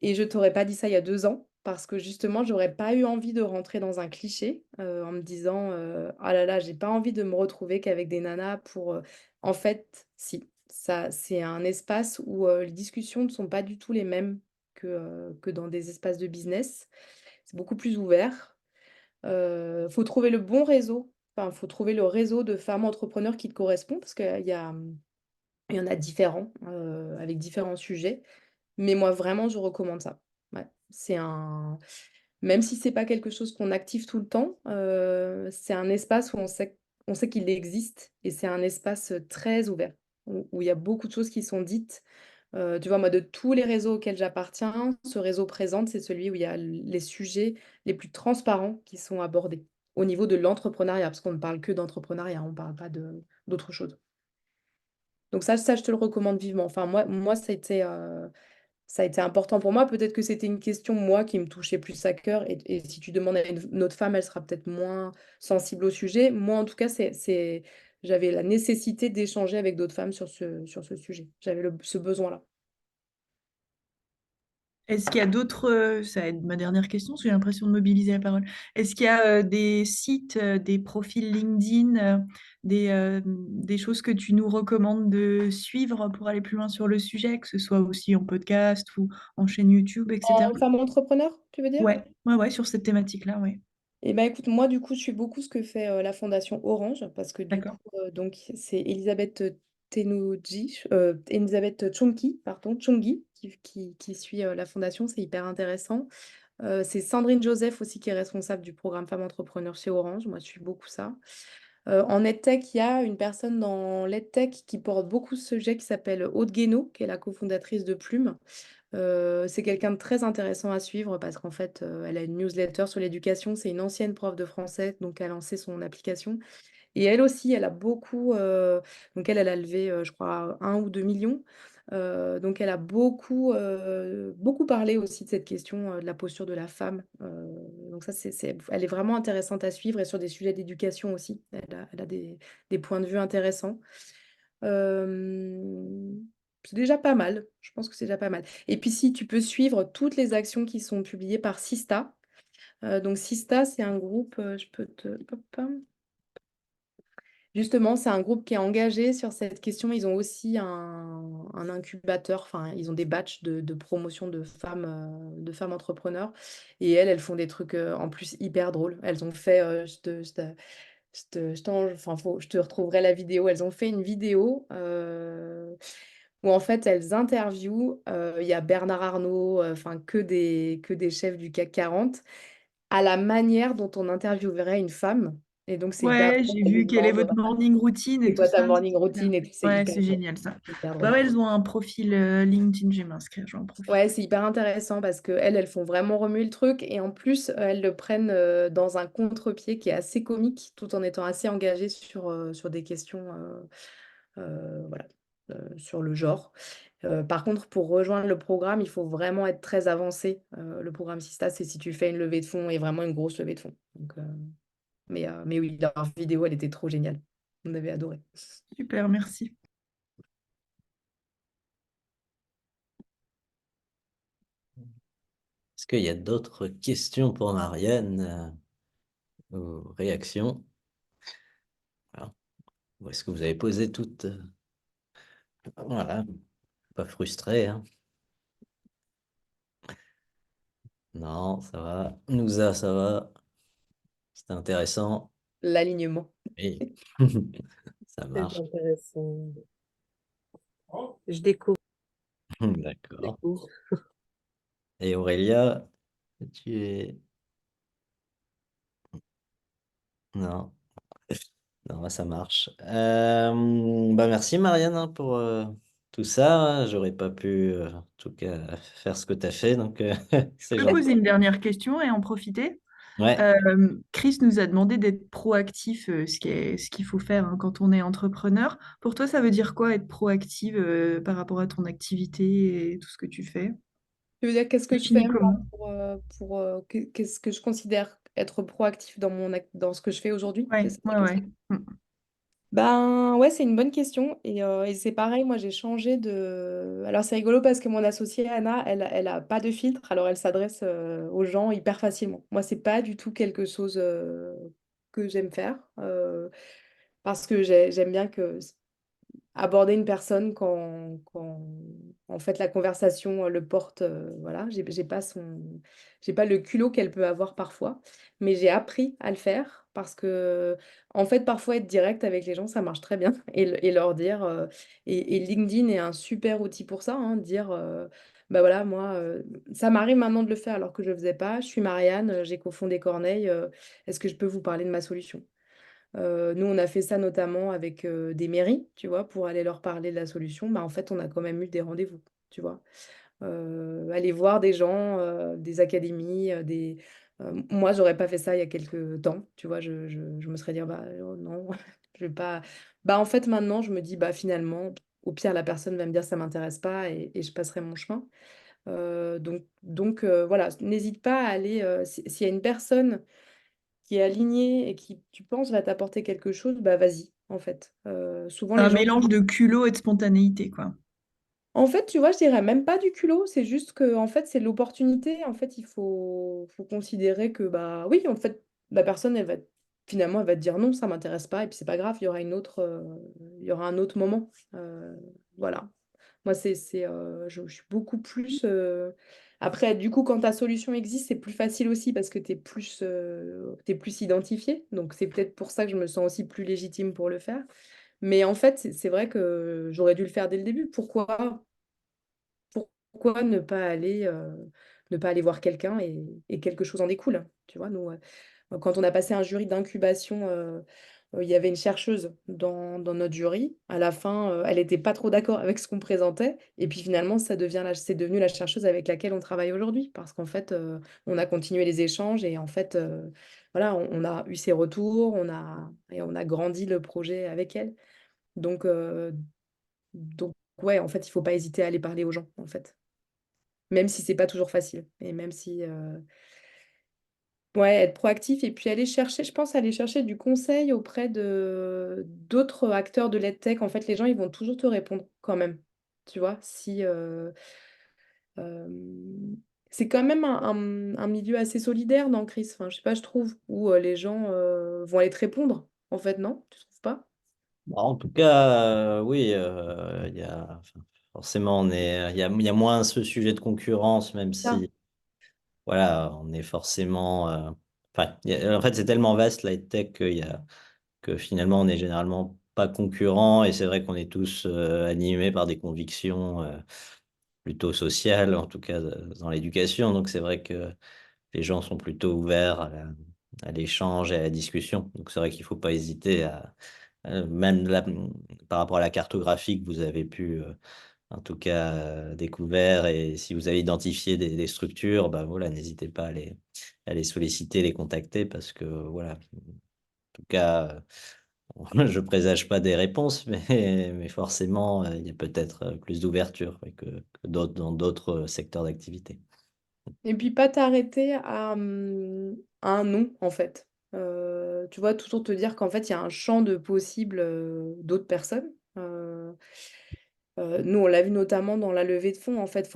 [SPEAKER 6] Et je t'aurais pas dit ça il y a 2 ans parce que justement, j'aurais pas eu envie de rentrer dans un cliché, en me disant, «Ah là là, j'ai pas envie de me retrouver qu'avec des nanas pour,» En fait, si, ça c'est un espace où, les discussions ne sont pas du tout les mêmes que dans des espaces de business. C'est beaucoup plus ouvert. Faut trouver le bon réseau, enfin, faut trouver le réseau de femmes entrepreneurs qui te correspond parce il y en a différents, avec différents sujets. Mais moi, vraiment, je recommande ça. Ouais, c'est un même si c'est pas quelque chose qu'on active tout le temps, c'est un espace où on sait qu'il existe et c'est un espace, très ouvert, où il y a beaucoup de choses qui sont dites. Tu vois, moi, de tous les réseaux auxquels j'appartiens, ce réseau Présente, c'est celui où il y a les sujets les plus transparents qui sont abordés, au niveau de l'entrepreneuriat, parce qu'on ne parle que d'entrepreneuriat, on ne parle pas de d'autre chose. Donc ça, je te le recommande vivement. Enfin, moi, ça a été important pour moi. Peut-être que c'était une question, moi, qui me touchait plus à cœur. Et si tu demandes à une autre femme, elle sera peut-être moins sensible au sujet. Moi, en tout cas, j'avais la nécessité d'échanger avec d'autres femmes sur ce sujet. J'avais ce besoin-là.
[SPEAKER 4] Est-ce qu'il y a d'autres, ça va être ma dernière question, parce que j'ai l'impression de mobiliser la parole. Est-ce qu'il y a des sites, des profils LinkedIn, des choses que tu nous recommandes de suivre pour aller plus loin sur le sujet, que ce soit aussi en podcast ou en chaîne YouTube, etc.
[SPEAKER 6] En femme entrepreneur, tu veux dire?
[SPEAKER 4] Ouais, ouais, ouais, sur cette thématique-là, ouais.
[SPEAKER 6] Eh ben, écoute, moi, du coup, je suis beaucoup ce que fait la Fondation Orange, parce que du coup,
[SPEAKER 4] D'accord.
[SPEAKER 6] donc, c'est Elisabeth Elisabeth Chunki, pardon, Chungi, qui suit la fondation, c'est hyper intéressant. C'est Sandrine Joseph aussi qui est responsable du programme Femmes Entrepreneurs chez Orange. Moi, je suis beaucoup ça. En EdTech, il y a une personne dans l'EdTech qui porte beaucoup ce sujet qui s'appelle Aude Guénaud, qui est la cofondatrice de Plume. C'est quelqu'un de très intéressant à suivre parce qu'en fait, elle a une newsletter sur l'éducation. C'est une ancienne prof de français, donc elle a lancé son application. Et elle aussi, elle a beaucoup, donc elle a levé, je crois 1 ou 2 millions. Donc elle a beaucoup parlé aussi de cette question, de la posture de la femme. Donc ça, elle est vraiment intéressante à suivre et sur des sujets d'éducation aussi. Elle a des points de vue intéressants. Hem, c'est déjà pas mal. Je pense que c'est déjà pas mal. Et puis si tu peux suivre toutes les actions qui sont publiées par Sista. Donc Sista, c'est un groupe, je peux te hop, justement, c'est un groupe qui est engagé sur cette question. Ils ont aussi un incubateur, enfin, ils ont des batchs de promotion de femmes entrepreneurs. Et elles font des trucs en plus hyper drôles. Elles ont fait, enfin, je te retrouverai la vidéo. Elles ont fait une vidéo où en fait elles interviewent, il y a Bernard Arnault, enfin que des chefs du CAC 40, à la manière dont on interviewerait une femme. Et donc c'est hyper
[SPEAKER 4] Ouais,
[SPEAKER 6] drôle.
[SPEAKER 4] j'ai
[SPEAKER 6] Elles lui
[SPEAKER 4] vu quelle est
[SPEAKER 6] demandent
[SPEAKER 4] votre morning routine et
[SPEAKER 6] c'est
[SPEAKER 4] tout
[SPEAKER 6] quoi ta
[SPEAKER 4] ça.
[SPEAKER 6] morning
[SPEAKER 4] C'est super.
[SPEAKER 6] routine et tout, c'est
[SPEAKER 4] Ouais,
[SPEAKER 6] hyper
[SPEAKER 4] c'est
[SPEAKER 6] drôle.
[SPEAKER 4] génial ça.
[SPEAKER 6] Hyper
[SPEAKER 4] Ouais,
[SPEAKER 6] drôle.
[SPEAKER 4] ouais, elles ont un profil LinkedIn, je vais m'inscrire, je vais en profiter.
[SPEAKER 6] Ouais, c'est hyper intéressant parce qu'elles font vraiment remuer le truc et en plus, elles le prennent dans un contre-pied qui est assez comique tout en étant assez engagées sur des questions voilà, sur le genre. Par contre, pour rejoindre le programme, il faut vraiment être très avancé. Le programme Sista, c'est si tu fais une levée de fonds et vraiment une grosse levée de fonds. Donc, mais oui, leur vidéo, elle était trop géniale. On avait adoré.
[SPEAKER 4] Super, merci.
[SPEAKER 1] Est-ce qu'il y a d'autres questions pour Marianne ou réactions? Voilà. Ou est-ce que vous avez posé toutes? Voilà, pas frustré, hein? Non, ça va. Nousa, ça va. C'était intéressant.
[SPEAKER 6] L'alignement.
[SPEAKER 1] Oui, ça
[SPEAKER 2] C'est
[SPEAKER 1] marche.
[SPEAKER 2] intéressant. Je découvre. Je
[SPEAKER 1] D'accord.
[SPEAKER 2] découvre.
[SPEAKER 1] Et Aurélia, tu es... Non, non, ça marche. Bah merci Marianne hein, pour tout ça. J'aurais pas pu, en tout cas, faire ce que tu as fait, donc
[SPEAKER 4] Je
[SPEAKER 1] c'est
[SPEAKER 4] peux
[SPEAKER 1] gentil.
[SPEAKER 4] poser une dernière question et en profiter.
[SPEAKER 1] Ouais.
[SPEAKER 4] Chris nous a demandé d'être proactif, ce qu'il faut faire hein, quand on est entrepreneur. Pour toi, ça veut dire quoi être proactive par rapport à ton activité et tout ce que tu fais?
[SPEAKER 6] Tu veux dire, qu'est-ce que je fais
[SPEAKER 4] Définis
[SPEAKER 6] moi,
[SPEAKER 4] comment?
[SPEAKER 6] qu'est-ce que je considère être proactif dans ce que je fais aujourd'hui? C'est
[SPEAKER 4] Ouais,
[SPEAKER 6] ça ta
[SPEAKER 4] ouais, ouais.
[SPEAKER 6] question?
[SPEAKER 4] Mm.
[SPEAKER 6] Ben ouais, c'est une bonne question. Et c'est pareil, moi j'ai changé de. Alors c'est rigolo parce que mon associée Anna, elle a pas de filtre, alors elle s'adresse aux gens hyper facilement. Moi, c'est pas du tout quelque chose que j'aime faire parce que j'aime bien que aborder une personne quand en fait la conversation le porte voilà j'ai pas le culot qu'elle peut avoir parfois, mais j'ai appris à le faire parce que en fait parfois être direct avec les gens ça marche très bien et leur dire et LinkedIn est un super outil pour ça, hein, dire bah voilà moi ça m'arrive maintenant de le faire alors que je le faisais pas. Je suis Marianne, j'ai cofondé Corneille, est-ce que je peux vous parler de ma solution? Nous, on a fait ça notamment avec des mairies, tu vois, pour aller leur parler de la solution. Bah, en fait, on a quand même eu des rendez-vous, tu vois. Aller voir des gens, des académies, moi, j'aurais pas fait ça il y a quelques temps, tu vois. Je me serais dit, bah non, je vais pas. Bah, en fait, maintenant, je me dis, bah finalement, au pire, la personne va me dire, ça m'intéresse pas et je passerai mon chemin. Donc, voilà, n'hésite pas à aller, s'il y a une personne qui est aligné et qui, tu penses, va t'apporter quelque chose, bah vas-y, en fait. Souvent,
[SPEAKER 4] C'est
[SPEAKER 6] les
[SPEAKER 4] un
[SPEAKER 6] gens...
[SPEAKER 4] mélange de culot et de spontanéité, quoi.
[SPEAKER 6] En fait, tu vois, je dirais même pas du culot, c'est juste que, en fait, c'est l'opportunité. En fait, faut considérer que, bah oui, en fait, la personne, finalement, elle va te dire non, ça m'intéresse pas, et puis c'est pas grave, il y aura un autre moment. Voilà. Moi, je suis beaucoup plus. Après, du coup, quand ta solution existe, c'est plus facile aussi parce que t'es plus identifié. Donc, c'est peut-être pour ça que je me sens aussi plus légitime pour le faire. Mais en fait, c'est vrai que j'aurais dû le faire dès le début. Pourquoi ne pas aller voir quelqu'un et quelque chose en découle? Tu vois, nous, quand on a passé un jury d'incubation, il y avait une chercheuse dans notre jury. À la fin, elle n'était pas trop d'accord avec ce qu'on présentait. Et puis finalement, c'est devenu la chercheuse avec laquelle on travaille aujourd'hui. Parce qu'en fait, on a continué les échanges et en fait, voilà, on a eu ses retours, et on a grandi le projet avec elle. Donc, ouais, en fait, il faut pas hésiter à aller parler aux gens, en fait. Même si c'est pas toujours facile. Et même si, ouais, être proactif et puis aller chercher, je pense aller chercher du conseil auprès de d'autres acteurs de l'EdTech. En fait, les gens, ils vont toujours te répondre quand même. Tu vois, si euh, c'est quand même un milieu assez solidaire dans Chris. Enfin, je sais pas, je trouve, où les gens vont aller te répondre. En fait, non? Tu trouves pas?
[SPEAKER 1] Bah, en tout cas, oui, enfin, forcément, il y a moins ce sujet de concurrence, même
[SPEAKER 6] Ça.
[SPEAKER 1] si, voilà, on est forcément. Enfin, en fait, c'est tellement vaste, la tech, que finalement, on n'est généralement pas concurrents, et c'est vrai qu'on est tous animés par des convictions plutôt sociales, en tout cas dans l'éducation. Donc, c'est vrai que les gens sont plutôt ouverts à l'échange et à la discussion. Donc, c'est vrai qu'il ne faut pas hésiter même par rapport à la cartographie que vous avez pu, en tout cas, découvert, et si vous avez identifié des structures, bah voilà, n'hésitez pas à les solliciter, les contacter, parce que voilà, en tout cas, je présage pas des réponses, mais forcément, il y a peut-être plus d'ouverture, ouais, que d'autres dans d'autres secteurs d'activité.
[SPEAKER 6] Et puis pas t'arrêter à un non, en fait. Tu vois, toujours te dire qu'en fait, il y a un champ de possibles d'autres personnes. Nous, on l'a vu notamment dans la levée de fonds. En fait,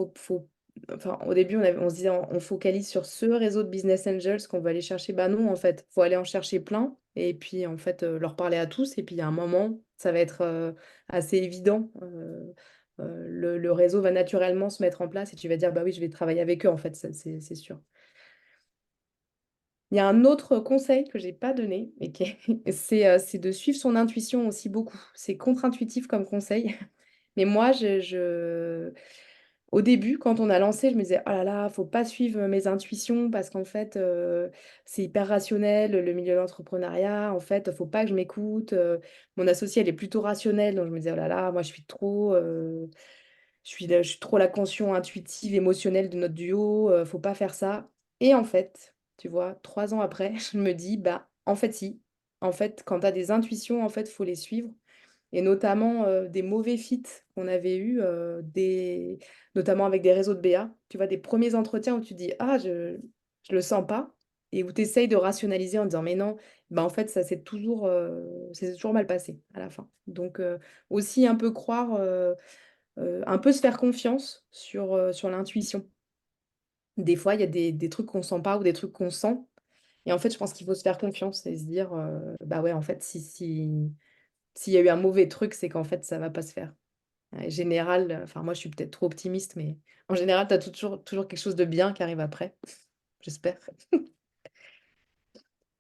[SPEAKER 6] enfin, au début, on se disait, on focalise sur ce réseau de business angels qu'on va aller chercher. Bah non, en fait, faut aller en chercher plein et puis, en fait, leur parler à tous. Et puis, il y a un moment, ça va être assez évident. Le réseau va naturellement se mettre en place et tu vas dire, bah oui, je vais travailler avec eux, en fait, ça, c'est sûr. Il y a un autre conseil que j'ai pas donné, et c'est de suivre son intuition aussi beaucoup. C'est contre-intuitif comme conseil. Mais moi, au début, quand on a lancé, je me disais, oh là là, faut pas suivre mes intuitions parce qu'en fait, c'est hyper rationnel, le milieu de l'entrepreneuriat. En fait, faut pas que je m'écoute. Mon associé, elle est plutôt rationnelle, donc je me disais, oh là là, moi, je suis trop la conscience intuitive, émotionnelle de notre duo. Faut pas faire ça. Et en fait, tu vois, 3 ans après, je me dis, bah, en fait, si. En fait, quand tu as des intuitions, en fait, faut les suivre et notamment des mauvais fits qu'on avait eus, notamment avec des réseaux de BA. Tu vois, des premiers entretiens où tu dis, ah, je le sens pas. et où tu essayes de rationaliser en disant, mais non, bah, en fait, ça s'est toujours mal passé à la fin. Donc, aussi un peu croire, un peu se faire confiance sur l'intuition. Des fois, il y a des trucs qu'on sent pas ou des trucs qu'on sent. Et en fait, je pense qu'il faut se faire confiance et se dire, bah ouais, en fait, s'il y a eu un mauvais truc, c'est qu'en fait, ça va pas se faire. En général, enfin, moi, je suis peut-être trop optimiste, mais en général, tu as toujours quelque chose de bien qui arrive après, j'espère.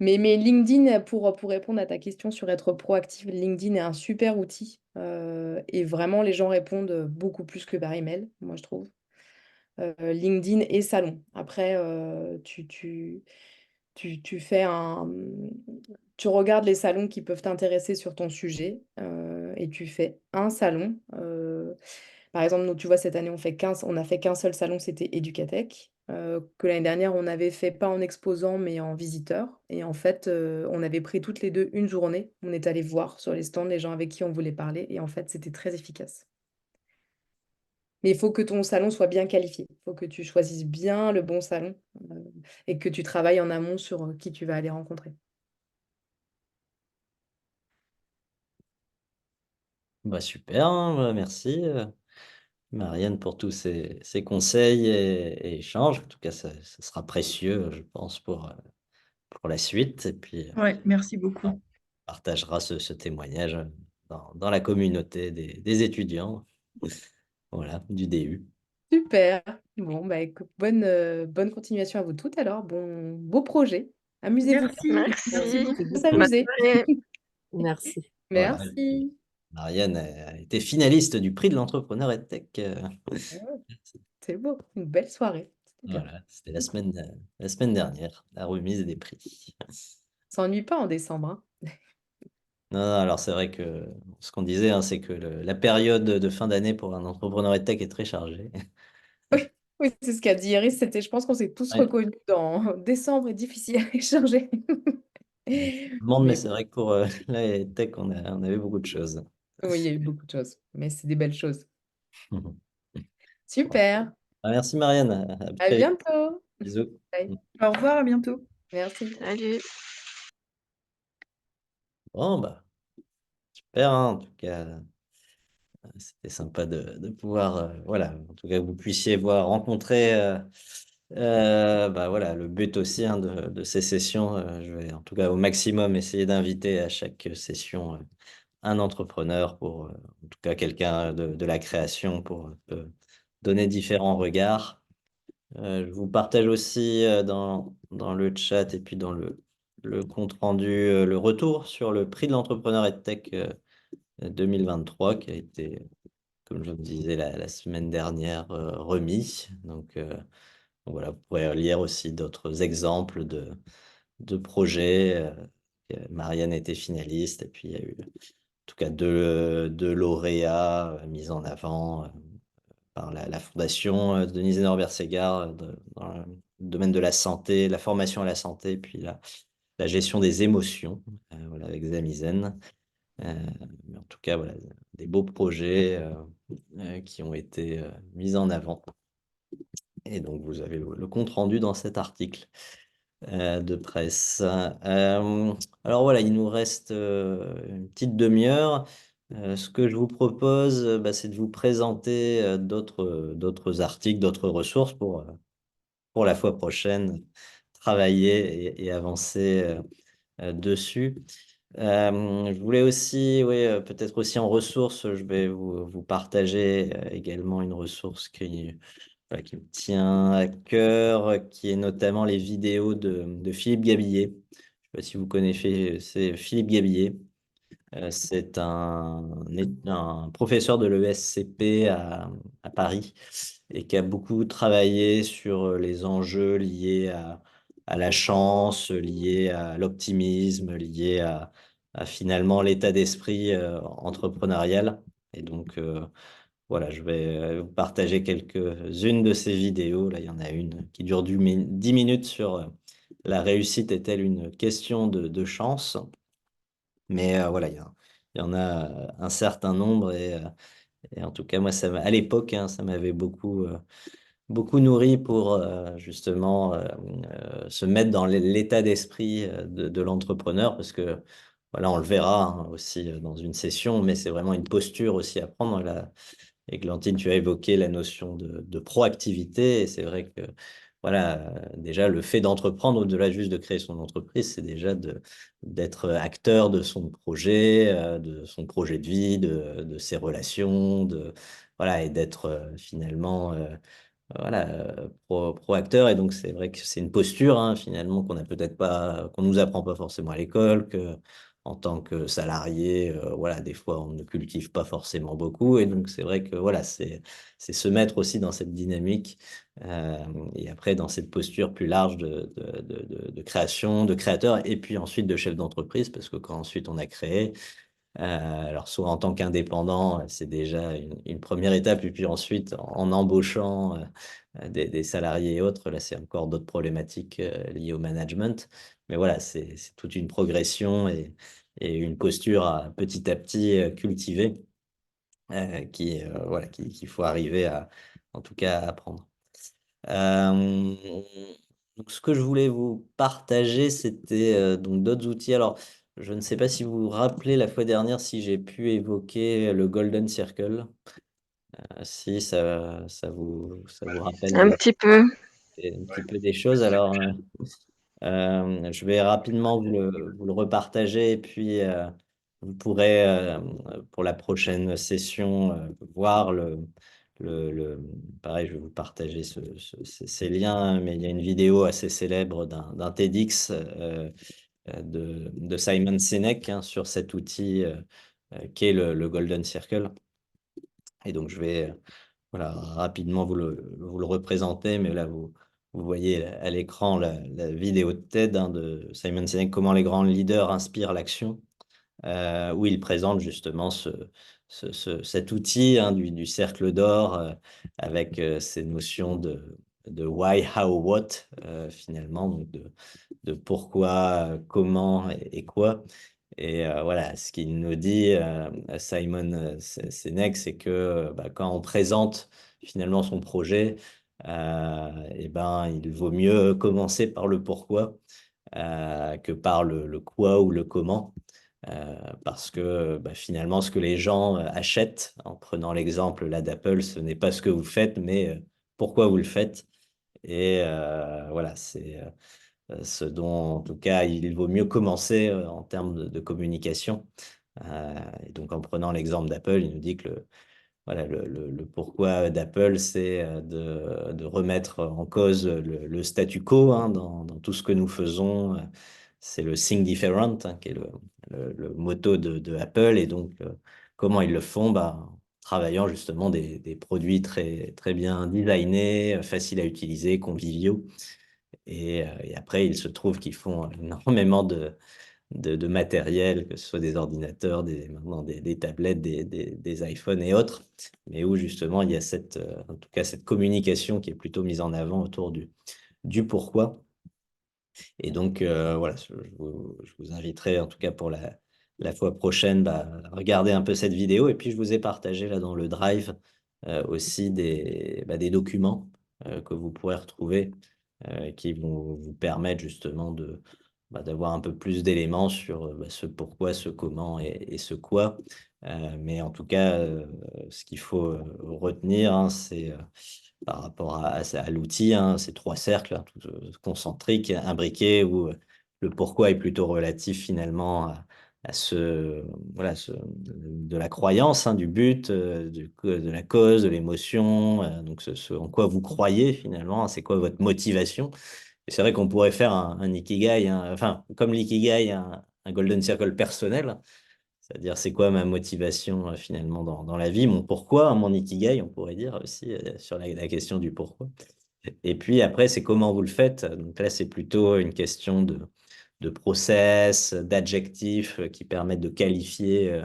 [SPEAKER 6] Mais LinkedIn, pour répondre à ta question sur être proactif, LinkedIn est un super outil. Et vraiment, les gens répondent beaucoup plus que par email, moi, je trouve. LinkedIn et Salon. Après, tu fais tu regardes les salons qui peuvent t'intéresser sur ton sujet et tu fais un salon. Par exemple, nous, tu vois, cette année, on a fait qu'un seul salon, c'était Educatech. Que l'année dernière, on avait fait pas en exposant, mais en visiteur. Et en fait, on avait pris toutes les deux une journée. On est allé voir sur les stands les gens avec qui on voulait parler. Et en fait, c'était très efficace. Mais il faut que ton salon soit bien qualifié. Il faut que tu choisisses bien le bon salon et que tu travailles en amont sur qui tu vas aller rencontrer.
[SPEAKER 1] Bah, super, hein, bah, merci Marianne pour tous ces conseils et échanges. En tout cas, ça sera précieux, je pense, pour la suite. Et puis,
[SPEAKER 4] Ouais, merci
[SPEAKER 1] on
[SPEAKER 4] beaucoup.
[SPEAKER 1] partagera ce témoignage dans la communauté des étudiants, voilà, du DU.
[SPEAKER 6] Super. Bon, bah écoute, bonne continuation à vous toutes alors. Beau projet. Amusez-vous bien.
[SPEAKER 4] Merci.
[SPEAKER 2] Merci
[SPEAKER 3] Merci.
[SPEAKER 2] beaucoup.
[SPEAKER 6] Faut
[SPEAKER 3] Bonne
[SPEAKER 6] s'amuser.
[SPEAKER 3] soirée.
[SPEAKER 2] Merci.
[SPEAKER 1] Voilà,
[SPEAKER 6] Merci.
[SPEAKER 1] Marianne a été finaliste du prix de l'entrepreneur EdTech.
[SPEAKER 6] Ouais, c'est beau. Une belle soirée. C'était bien.
[SPEAKER 1] Voilà, c'était la semaine dernière, la remise des prix.
[SPEAKER 6] S'ennuie pas en décembre, hein.
[SPEAKER 1] Non, non, alors c'est vrai que ce qu'on disait, hein, c'est que la période de fin d'année pour un entrepreneur EdTech est très chargée.
[SPEAKER 6] Oui, oui, c'est ce qu'a dit Iris. Je pense qu'on s'est tous
[SPEAKER 1] Ouais.
[SPEAKER 6] reconnus dans décembre est difficile à échanger.
[SPEAKER 1] Tout le monde, mais
[SPEAKER 6] Mais
[SPEAKER 1] c'est
[SPEAKER 6] bon,
[SPEAKER 1] vrai que pour la EdTech, on avait beaucoup de choses.
[SPEAKER 6] oui, il y a eu beaucoup de choses. Mais c'est des belles choses.
[SPEAKER 1] Bon.
[SPEAKER 6] Super.
[SPEAKER 1] Ah, merci Marianne, à
[SPEAKER 6] À
[SPEAKER 1] très vite.
[SPEAKER 6] bientôt.
[SPEAKER 1] Bisous.
[SPEAKER 6] Bye.
[SPEAKER 4] Au revoir, à bientôt.
[SPEAKER 6] Merci.
[SPEAKER 3] Salut.
[SPEAKER 1] Bon, bah, super, hein, en tout cas, c'était sympa de pouvoir, voilà, en tout cas, que vous puissiez voir, rencontrer, bah, voilà, le but aussi, hein, de ces sessions. Je vais, en tout cas, au maximum, essayer d'inviter à chaque session un entrepreneur pour, en tout cas, quelqu'un de la création pour donner différents regards. Je vous partage aussi dans le chat et puis dans le compte rendu, le retour sur le prix de l'entrepreneur EdTech 2023 qui a été, comme je vous disais la semaine dernière, remis. Donc voilà, vous pourrez lire aussi d'autres exemples de projets. Marianne était finaliste et puis il y a eu en tout cas deux lauréats mis en avant par la fondation Denise et Norbert Segard dans le domaine de la santé, la formation à la santé, puis la gestion des émotions, voilà, avec Zamizen. Mais en tout cas, voilà, des beaux projets qui ont été mis en avant. Et donc, vous avez le compte rendu dans cet article de presse. Alors voilà, il nous reste une petite demi-heure. Ce que je vous propose, bah, c'est de vous présenter d'autres articles, d'autres ressources pour la fois prochaine, travailler et avancer dessus. Je voulais aussi, oui, peut-être aussi en ressources, je vais vous partager également une ressource voilà, qui me tient à cœur, qui est notamment les vidéos de Philippe Gabillet. Je ne sais pas si vous connaissez, c'est Philippe Gabillet. C'est un professeur de l'ESCP à Paris et qui a beaucoup travaillé sur les enjeux liés à la chance, liés à l'optimisme, liés à finalement l'état d'esprit entrepreneurial. Et donc, voilà, je vais vous partager quelques-unes de ces vidéos. Là, il y en a une qui dure 10 minutes sur la réussite est-elle une question de chance? Mais voilà, il y en a un certain nombre et en tout cas, moi, à l'époque, hein, ça m'avait beaucoup beaucoup nourri pour justement se mettre dans l'état d'esprit de l'entrepreneur, parce que voilà, on le verra hein, aussi dans une session, mais c'est vraiment une posture aussi à prendre. Là. Et Glantine, tu as évoqué la notion de proactivité, et c'est vrai que voilà, déjà le fait d'entreprendre, au-delà juste de créer son entreprise, c'est déjà d'être acteur de son projet de vie, de ses relations, voilà, et d'être finalement voilà, pro-acteur. Et donc, c'est vrai que c'est une posture, hein, finalement, qu'on a peut-être pas, qu'on nous apprend pas forcément à l'école, que en tant que salarié, voilà, des fois, on ne cultive pas forcément beaucoup. Et donc, c'est vrai que, voilà, c'est se mettre aussi dans cette dynamique, euh, et après, dans cette posture plus large de création, de créateur, et puis ensuite de chef d'entreprise, parce que quand ensuite on a créé, alors, soit en tant qu'indépendant, c'est déjà une première étape, et puis ensuite, en embauchant des salariés et autres, là, c'est encore d'autres problématiques liées au management. Mais voilà, c'est toute une progression et une posture à petit cultiver, voilà, qu'il faut arriver à, en tout cas, à apprendre. Euh, donc, ce que je voulais vous partager, c'était donc d'autres outils. Alors, je ne sais pas si vous vous rappelez la fois dernière si j'ai pu évoquer le Golden Circle. Si ça vous rappelle
[SPEAKER 3] Un petit peu.
[SPEAKER 1] un petit peu des choses. Alors, je vais rapidement vous le repartager et puis vous pourrez, pour la prochaine session, voir pareil, je vais vous partager ces liens, mais il y a une vidéo assez célèbre d'un TEDx de Simon Sinek hein, sur cet outil qu'est le Golden Circle. Et donc, je vais voilà, rapidement vous le représenter, mais là, vous voyez à l'écran la vidéo de TED hein, de Simon Sinek, comment les grands leaders inspirent l'action, où il présente justement cet outil hein, du cercle d'or avec ces notions de why, how, what, finalement, donc de pourquoi, comment et quoi. Et voilà, ce qu'il nous dit, Simon Sinek, c'est que bah, quand on présente finalement son projet, et ben, il vaut mieux commencer par le pourquoi que par le quoi ou le comment. Parce que bah, finalement, ce que les gens achètent, en prenant l'exemple là d'Apple, ce n'est pas ce que vous faites, mais pourquoi vous le faites. Et voilà, c'est ce dont, en tout cas, il vaut mieux commencer en termes de communication. Et donc, en prenant l'exemple d'Apple, il nous dit que voilà, le pourquoi d'Apple, c'est de remettre en cause le statu quo hein, dans tout ce que nous faisons. C'est le Think Different, hein, qui est le motto de Apple. Et donc, comment ils le font? Bah, en travaillant justement des produits très, très bien designés, faciles à utiliser, conviviaux. Et après, il se trouve qu'ils font énormément de matériel, que ce soit des ordinateurs, maintenant des tablettes, des iPhones et autres, mais où justement il y a en tout cas cette communication qui est plutôt mise en avant autour du pourquoi. Et donc voilà, je vous inviterai en tout cas pour la fois prochaine, bah, à regarder un peu cette vidéo. Et puis je vous ai partagé là dans le Drive aussi des documents que vous pourrez retrouver qui vont vous permettre justement d'avoir un peu plus d'éléments sur ce pourquoi, ce comment et ce quoi. Mais en tout cas, ce qu'il faut retenir, hein, c'est par rapport à l'outil, hein, ces trois cercles hein, tout, concentriques, imbriqués, où le pourquoi est plutôt relatif finalement voilà, de la croyance, hein, du but, de la cause, de l'émotion, donc ce en quoi vous croyez finalement, hein, c'est quoi votre motivation. Et c'est vrai qu'on pourrait faire un ikigai, enfin, comme l'ikigai, un golden circle personnel, c'est-à-dire c'est quoi ma motivation finalement dans la vie, mon pourquoi, hein, mon ikigai, on pourrait dire aussi sur la question du pourquoi. Et puis après, c'est comment vous le faites. Donc là, c'est plutôt une question de process, d'adjectifs qui permettent de qualifier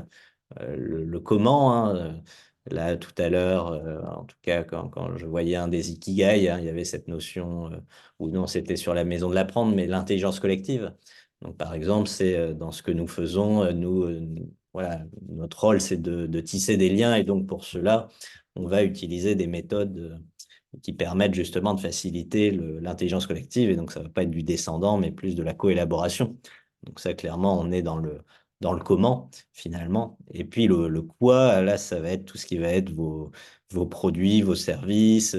[SPEAKER 1] le comment. Hein. Là, tout à l'heure, en tout cas, quand je voyais un des ikigai, hein, il y avait cette notion, ou non, c'était sur la maison de l'apprendre, mais l'intelligence collective. Donc, par exemple, c'est dans ce que nous faisons, voilà, notre rôle, c'est de tisser des liens, et donc pour cela, on va utiliser des méthodes qui permettent justement de faciliter l'intelligence collective. Et donc, ça ne va pas être du descendant, mais plus de la coélaboration. Donc ça, clairement, on est dans le comment, finalement. Et puis le quoi, là, ça va être tout ce qui va être vos produits, vos services,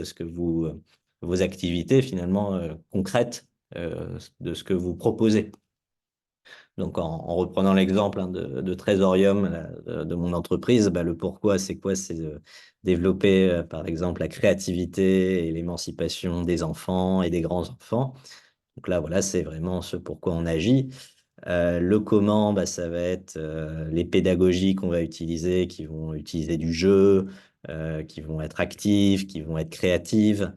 [SPEAKER 1] vos activités, finalement, concrètes de ce que vous proposez. Donc, en reprenant l'exemple de Trésorium, là, de mon entreprise, bah, le pourquoi, c'est quoi? C'est de développer, par exemple, la créativité et l'émancipation des enfants et des grands-enfants. Donc là, voilà, c'est vraiment ce pourquoi on agit. Le comment, bah, ça va être les pédagogies qu'on va utiliser, qui vont utiliser du jeu, qui vont être actives, qui vont être créatives.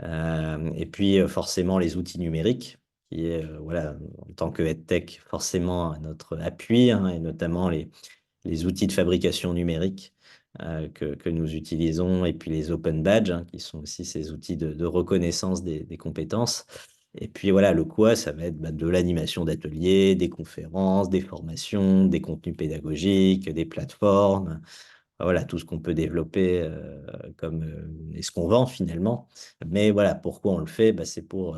[SPEAKER 1] Et puis, forcément, les outils numériques, qui est, voilà, en tant que EdTech, forcément à notre appui, hein, et notamment les outils de fabrication numérique que nous utilisons, et puis les Open Badges, hein, qui sont aussi ces outils de reconnaissance des compétences. Et puis voilà, le quoi, ça va être de l'animation d'ateliers, des conférences, des formations, des contenus pédagogiques, des plateformes. Voilà, tout ce qu'on peut développer et ce qu'on vend finalement. Mais voilà, pourquoi on le fait? Bah, c'est pour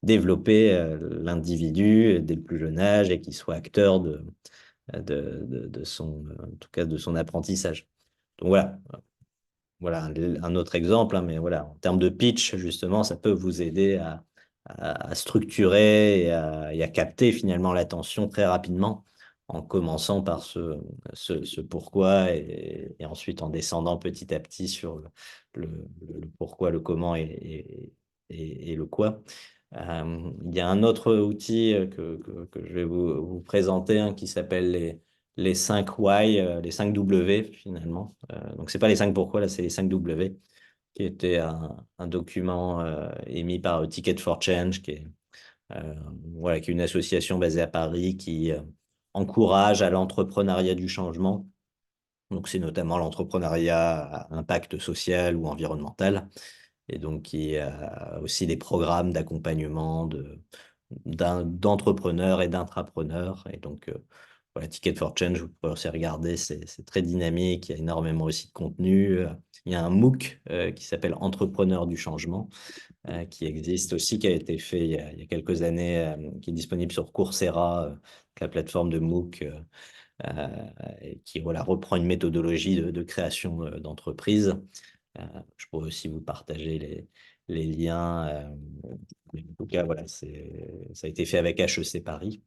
[SPEAKER 1] développer l'individu dès le plus jeune âge et qu'il soit acteur de son, en tout cas de son apprentissage. Donc voilà un autre exemple, hein, mais voilà, en termes de pitch, justement, ça peut vous aider à structurer et à capter finalement l'attention très rapidement en commençant par ce pourquoi et ensuite en descendant petit à petit sur le pourquoi, le comment et le quoi. Il y a un autre outil que je vais vous présenter, hein, qui s'appelle les 5 why, les 5 W finalement. Donc, c'est pas les 5 pourquoi, là, c'est les 5 W, qui était un document émis par Ticket for Change, euh, voilà, qui est une association basée à Paris qui encourage à l'entrepreneuriat du changement. Donc, c'est notamment l'entrepreneuriat à impact social ou environnemental. Et donc, qui a aussi des programmes d'accompagnement d'entrepreneurs et d'intrapreneurs. Et donc, voilà, Ticket for Change, vous pouvez aussi regarder, c'est très dynamique, il y a énormément aussi de contenu. Il y a un MOOC qui s'appelle Entrepreneurs du changement, qui existe aussi, qui a été fait il y a quelques années, qui est disponible sur Coursera, la plateforme de MOOC, et qui voilà, reprend une méthodologie de création d'entreprise. Je pourrais aussi vous partager les liens. En tout cas, voilà, ça a été fait avec HEC Paris,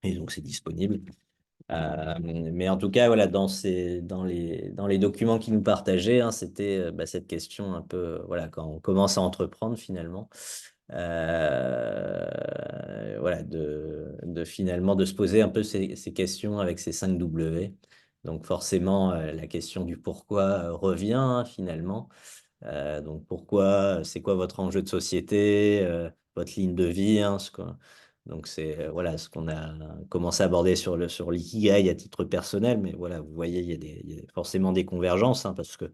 [SPEAKER 1] et donc c'est disponible. Mais en tout cas, voilà, dans les documents qu'ils nous partageaient, hein, c'était cette question un peu, voilà, quand on commence à entreprendre finalement, voilà, finalement de se poser un peu ces questions avec ces 5 W. Donc forcément, la question du pourquoi revient, hein, finalement. Donc pourquoi, c'est quoi votre enjeu de société, votre ligne de vie, hein, donc c'est voilà ce qu'on a commencé à aborder sur l'ikigai à titre personnel, mais voilà, vous voyez, il y a forcément des convergences, hein, parce que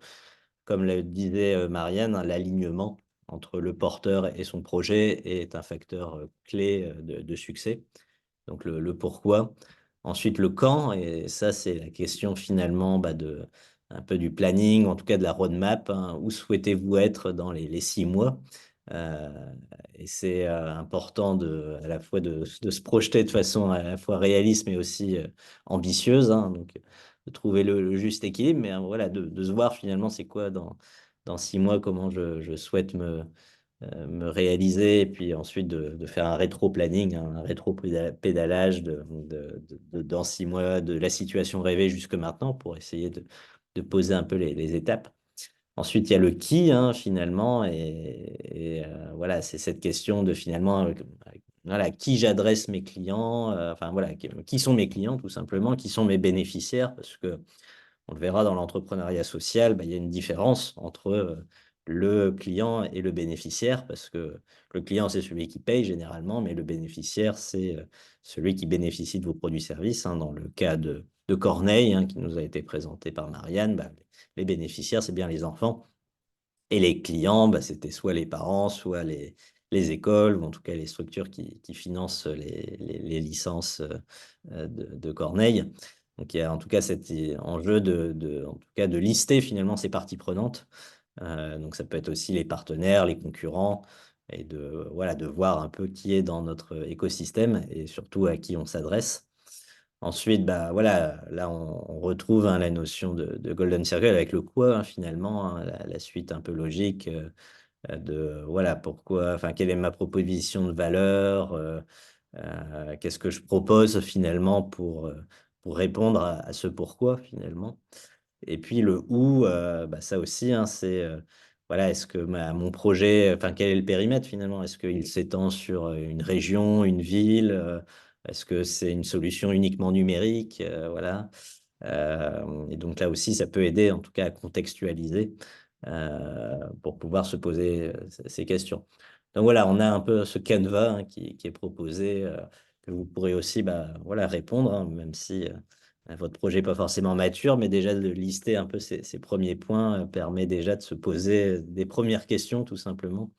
[SPEAKER 1] comme le disait Marianne, hein, l'alignement entre le porteur et son projet est un facteur clé de succès. Donc le pourquoi. Ensuite, le quand, et ça, c'est la question finalement un peu du planning, en tout cas de la roadmap, hein. Où souhaitez-vous être dans les 6 mois? Euh, et c'est important à la fois de se projeter de façon à la fois réaliste, mais aussi ambitieuse, hein. Donc, de trouver le juste équilibre, mais voilà, de se voir finalement c'est quoi dans 6 mois, comment je souhaite me réaliser, et puis ensuite de faire un rétro-planning, un rétro-pédalage dans 6 mois de la situation rêvée jusque maintenant pour essayer de poser un peu les étapes. Ensuite, il y a le qui, hein, finalement, et voilà, c'est cette question de finalement, voilà, qui j'adresse mes clients, enfin voilà, qui sont mes clients tout simplement, qui sont mes bénéficiaires, parce que on le verra dans l'entrepreneuriat social, bah, il y a une différence entre le client et le bénéficiaire, parce que le client, c'est celui qui paye généralement, mais le bénéficiaire, c'est celui qui bénéficie de vos produits-services, hein. Dans le cas de Corneille, hein, qui nous a été présenté par Marianne, bah, les bénéficiaires, c'est bien les enfants. Et les clients, bah, c'était soit les parents, soit les écoles, ou en tout cas les structures qui financent les licences de Corneille. Donc il y a en tout cas cet enjeu en tout cas de lister finalement ces parties prenantes Donc ça peut être aussi les partenaires, les concurrents, et voilà, de voir un peu qui est dans notre écosystème et surtout à qui on s'adresse. Ensuite, bah, voilà, là, on retrouve, hein, la notion de golden circle avec le quoi, hein, finalement, hein, la suite un peu logique, de voilà, pourquoi, enfin, quelle est ma proposition de valeur, qu'est-ce que je propose finalement pour répondre à ce pourquoi finalement. Et puis le où, bah, ça aussi, hein, c'est, voilà, est-ce que mon projet, enfin, quel est le périmètre finalement? Est-ce qu'il s'étend sur, une région, une ville? Est-ce que c'est une solution uniquement numérique? Voilà. Et donc là aussi, ça peut aider en tout cas à contextualiser, pour pouvoir se poser, ces questions. Donc voilà, on a un peu ce canevas, hein, qui est proposé, que vous pourrez aussi, bah, voilà, répondre, hein, même si, votre projet n'est pas forcément mature, mais déjà de lister un peu ces premiers points, permet déjà de se poser des premières questions tout simplement,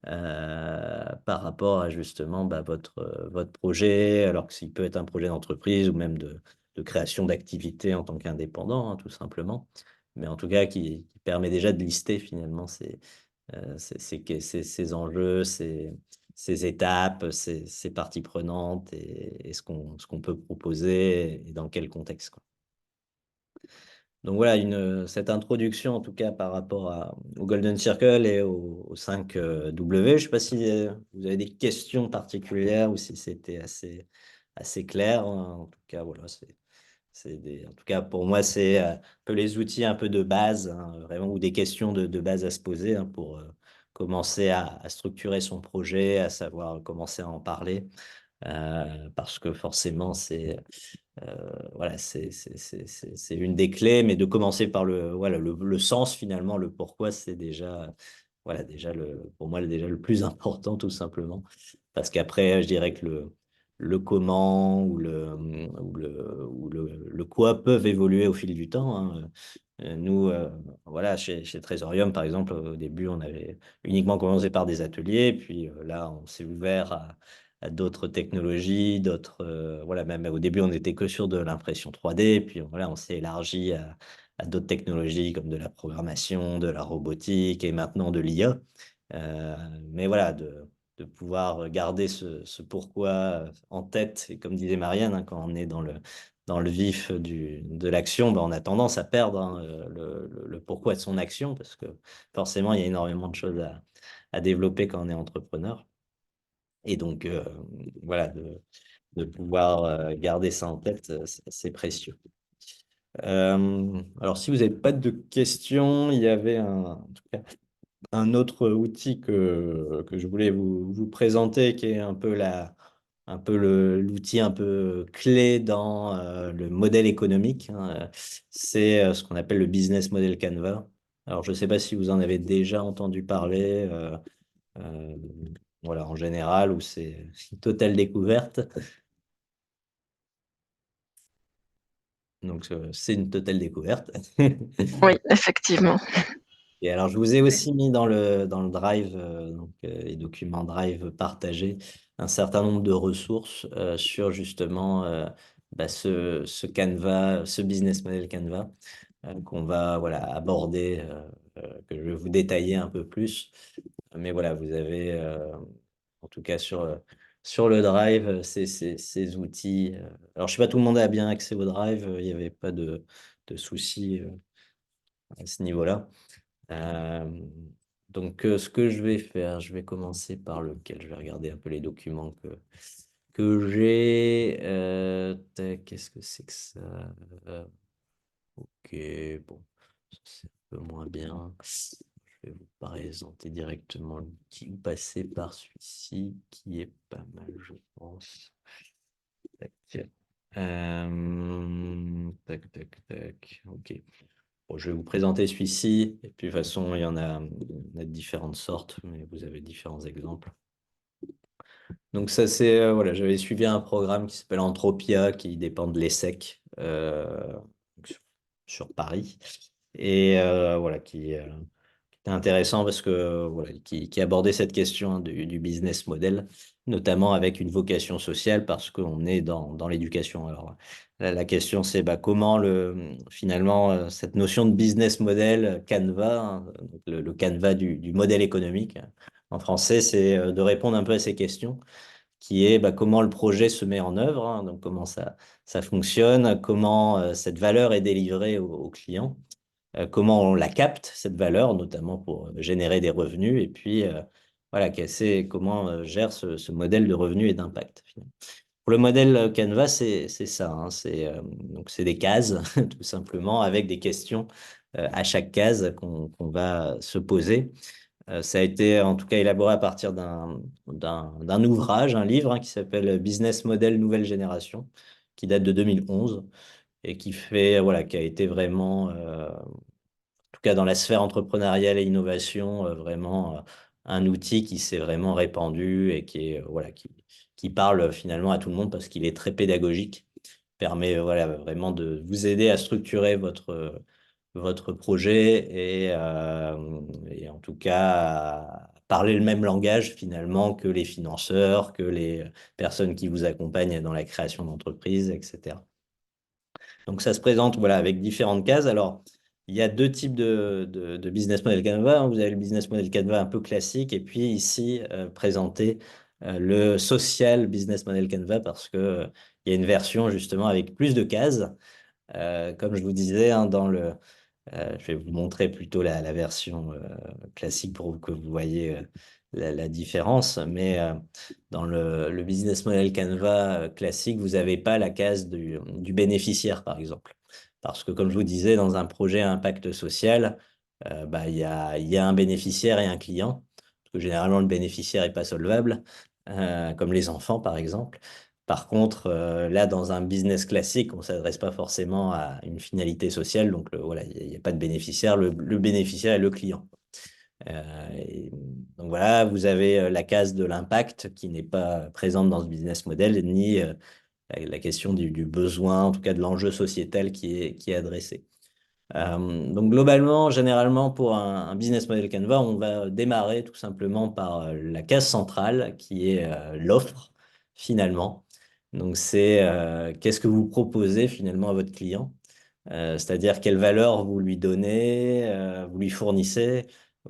[SPEAKER 1] par rapport à justement, bah, votre projet, alors que s'il peut être un projet d'entreprise ou même de création d'activité en tant qu'indépendant, hein, tout simplement. Mais en tout cas qui permet déjà de lister finalement ces enjeux, ces étapes, ces parties prenantes et ce qu'on peut proposer et dans quel contexte, quoi. Donc voilà, cette introduction en tout cas par rapport au Golden Circle et aux 5 W. Je ne sais pas si vous avez des questions particulières ou si c'était assez clair, hein. En tout cas, voilà, en tout cas, pour moi, c'est un peu les outils un peu de base, hein, vraiment, ou des questions de base à se poser, hein, pour commencer à structurer son projet, à savoir commencer à en parler. Parce que forcément, voilà, c'est une des clés, mais de commencer par voilà, le sens finalement, le pourquoi, c'est déjà, voilà, déjà pour moi, déjà le plus important, tout simplement. Parce qu'après, je dirais que le comment ou le quoi peuvent évoluer au fil du temps, hein. Nous, voilà, chez Trésorium, par exemple, au début, on avait uniquement commencé par des ateliers, puis là, on s'est ouvert à d'autres technologies, voilà, même au début, on n'était que sur de l'impression 3D, puis voilà, on s'est élargi à d'autres technologies comme de la programmation, de la robotique et maintenant de l'IA. Mais voilà, de pouvoir garder ce pourquoi en tête, et comme disait Marianne, hein, quand on est dans le vif de l'action, ben, on a tendance à perdre, hein, le pourquoi de son action, parce que forcément, il y a énormément de choses à développer quand on est entrepreneur. Et donc, voilà, de pouvoir garder ça en tête, c'est précieux. Alors, si vous n'avez pas de questions, il y avait en tout cas, un autre outil que je voulais vous présenter, qui est un peu l'outil un peu clé dans le modèle économique, hein. C'est ce qu'on appelle le Business Model Canva. Alors, je ne sais pas si vous en avez déjà entendu parler, euh, voilà, en général, ou c'est une totale découverte. Donc, c'est une totale découverte.
[SPEAKER 3] Oui, effectivement.
[SPEAKER 1] Et alors, je vous ai aussi mis dans le Drive, donc, les documents Drive partagés, un certain nombre de ressources sur justement, bah, ce Canva, ce business model Canva, qu'on va, voilà, aborder, que je vais vous détailler un peu plus. Mais voilà, vous avez, en tout cas sur le Drive, ces outils. Alors, je sais pas, tout le monde a bien accès au Drive, il n'y avait pas de soucis à ce niveau-là. Euh, donc, ce que je vais faire, je vais commencer par lequel? Je vais regarder un peu les documents que j'ai. Qu'est-ce que c'est que ça? Ok, bon, ça, c'est un peu moins bien. Je vais vous présenter directement l'outil ou passer par celui-ci qui est pas mal, je pense. Tac. Tac, tac, tac. Ok. Bon, je vais vous présenter celui-ci. Et puis, de toute façon, il y en a de différentes sortes, mais vous avez différents exemples. Donc, ça, c'est, voilà, j'avais suivi un programme qui s'appelle Entropia, qui dépend de l'ESSEC, sur Paris. Et voilà, qui est intéressant parce que voilà, qui abordait cette question hein, du business model, notamment avec une vocation sociale parce qu'on est dans l'éducation. Alors la question c'est bah, comment finalement cette notion de business model, Canva, hein, donc le Canva du modèle économique en français, c'est de répondre un peu à ces questions, qui est bah, comment le projet se met en œuvre, hein, donc comment ça fonctionne, comment cette valeur est délivrée aux clients, comment on la capte, cette valeur, notamment pour générer des revenus, et puis voilà, comment gère ce modèle de revenus et d'impact, finalement. Pour le modèle Canva, c'est ça, hein, donc c'est des cases, tout simplement, avec des questions à chaque case qu'on va se poser. Ça a été en tout cas élaboré à partir d'un ouvrage, un livre hein, qui s'appelle Business Model Nouvelle Génération, qui date de 2011 et voilà, qui a été vraiment tout cas dans la sphère entrepreneuriale et innovation, vraiment un outil qui s'est vraiment répandu et voilà, qui parle finalement à tout le monde parce qu'il est très pédagogique, permet voilà, vraiment de vous aider à structurer votre projet et en tout cas à parler le même langage finalement que les financeurs, que les personnes qui vous accompagnent dans la création d'entreprise, etc. Donc, ça se présente voilà, avec différentes cases. Alors, il y a deux types de business model Canva, hein. Vous avez le business model Canva un peu classique et puis ici, présenté le social business model Canva parce que il y a une version justement avec plus de cases. Comme je vous disais, hein, je vais vous montrer plutôt la version classique pour que vous voyez la différence. Mais dans le business model Canva classique, vous n'avez pas la case du bénéficiaire, par exemple. Parce que, comme je vous disais, dans un projet à impact social, bah, il y a un bénéficiaire et un client. Parce que généralement, le bénéficiaire n'est pas solvable, comme les enfants, par exemple. Par contre, là, dans un business classique, on ne s'adresse pas forcément à une finalité sociale. Donc, voilà, il n'y a pas de bénéficiaire. Le bénéficiaire est le client. Donc, voilà, vous avez la case de l'impact qui n'est pas présente dans ce business model, ni la question du besoin, en tout cas de l'enjeu sociétal qui est adressé. Donc, globalement, généralement, pour un business model Canva, on va démarrer tout simplement par la case centrale qui est l'offre, finalement. Donc, c'est qu'est-ce que vous proposez finalement à votre client, c'est-à-dire quelle valeur vous lui donnez, vous lui fournissez,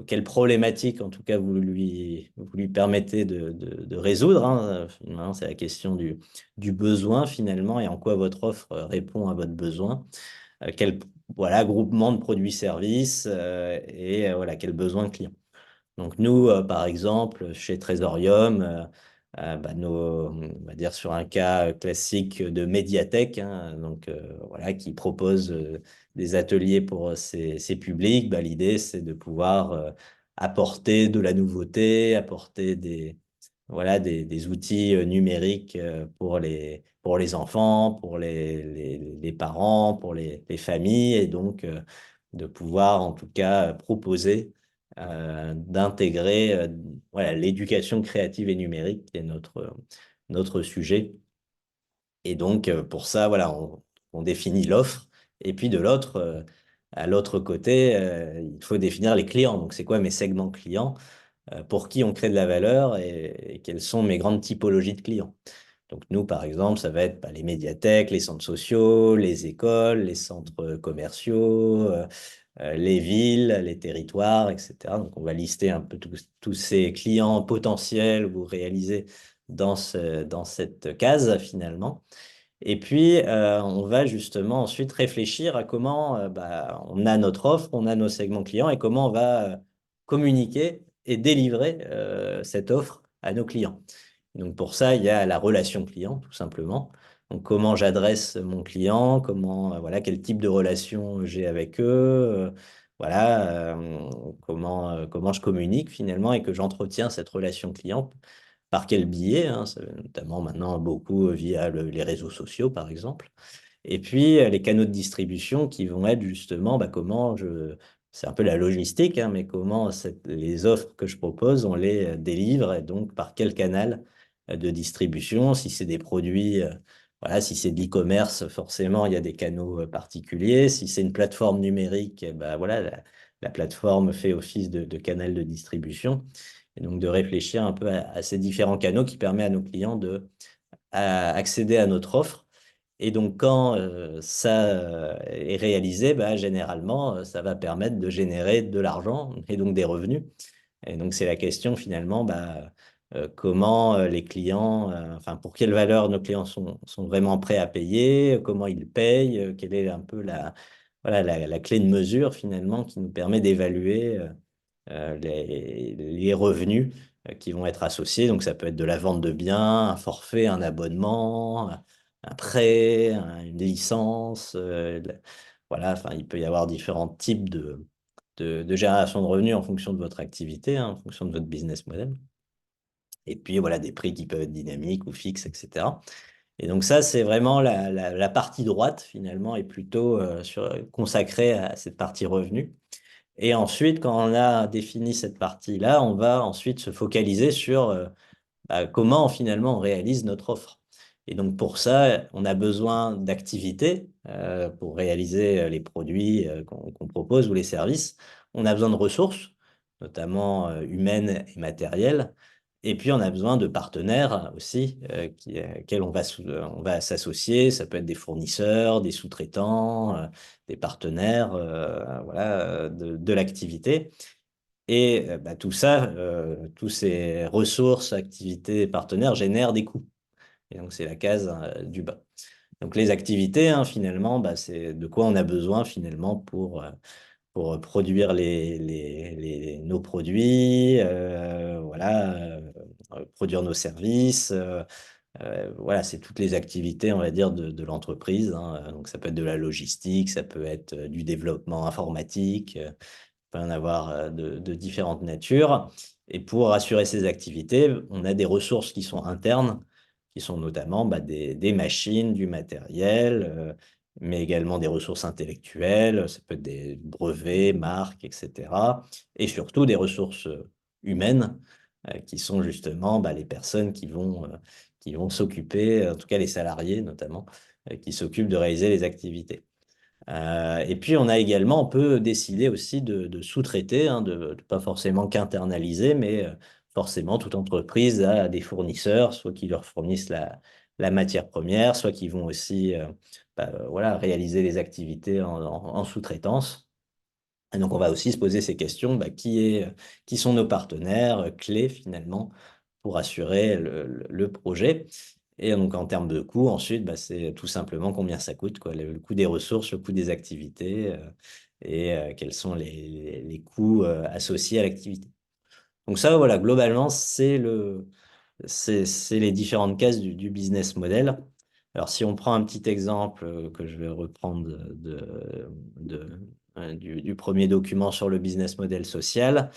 [SPEAKER 1] quelle problématique en tout cas vous lui permettez de résoudre, hein. Finalement, c'est la question du besoin finalement et en quoi votre offre répond à votre besoin. Quel voilà, groupement de produits-services et voilà, quel besoin client. Donc nous, par exemple, chez Trésorium, bah, on va dire sur un cas classique de médiathèque, hein, donc voilà, qui propose des ateliers pour ces publics, bah, l'idée c'est de pouvoir apporter de la nouveauté, apporter voilà, des outils numériques pour les enfants, pour les parents, pour les familles, et donc de pouvoir en tout cas proposer d'intégrer voilà, l'éducation créative et numérique, qui est notre sujet. Et donc, pour ça, voilà, on définit l'offre. Et puis de l'autre, à l'autre côté, il faut définir les clients. Donc, c'est quoi mes segments clients? Pour qui on crée de la valeur et quelles sont mes grandes typologies de clients. Donc nous, par exemple, ça va être bah, les médiathèques, les centres sociaux, les écoles, les centres commerciaux, les villes, les territoires, etc. Donc on va lister un peu tous ces clients potentiels ou réalisés dans cette case finalement. Et puis, on va justement ensuite réfléchir à comment bah, on a notre offre, on a nos segments clients et comment on va communiquer et délivrer cette offre à nos clients. Donc, pour ça, il y a la relation client, tout simplement. Donc, comment j'adresse mon client, voilà, quel type de relation j'ai avec eux, voilà, comment je communique finalement et que j'entretiens cette relation client par quel biais, hein, notamment maintenant beaucoup via les réseaux sociaux, par exemple. Et puis, les canaux de distribution qui vont être justement bah, c'est un peu la logistique, hein, mais comment les offres que je propose, on les délivre et donc par quel canal de distribution, si c'est des produits, voilà, si c'est de l'e-commerce, forcément, il y a des canaux particuliers. Si c'est une plateforme numérique, bah, voilà, la plateforme fait office de canal de distribution. Et donc de réfléchir un peu à ces différents canaux qui permettent à nos clients accéder à notre offre. Et donc, quand ça est réalisé, bah, généralement, ça va permettre de générer de l'argent et donc des revenus. Et donc, c'est la question finalement, bah, comment les clients, enfin, pour quelle valeur nos clients sont vraiment prêts à payer, comment ils payent, quelle est un peu voilà, la clé de mesure finalement qui nous permet d'évaluer les revenus qui vont être associés. Donc, ça peut être de la vente de biens, un forfait, un abonnement, un prêt, une licence. Voilà, enfin, il peut y avoir différents types de génération de revenus en fonction de votre activité, hein, en fonction de votre business model. Et puis, voilà, des prix qui peuvent être dynamiques ou fixes, etc. Et donc ça, c'est vraiment la partie droite, finalement, est plutôt consacrée à cette partie revenus. Et ensuite, quand on a défini cette partie-là, on va ensuite se focaliser sur comment finalement on réalise notre offre. Et donc pour ça, on a besoin d'activités pour réaliser les produits qu'on propose ou les services. On a besoin de ressources, notamment humaines et matérielles. Et puis on a besoin de partenaires aussi auxquels on va s'associer. Ça peut être des fournisseurs, des sous-traitants, des partenaires voilà, de l'activité. Et bah, tout ça, tous ces ressources, activités, partenaires génèrent des coûts. Et donc, c'est la case du bas. Donc, les activités, hein, finalement, bah, c'est de quoi on a besoin finalement pour produire nos produits, voilà, produire nos services. Voilà, c'est toutes les activités, on va dire, de l'entreprise, hein. Donc, ça peut être de la logistique, ça peut être du développement informatique, peut en avoir de différentes natures. Et pour assurer ces activités, on a des ressources qui sont internes, qui sont notamment bah, des machines, du matériel, mais également des ressources intellectuelles, ça peut être des brevets, marques, etc. Et surtout des ressources humaines, qui sont justement bah, les personnes qui vont s'occuper, en tout cas les salariés notamment, qui s'occupent de réaliser les activités. Et puis, on a également, on peut décider aussi de sous-traiter, hein, de pas forcément qu'internaliser, mais forcément, toute entreprise a des fournisseurs, soit qui leur fournissent la matière première, soit qui vont aussi voilà, réaliser les activités en sous-traitance. Et donc, on va aussi se poser ces questions, bah, qui sont nos partenaires clés finalement pour assurer le projet. Et donc, en termes de coût, ensuite, bah, c'est tout simplement combien ça coûte, quoi, le coût des ressources, le coût des activités et quels sont les coûts associés à l'activité. Donc ça, voilà, globalement, c'est les différentes cases du business model. Alors, si on prend un petit exemple que je vais reprendre du premier document sur le business model social,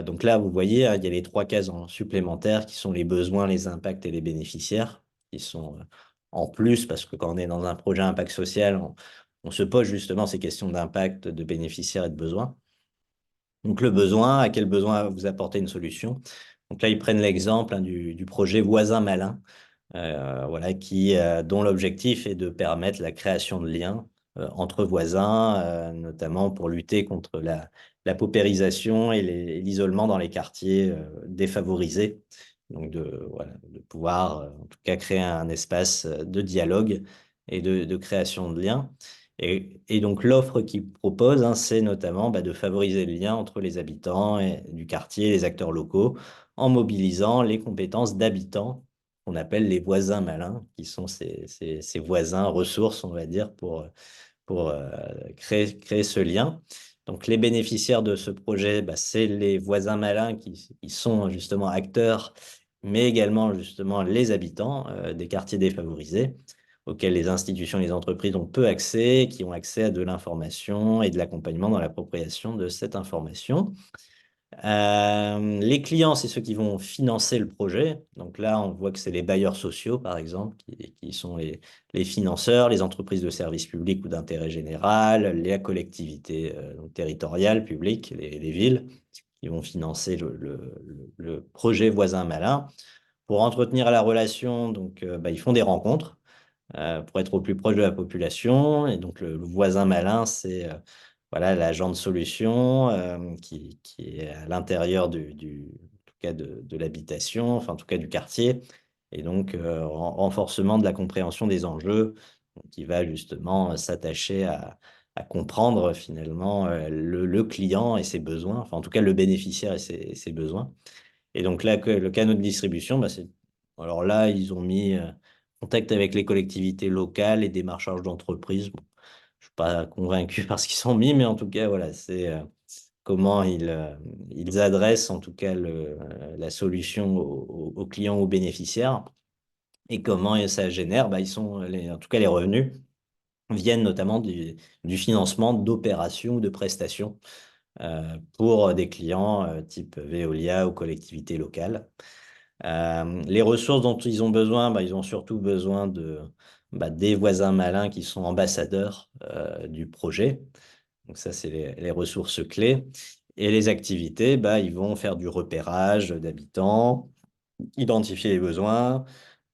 [SPEAKER 1] donc là, vous voyez, hein, il y a les 3 cases supplémentaires qui sont les besoins, les impacts et les bénéficiaires, qui sont en plus, parce que quand on est dans un projet impact social, on se pose justement ces questions d'impact, de bénéficiaires et de besoins. Donc le besoin, à quel besoin vous apportez une solution? Donc là, ils prennent l'exemple hein, du projet Voisin Malin, voilà, dont l'objectif est de permettre la création de liens entre voisins, notamment pour lutter contre la paupérisation et l'isolement dans les quartiers défavorisés. Donc voilà, de pouvoir en tout cas créer un espace de dialogue et de création de liens. Et donc l'offre qu'ils proposent, hein, c'est notamment bah, de favoriser le lien entre les habitants du quartier et les acteurs locaux en mobilisant les compétences d'habitants qu'on appelle les voisins malins, qui sont ces voisins ressources, on va dire, pour créer ce lien. Donc, les bénéficiaires de ce projet, bah, c'est les voisins malins qui sont justement acteurs, mais également justement les habitants des quartiers défavorisés, auxquels les institutions et les entreprises ont peu accès, qui ont accès à de l'information et de l'accompagnement dans l'appropriation de cette information. Les clients, c'est ceux qui vont financer le projet. Donc là, on voit que c'est les bailleurs sociaux, par exemple, qui sont les financeurs, les entreprises de services publics ou d'intérêt général, les collectivités donc territoriales, publiques, les villes, qui vont financer le projet voisin malin. Pour entretenir la relation, donc, bah, ils font des rencontres pour être au plus proche de la population. Et donc, le voisin malin, c'est voilà, l'agent de solution qui est à l'intérieur en tout cas de l'habitation, enfin en tout cas du quartier, et donc renforcement de la compréhension des enjeux, donc qui va justement s'attacher à comprendre finalement le client et ses besoins, enfin en tout cas le bénéficiaire et ses besoins. Et donc là, le canal de distribution, bah, alors là, ils ont mis contact avec les collectivités locales et démarchage d'entreprises. Bon, je suis pas convaincu par ce qu'ils ont mis, mais en tout cas, voilà, c'est comment ils adressent en tout cas la solution aux clients, aux bénéficiaires, et comment ça génère. Bah, en tout cas, les revenus viennent notamment du financement d'opérations ou de prestations pour des clients type Veolia ou collectivités locales. Les ressources dont ils ont besoin, bah, ils ont surtout besoin des voisins malins qui sont ambassadeurs du projet. Donc ça, c'est les ressources clés. Et les activités, bah, ils vont faire du repérage d'habitants, identifier les besoins,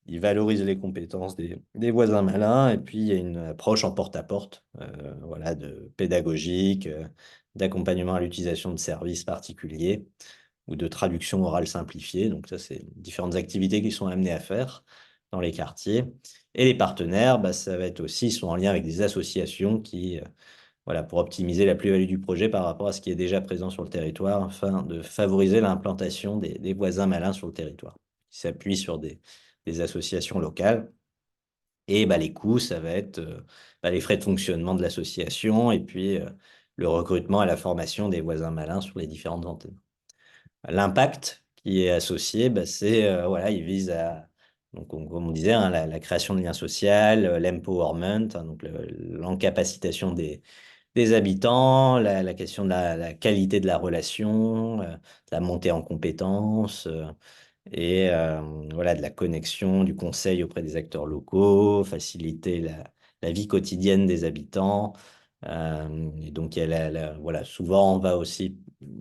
[SPEAKER 1] ils valorisent les compétences des voisins malins, et puis il y a une approche en porte-à-porte, voilà, pédagogique, d'accompagnement à l'utilisation de services particuliers ou de traduction orale simplifiée. Donc ça, c'est différentes activités qui sont amenées à faire dans les quartiers. Et les partenaires, bah, ça va être aussi, ils sont en lien avec des associations qui, voilà, pour optimiser la plus-value du projet par rapport à ce qui est déjà présent sur le territoire, afin de favoriser l'implantation des voisins malins sur le territoire. Ils s'appuient sur des associations locales. Et bah, les coûts, ça va être les frais de fonctionnement de l'association, et puis le recrutement et la formation des voisins malins sur les différentes antennes. L'impact qui est associé, bah, c'est voilà, il vise à, donc comme on disait, hein, la création de liens sociaux, l'empowerment, hein, donc l'encapacitation des habitants, la question de la qualité de la relation, de la montée en compétences, et voilà, de la connexion, du conseil auprès des acteurs locaux, faciliter la vie quotidienne des habitants. Et donc, il y a voilà, souvent, on va aussi,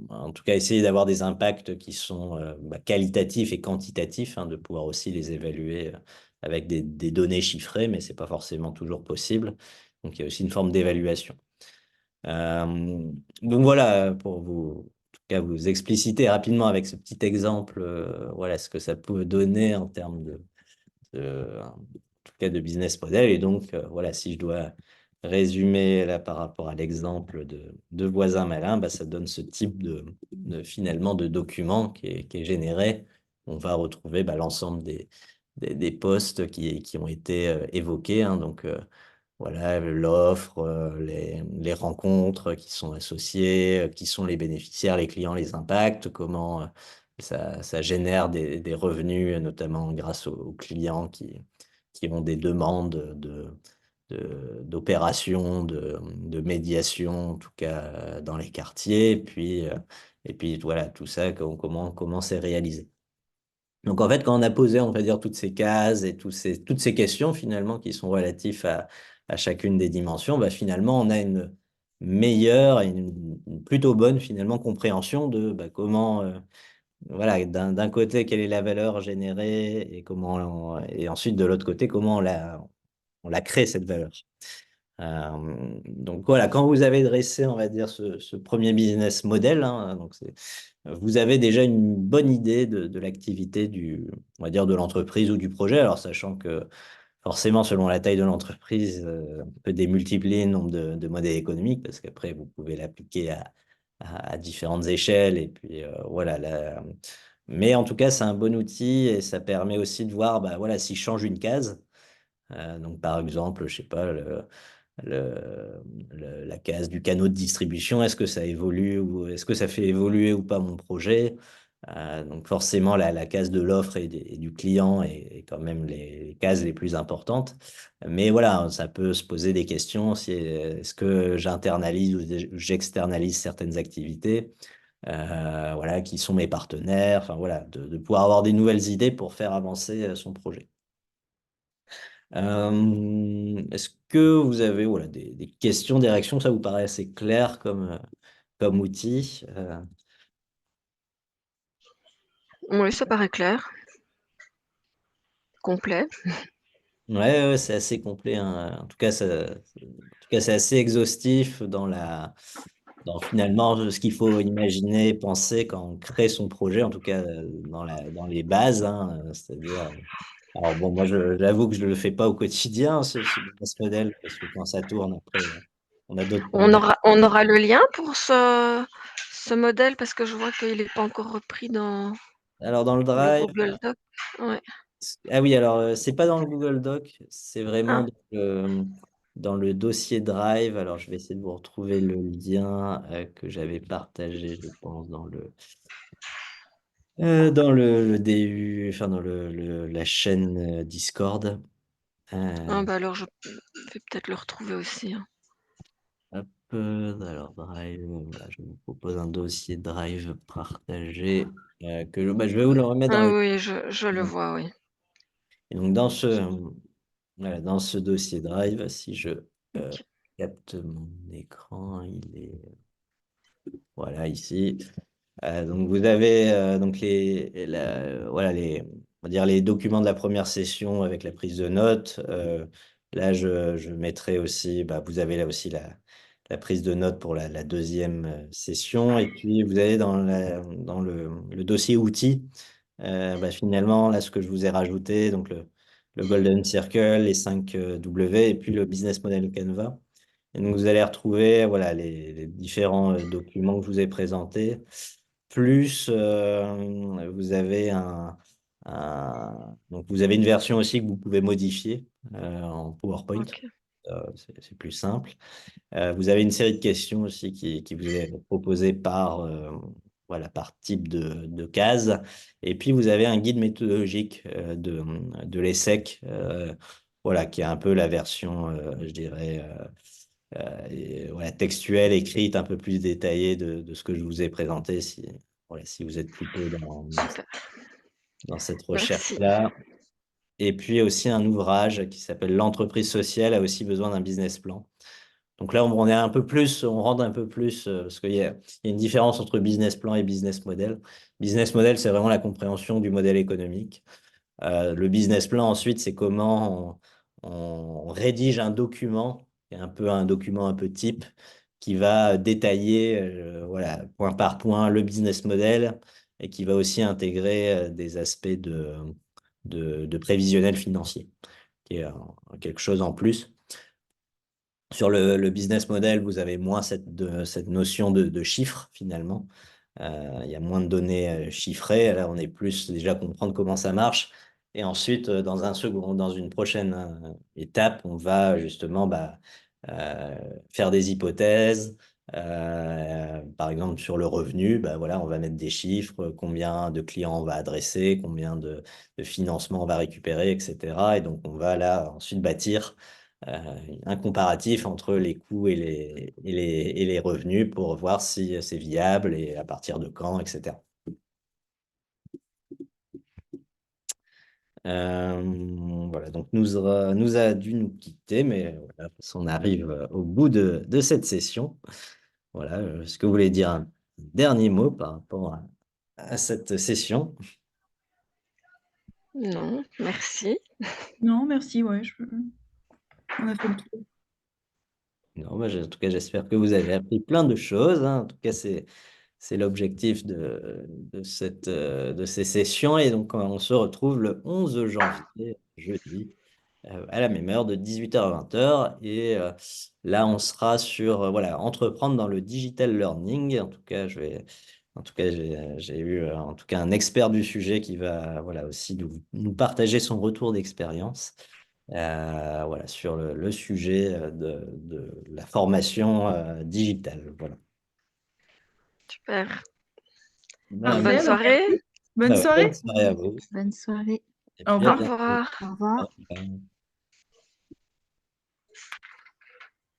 [SPEAKER 1] en tout cas, essayer d'avoir des impacts qui sont qualitatifs et quantitatifs, hein, de pouvoir aussi les évaluer avec des données chiffrées, mais c'est pas forcément toujours possible. Donc, il y a aussi une forme d'évaluation. Donc voilà, pour vous, en tout cas, vous expliciter rapidement avec ce petit exemple, voilà ce que ça peut donner en termes en tout cas de business model. Et donc, voilà, si je dois résumer là par rapport à l'exemple de voisins malins, bah, ça donne ce type finalement de document qui est généré. On va retrouver l'ensemble des postes qui ont été évoqués, hein, donc voilà, l'offre, les rencontres qui sont associées, qui sont les bénéficiaires, les clients, les impacts, comment ça génère des revenus, notamment grâce aux clients qui ont des demandes d'opérations, de médiation, en tout cas dans les quartiers, et puis voilà, tout ça, comment c'est réalisé. Donc en fait, quand on a posé, on va dire, toutes ces cases et toutes ces questions finalement qui sont relatives à chacune des dimensions, bah, finalement, on a une meilleure et une plutôt bonne finalement compréhension de comment, voilà, d'un côté, quelle est la valeur générée, et et ensuite de l'autre côté, comment on la crée cette valeur. Donc voilà, quand vous avez dressé, on va dire, ce premier business model, hein, donc vous avez déjà une bonne idée de l'activité on va dire, de l'entreprise ou du projet. Alors, sachant que forcément, selon la taille de l'entreprise, on peut démultiplier le nombre de modèles économiques, parce qu'après, vous pouvez l'appliquer à différentes échelles. Et puis, voilà. Mais en tout cas, c'est un bon outil, et ça permet aussi de voir, bah, voilà, si je change une case, donc par exemple, je sais pas, la case du canot de distribution, est-ce que ça évolue, ou est-ce que ça fait évoluer ou pas mon projet? Donc forcément, la case de l'offre et du client est quand même les cases les plus importantes. Mais voilà, ça peut se poser des questions. Est-ce que j'internalise ou j'externalise certaines activités? Voilà, qui sont mes partenaires? Enfin voilà, de pouvoir avoir des nouvelles idées pour faire avancer son projet. Est-ce que vous avez, voilà, des questions, des réactions? Ça vous paraît assez clair comme outil?
[SPEAKER 3] Oui, ça paraît clair, complet.
[SPEAKER 1] Ouais, ouais, c'est assez complet, hein. En tout cas, c'est assez exhaustif dans finalement ce qu'il faut imaginer, penser quand on crée son projet, en tout cas dans les bases, hein, c'est-à-dire. Alors bon, moi, j'avoue que je le fais pas au quotidien, ce business model, parce que quand ça tourne, après, on a d'autres problèmes.
[SPEAKER 3] On aura le lien pour ce modèle parce que je vois qu'il n'est pas encore repris dans
[SPEAKER 1] Alors dans le
[SPEAKER 3] le
[SPEAKER 1] Drive,
[SPEAKER 3] Google Doc. Ouais.
[SPEAKER 1] ah oui, alors c'est pas dans le Google Doc, c'est vraiment
[SPEAKER 3] Ah,
[SPEAKER 1] dans le dossier Drive. Alors je vais essayer de vous retrouver le lien que j'avais partagé, je pense, dans le DU, enfin dans la chaîne Discord.
[SPEAKER 3] ah
[SPEAKER 1] Euh,
[SPEAKER 3] bah alors je vais peut-être le retrouver aussi, hein.
[SPEAKER 1] Hop, alors Drive, voilà, je vous propose un dossier Drive partagé bah, je vais vous le remettre dans
[SPEAKER 3] Ah
[SPEAKER 1] les.
[SPEAKER 3] oui, je le vois, oui.
[SPEAKER 1] Et donc voilà, dans ce dossier Drive, si je euh,
[SPEAKER 3] Ok.
[SPEAKER 1] capte mon écran, il est voilà ici. Donc vous avez donc voilà on va dire les documents de la première session avec la prise de notes. Là, je mettrai aussi, bah, vous avez là aussi la prise de notes pour la deuxième session. Et puis vous avez dans le dossier outils, bah, finalement, là, ce que je vous ai rajouté, donc le Golden Circle, les 5 W et puis le Business Model Canva. Et donc vous allez retrouver voilà, les différents documents que je vous ai présentés. Plus, vous avez donc vous avez une version aussi que vous pouvez modifier en PowerPoint.
[SPEAKER 3] Ok.
[SPEAKER 1] C'est plus simple. Vous avez une série de questions aussi qui vous est proposée voilà, par type de case. Et puis, vous avez un guide méthodologique de l'ESSEC, voilà, qui est un peu la version, je dirais, voilà, textuelle, écrite, un peu plus détaillée de ce que je vous ai présenté, voilà, si vous êtes plutôt
[SPEAKER 3] Super.
[SPEAKER 1] dans cette
[SPEAKER 3] Merci.
[SPEAKER 1] recherche-là. Et puis aussi un ouvrage qui s'appelle L'entreprise sociale a aussi besoin d'un business plan. Donc là, on rentre un peu plus, parce qu'il y a une différence entre business plan et business model. Business model, c'est vraiment la compréhension du modèle économique. Le business plan, ensuite, c'est comment on rédige un document, qui est un peu un document un peu type, qui va détailler, voilà, point par point, le business model et qui va aussi intégrer des aspects de prévisionnel financier, qui est quelque chose en plus. Sur le business model, vous avez moins cette notion de chiffres finalement. Il y a moins de données chiffrées. Là, on est plus déjà comprendre comment ça marche. Et ensuite, dans une prochaine étape, on va justement bah, faire des hypothèses. Par exemple, sur le revenu, bah, voilà, on va mettre des chiffres, combien de clients on va adresser, combien de financements on va récupérer, etc. Et donc, on va là ensuite bâtir un comparatif entre les coûts et les revenus pour voir si c'est viable et à partir de quand, etc. Voilà, donc nous a dû nous quitter, mais voilà, on arrive au bout de cette session. Voilà, est-ce que vous voulez dire un dernier mot par rapport à cette session?
[SPEAKER 3] Non, merci.
[SPEAKER 4] Non, merci, ouais, on a fait le tour.
[SPEAKER 1] Non, en tout cas, j'espère que vous avez appris plein de choses, hein. En tout cas, c'est l'objectif de ces sessions. Et donc, on se retrouve le 11 janvier, jeudi, à la même heure, de 18h à 20h. Et là, on sera sur voilà, entreprendre dans le digital learning. En tout cas, j'ai eu en tout cas un expert du sujet qui va voilà, aussi nous partager son retour d'expérience. Voilà, sur le sujet de la formation digitale. Voilà.
[SPEAKER 3] Super.
[SPEAKER 1] Voilà.
[SPEAKER 3] Bonne
[SPEAKER 4] Parfait, bah,
[SPEAKER 3] soirée.
[SPEAKER 4] bonne
[SPEAKER 1] Bah ouais, bonne
[SPEAKER 4] soirée.
[SPEAKER 1] soirée à vous.
[SPEAKER 5] Bonne soirée.
[SPEAKER 1] Et
[SPEAKER 4] Au
[SPEAKER 1] puis à
[SPEAKER 3] Au
[SPEAKER 4] revoir.
[SPEAKER 1] bientôt.
[SPEAKER 3] revoir.
[SPEAKER 5] Au revoir.
[SPEAKER 1] Au revoir.